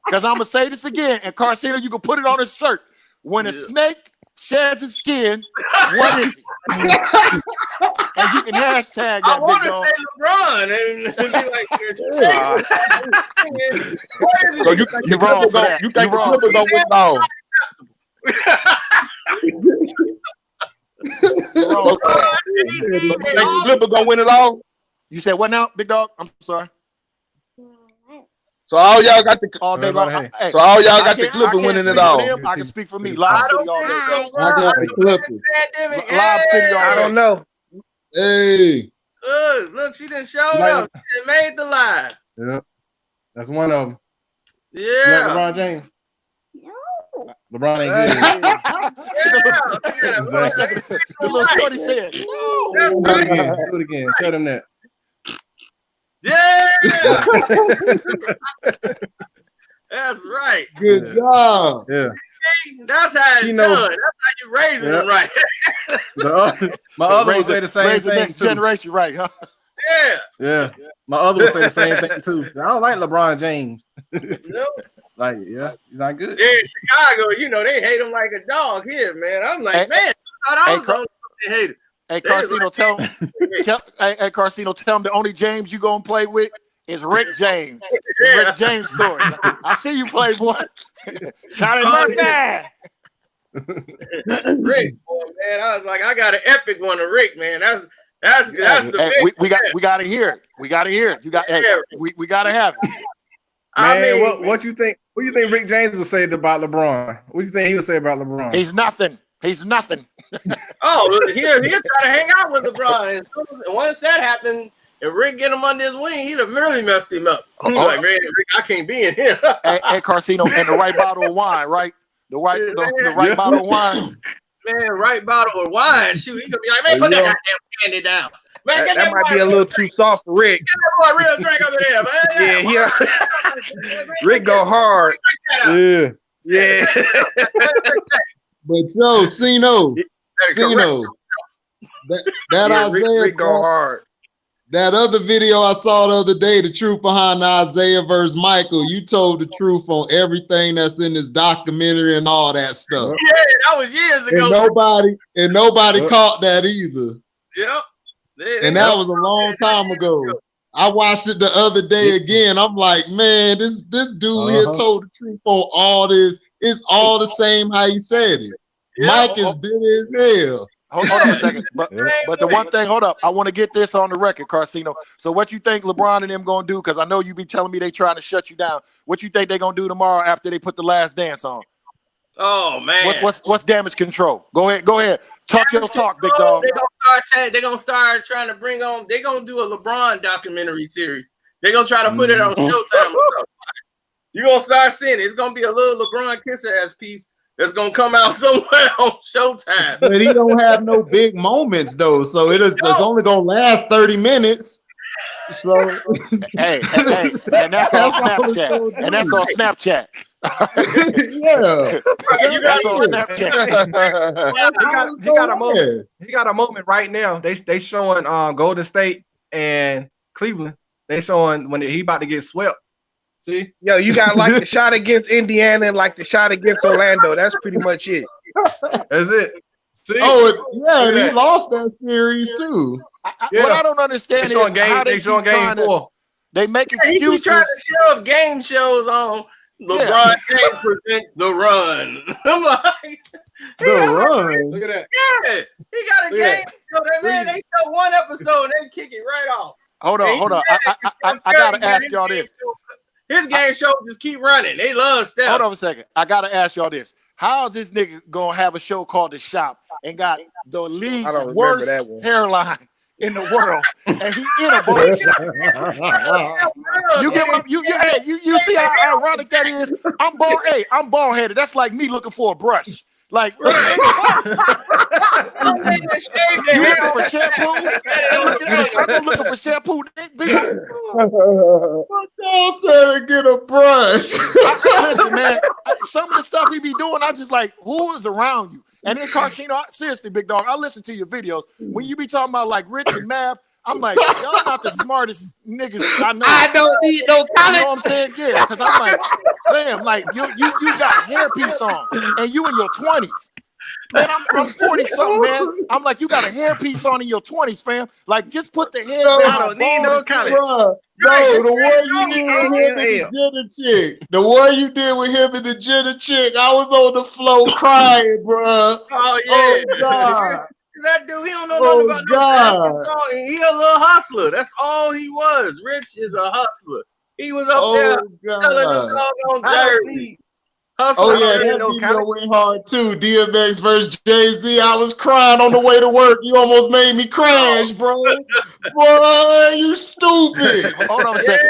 Because I'm gonna say this again, and Carcino, you can put it on his shirt. When a snake sheds its skin, what is it? And you can hashtag that. I want to say LeBron and be like, so you're wrong for that. You think the Clippers gonna win it all? The Clippers gonna win it all? You said what now, big dog? I'm sorry. So all y'all got the all day long. So all y'all got the Clippers winning it all. I can speak for me. Live City all day. I got the Clippers. Live City all day. I don't know. Hey. Look, she didn't show up. She made the live. Yeah. That's one of them. Yeah. You like LeBron James? No. LeBron ain't good. The little shorty said, no. Do it again. Tell them that. Yeah. That's right. Good job. Yeah. See, that's how it's done. That's how you raising them right. My other one say the same raise thing. The next generation, right? Huh? Yeah. My other one say the same thing too. I don't like LeBron James. No. Like, yeah, he's not good. Yeah, in Chicago, they hate him like a dog here, man. I'm like, man, I thought I was on hater. Hey, Carcino, tell him. Hey, Carcino, tell him the only James you gonna play with is Rick James. Rick James story. I see you play, boy. Charlie Murphy. Rick, boy, man. I was like, I got an epic one of Rick, man. That's the we gotta hear it. We gotta hear it. We gotta have it. Man, what you think? What do you think Rick James would say about LeBron? What do you think he would say about LeBron? He's nothing. He's nothing. Oh, he'll try to hang out with LeBron. And once that happened, if Rick get him under his wing, he'd have really messed him up. He's like, man, Rick, I can't be in here. And Carcino, and the right bottle of wine, right? The right bottle of wine. Man, right bottle of wine. Shoot, he could be like, man, put that goddamn candy down. Man, that might be a little too soft for Rick. Get that boy a real drink over there, man. Yeah. Rick go hard. Yeah. But yo, Cino, that Isaiah Rick go hard. That other video I saw the other day, the truth behind Isaiah versus Michael, you told the truth on everything that's in this documentary and all that stuff. Yeah, that was years ago. And nobody caught that either. Yep. And that was a long time ago. I watched it the other day again. I'm like, man, this dude here told the truth on all this. It's all the same how he said it. Mike is bitter as hell. Hold on a second. But the one thing, hold up. I want to get this on the record, Carcino. So what you think LeBron and them going to do? Because I know you be telling me they trying to shut you down. What you think they going to do tomorrow after they put The Last Dance on? Oh, man. What's damage control? Go ahead. Talk your talk, big dog. They're going to start trying to bring on, they're going to do a LeBron documentary series. They're going to try to put it on Showtime. You're going to start seeing it. It's going to be a little LeBron kiss-ass piece that's going to come out somewhere on Showtime. But he don't have no big moments, though. So it's only going to last 30 minutes. So hey, and that's on Snapchat. And that's on Snapchat. Yeah. That's on Snapchat. He got a moment. He got a moment right now. They showing Golden State and Cleveland. They showing when he about to get swept. See? Yo, you got like the shot against Indiana and like the shot against Orlando. That's pretty much it. That's it. See? He lost that series too. What I don't understand is how they keep trying to. They make excuses. He keep trying to shove game shows on. LeBron James presents The Run. I'm like, The Run. Look at that. Yeah, he got a game show. Man, they show one episode and they kick it right off. Hold on. I gotta ask y'all this. His game show just keep running. They love Steph. Hold on a second. I gotta ask y'all this. How is this nigga gonna have a show called The Shop and got the league's worst hairline in the world, and he in a barber shop? You see how ironic that is? I'm bald headed. That's like me looking for a brush. Like, you looking for shampoo? I'm looking for shampoo. What y'all said to get a brush? Listen, man, some of the stuff he be doing, I'm just like, who is around you? And then Carcino, seriously, big dog, I listen to your videos. When you be talking about like Rich and Mav, I'm like, y'all not the smartest niggas I know. I don't need no college. You know what I'm saying? Yeah, because I'm like, damn, like you got a hairpiece on and you in your 20s. Man, I'm 40 something, man. I'm like, you got a hairpiece on in your 20s, fam. Like, just put the head down. I don't need no college. No, the one you did with him and the Jenner chick. The one you did with him and the Jenner chick. I was on the floor crying, bro. Oh, yeah. Oh, God. That dude, he don't know nothing about no basketball. He a little hustler. That's all he was. Rich is a hustler. He was up there selling the doggone jersey. Hustler. Oh, yeah, that video went hard, too. DMX versus Jay-Z. I was crying on the way to work. You almost made me crash, bro. Boy, you stupid. Hold on a second.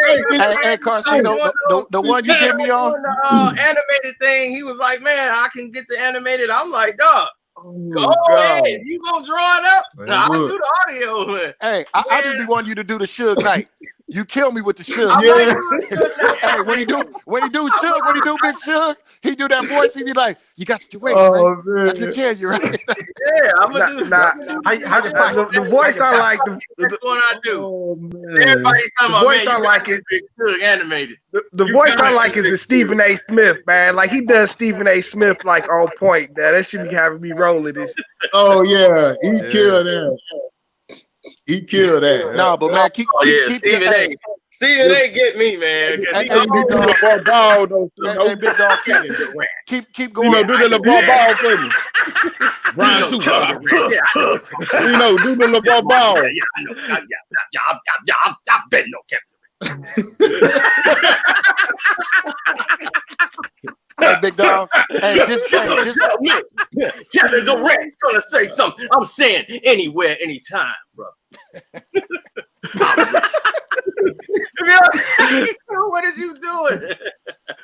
Hey, Carcino, the one you get me on? The animated thing, he was like, man, I can get the animated. I'm like, dog. Go ahead. You gonna draw it up? No, I can do the audio. Hey, I just be wanting you to do the Suge Knight. You kill me with the Suge. Hey, when he do Suge, when he do Big Suge, he do that voice. He be like, "You got your waist, right? Man. I took care of you, right?" Yeah, I'm gonna do the voice I like. The one I do. Oh, man. Everybody's talking The about, voice man, I you like got is Big Suge animated. The voice I like is the Stephen A. Smith, man. Like he does Stephen A. Smith like on point. That should be having me rolling this. Oh yeah, he killed that. He killed that. No, but man, keep Stephen A. Stephen A. get me, man. Hey, big dog, big dog, keep going. Do the LeBron ball for me. Brian, do the LeBron ball. I've been no captain. Hey, big dog. Hey, just Kevin Durant's gonna say something. I'm saying anywhere, anytime, bro. What is you doing?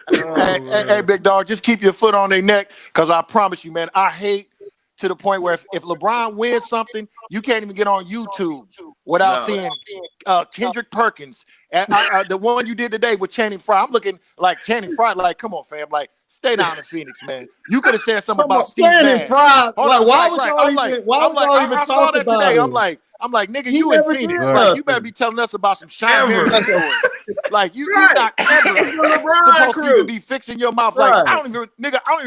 Hey, big dog, just keep your foot on their neck, because I promise you, man, I hate to the point where if LeBron wins something, you can't even get on YouTube without seeing Kendrick Perkins. And the one you did today with Channing Frye, I'm looking like Channing Frye, like, come on, fam, like, stay down in Phoenix, man. You could have said something about Steve Nash. Why would y'all even I saw that today. I'm like, nigga, you in Phoenix. Like, you better be telling us about some Shine stories. Like, you're not ever supposed to even be fixing your mouth. Like, I don't even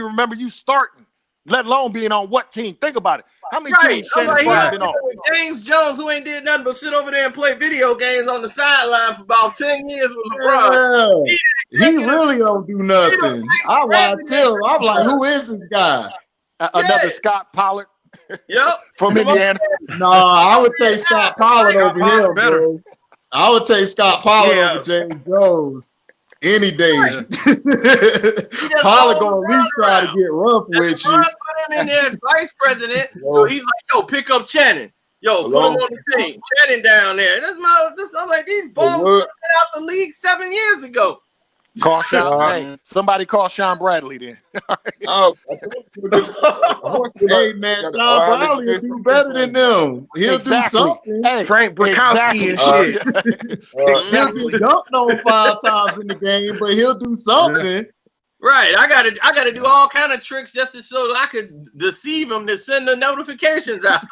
remember you starting, let alone being on what team. Think about it. How many teams Shannon Frye been on? James Jones, who ain't did nothing but sit over there and play video games on the sideline for about 10 years with LeBron. Yeah. He really don't do nothing. I watch him. I'm like, who is this guy? Another Scott Pollard. Yep. From Indiana. No, I would take Scott Pollard over him, bro. I would take Scott Pollard over James Jones any day. Pollard gonna at least try to get rough with you. Put him in there as vice president, so he's like, "Yo, pick up Channing. Yo, put him on the team. Channing down there." I'm like, these balls were out the league 7 years ago. Call Sean. Hey, somebody call Sean Bradley then. Hey man, Sean Bradley will do better than them. He'll do something. Hey, Frank Bukowski and shit. He'll get dunked on 5 times in the game, but he'll do something. Right, I gotta do all kind of tricks just so I could deceive them to send the notifications out.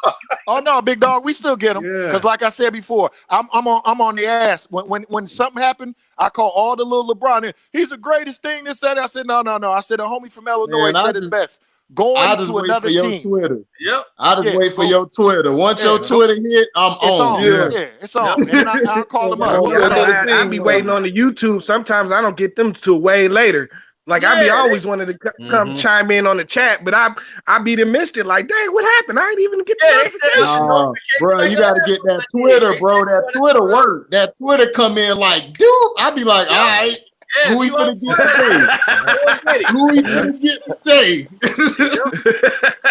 Oh no, big dog, we still get them because, like I said before, I'm on the ass when something happened. I call all the little LeBron. He's the greatest thing. This that. I said no. I said a homie from Illinois said it best. Going to another team. Twitter. Yep. I just wait for your Twitter. Once your Twitter hit, I'm on. Yeah, it's on. And I'll call them up. I be waiting on the YouTube. Sometimes I don't get them till way later. Like I be always wanted to come chime in on the chat, but I be missed it. Like, dang, what happened? I didn't even get the notification. Bro, you gotta get that Twitter, bro. That Twitter work. That Twitter come in like, dude. I be like, all right, who we gonna get today? Who we gonna get today?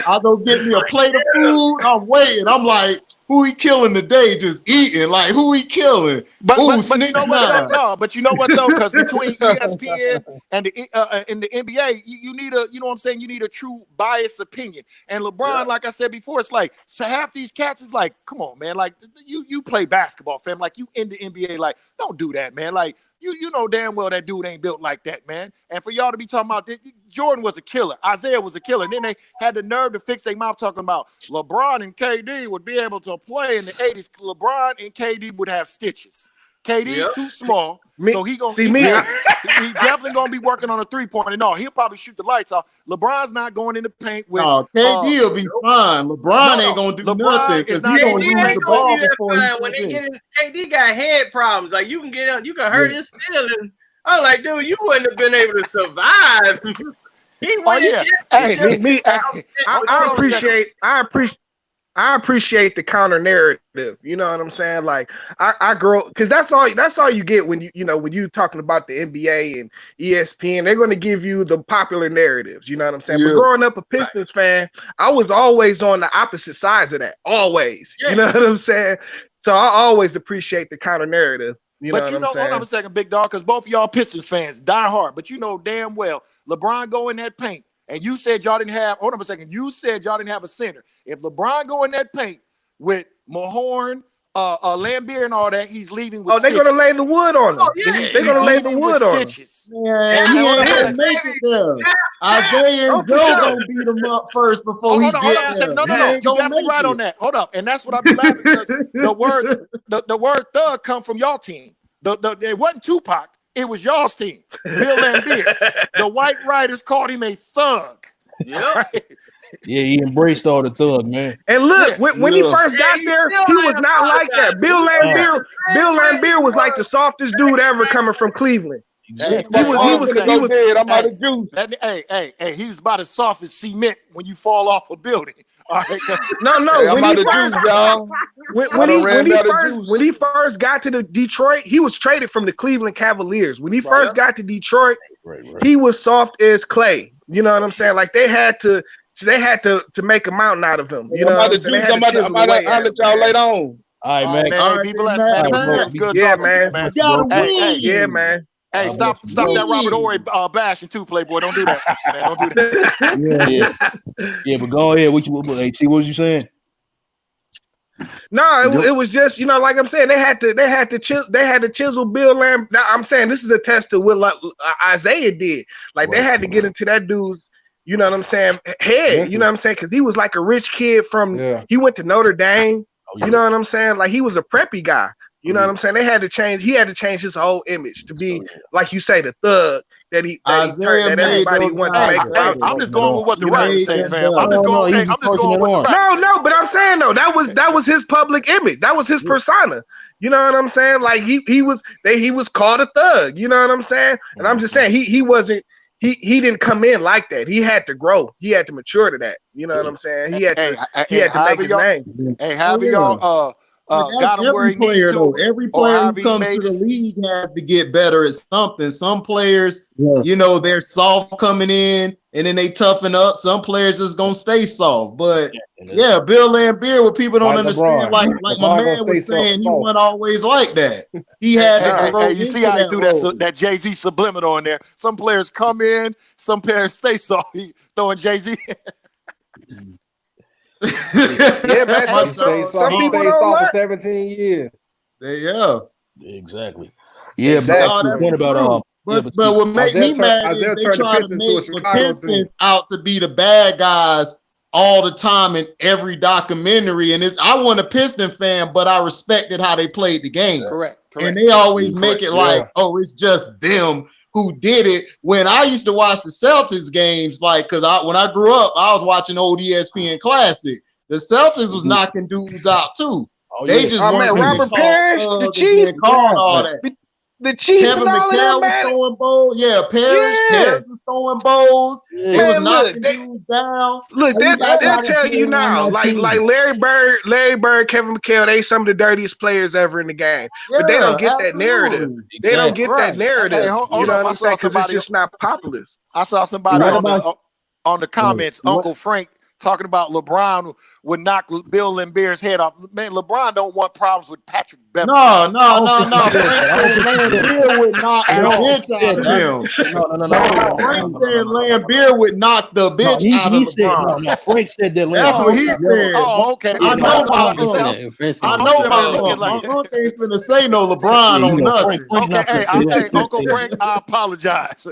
I go get me a plate of food. I'm waiting. I'm like, who he killing today? Just eating. Like, who he killing? But you know what? No, but you know what though? Because between ESPN and the NBA, you need a, you know what I'm saying? You need a true biased opinion. And LeBron, like I said before, it's like, so half these cats is like, come on, man. Like you play basketball, fam. Like you in the NBA. Like, don't do that, man. Like you know damn well that dude ain't built like that, man. And for y'all to be talking about Jordan was a killer, Isaiah was a killer, and then they had the nerve to fix their mouth talking about LeBron and KD would be able to play in the 80s. LeBron and KD would have stitches. KD's too small, so he definitely gonna be working on a 3-pointer. No, he'll probably shoot the lights off. LeBron's not going in the paint with. No, KD will be fine. LeBron ain't gonna do nothing because he's gonna lose the ball before KD got head problems. Like you can hurt his feelings. I'm like, dude, you wouldn't have been able to survive. I appreciate the counter narrative. You know what I'm saying? Like I grow, because that's all you get when you talking about the NBA and ESPN. They're going to give you the popular narratives. You know what I'm saying? But growing up a Pistons fan, I was always on the opposite sides of that. Always. You know what I'm saying? So I always appreciate the counter narrative. Hold on a second, big dog, because both of y'all Pistons fans die hard, but you know damn well LeBron go in that paint. And you said y'all didn't have, hold on a second, you said y'all didn't have a center. If LeBron go in that paint with Mahorn, Lambeer and all that. He's leaving with they're stitches. gonna lay the wood on him. They're gonna lay the wood on him. Man, he ain't gonna make it there. Isaiah and Joe gonna beat him up first before he gets there. No. You're definitely right on that. Hold up, and that's what I've been laughing because the word thug come from y'all team. It wasn't Tupac. It was y'all's team. Bill Lambeer. The white writers called him a thug. Yep. Right? Yeah, he embraced all the thug, man. And look, when he first got there, he was not like that. Bill Lambeer was like the softest dude ever coming from Cleveland. Hey, he was he was about as soft as cement when you fall off a building. All right, no. When he first got to Detroit, he was traded from the Cleveland Cavaliers. When he first got to Detroit, he was soft as clay. You know what I'm saying? Like they had to make a mountain out of him. You know what I'm saying? I'll let y'all later on. All right, man. All right, be blessed, man. It was good talking to you, man. You gotta win. Yeah, man. Hey, stop that Robert Horry bashing too, Playboy. Don't do that. Man, don't do that. Yeah, but go ahead. What was you saying? No, it was just, you know, like I'm saying, they had to chisel Bill Lamb. Now I'm saying this is a test to what Isaiah did. Like they had to get into that dude's, you know what I'm saying, head. You know what I'm saying? Because he was like a rich kid he went to Notre Dame. You know what I'm saying? Like he was a preppy guy. You know what I'm saying? He had to change his whole image to be, like you say, the thug that everybody wanted to make. I'm just going with what the writers say, fam. I'm just going with the writers. No, but I'm saying though, that was his public image. That was his persona. You know what I'm saying? Like he was called a thug. You know what I'm saying? And I'm just saying he wasn't. He didn't come in like that. He had to grow. He had to mature to that. You know what I'm saying? He had to make his name. Hey, y'all got him where he needs to. Every player who comes to the league has to get better at something. Some players, you know, they're soft coming in and then they toughen up. Some players just gonna stay soft. But yeah, Bill Lambeer, what people don't understand, like my man was saying, he wasn't always like that. He had to grow. You see how he threw that Jay-Z subliminal in there. Some players come in, some players stay soft. He throwing Jay-Z. Yeah, man. Some people don't soft for 17 years. Yeah. Exactly. Yeah, but that's the point about But what make me mad is they try to make the Pistons out to be the bad guys all the time in every documentary. And I wasn't a Piston fan, but I respected how they played the game. Correct. And they always make it like, oh, it's just them who did it. When I used to watch the Celtics games, like, because when I grew up, I was watching old ESPN Classic. The Celtics was knocking dudes out too. They just Robert Parrish, the Chiefs, all that. The Chiefs, Kevin McHale was throwing bowls. Yeah, Parrish was throwing bowls. It was knocking dudes down. Look, they'll tell you now, like Larry Bird, Kevin McHale, they some of the dirtiest players ever in the game. But they don't get that narrative. They don't get that narrative. You know what I'm saying? Because it's just not popular. I saw somebody on the comments, Uncle Frank, talking about LeBron would knock Bill Lambeer's head off. Man, LeBron don't want problems with Patrick Beverly. No. Frank said Lambeer would knock the bitch out of him. No. Frank said Lambeer would knock the bitch out of LeBron. No, Frank said that. That's what he said. Oh, okay. I know my uncle ain't finna say no LeBron on nothing. Okay, hey, Uncle Frank, I apologize.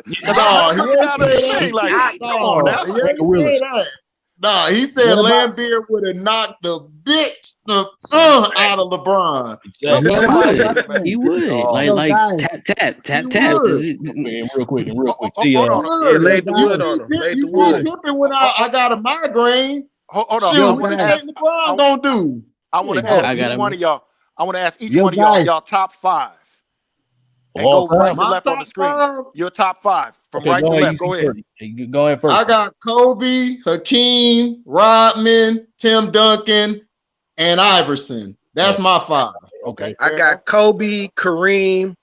No, he said Lambeer would have knocked the bitch out of LeBron. He would. Like tap. Man, real quick. See, lay the wood on him. You see Pippen when I got a migraine. Hold on. Shoot, what you think LeBron gonna do? I want to ask each one of y'all. I want to ask each one of y'all top five. And go right to left on the screen. Your top five from right to left. Go ahead. Go ahead first. I got Kobe, Hakeem, Rodman, Tim Duncan, and Iverson. That's my five. Okay. I got Kobe, Kareem,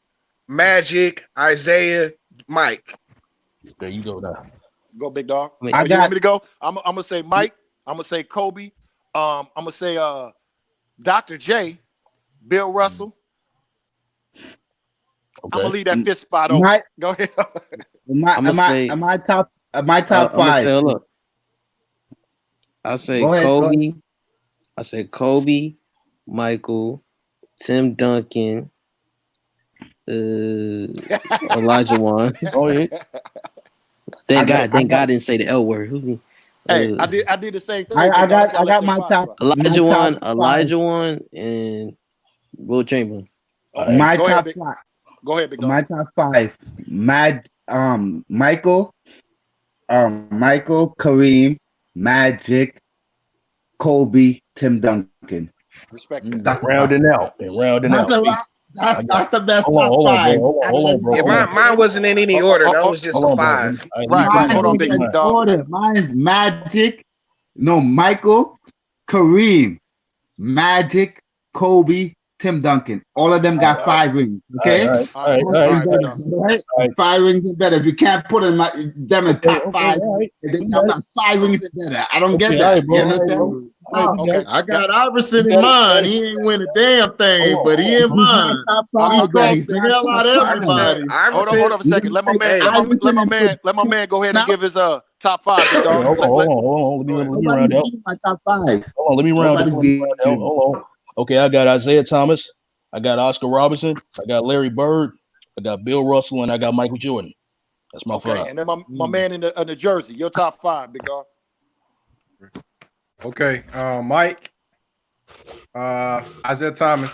Magic, Isaiah, Mike. There you go now. Go, big dog. You want me to go? I'm gonna say Mike. I'm gonna say Kobe. I'm gonna say Dr. J, Bill Russell. Okay. I'm gonna leave that fifth spot open. Go ahead. My top five. I'll say Kobe. I say Kobe, Michael, Tim Duncan, Elijah Wan. Oh yeah. Thank God I didn't say the L word. Hey, I did the same thing. I got my top. Elijah Wan, and Will Chamberlain. Okay, my go top ahead, five. Go ahead, big dog. My top five: Michael, Kareem, Magic, Kobe, Tim Duncan. Respect that. Rounding out. That's the best Hold top five. on, bro. Yeah, mine wasn't in any order. That was just a five. Right. Hold on, big dog. Order. Mine's Magic. No, Michael, Kareem, Magic, Kobe, Tim Duncan. All of them got 5 rings. Okay? All right. 5 rings and better. If you can't put them in top 5, they got 5 rings and better. I don't get that. You understand? Okay. I got Iverson in mine. He ain't win a damn thing, but he in mine. He beat the hell out of everybody. Hold on a second. Let my man go ahead and give his top 5, big dog. Hold on. Let me round out. My top 5. Hold on, let me round out. Hold on. Okay, I got Isaiah Thomas. I got Oscar Robertson. I got Larry Bird. I got Bill Russell, and I got Michael Jordan. That's my 5. And then my man in the jersey. Your top 5, big dog. Okay, Mike, Isaiah Thomas,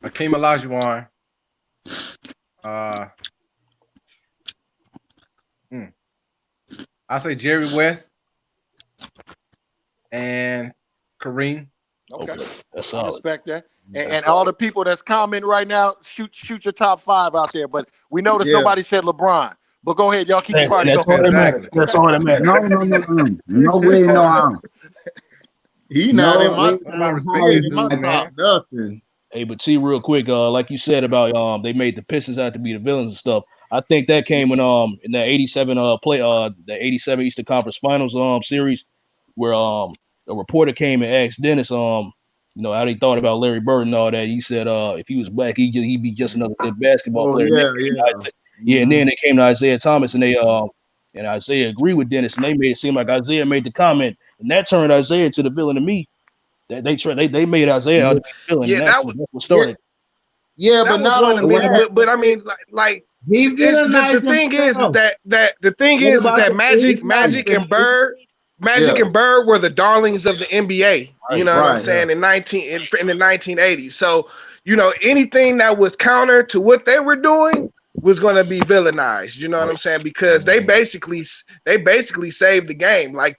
Hakeem Olajuwon, I say Jerry West and Kareem. Okay, that's I solid. respect that. And all the people that's commenting right now, shoot your top 5 out there. But we noticed nobody said LeBron. But go ahead, y'all keep the party going. That's all that matters. No way, no how. He not in my top nothing. Hey, but T, real quick, like you said about they made the Pistons out to be the villains and stuff. I think that came when in that 87 the 87 Eastern Conference Finals series where a reporter came and asked Dennis how they thought about Larry Bird and all that. He said if he was black, he'd be just another good basketball player. And then they came to Isaiah Thomas and they and Isaiah agreed with Dennis and they made it seem like Isaiah made the comment and that turned Isaiah into the villain to me. They made Isaiah out to be the villain. Yeah, that's what started. Yeah, but not only that. But I mean, like the thing is that Magic and Bird were the darlings of the NBA. You know what I'm saying? In the 1980s. So anything that was counter to what they were doing was going to be villainized. You know what I'm saying? Because they basically saved the game. Like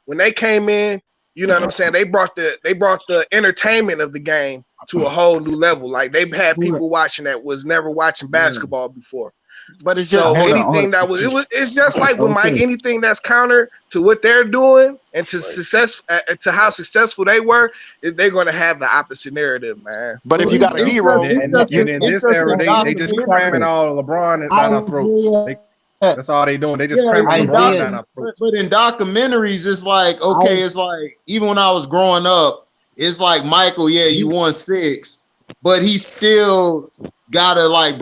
when they came in, you know what I'm saying? They brought the entertainment of the game to a whole new level. Like they had people watching that was never watching basketball before. But it's just it's just like with Mike, anything that's counter to what they're doing and to to how successful they were, they're going to have the opposite narrative, man. But if you got a hero, in this era, they just cramming all LeBron down our throats. That's all they doing. They just cramming LeBron down our throats. But in documentaries, it's like it's like even when I was growing up, it's like Michael, you won 6, but he still gotta like bring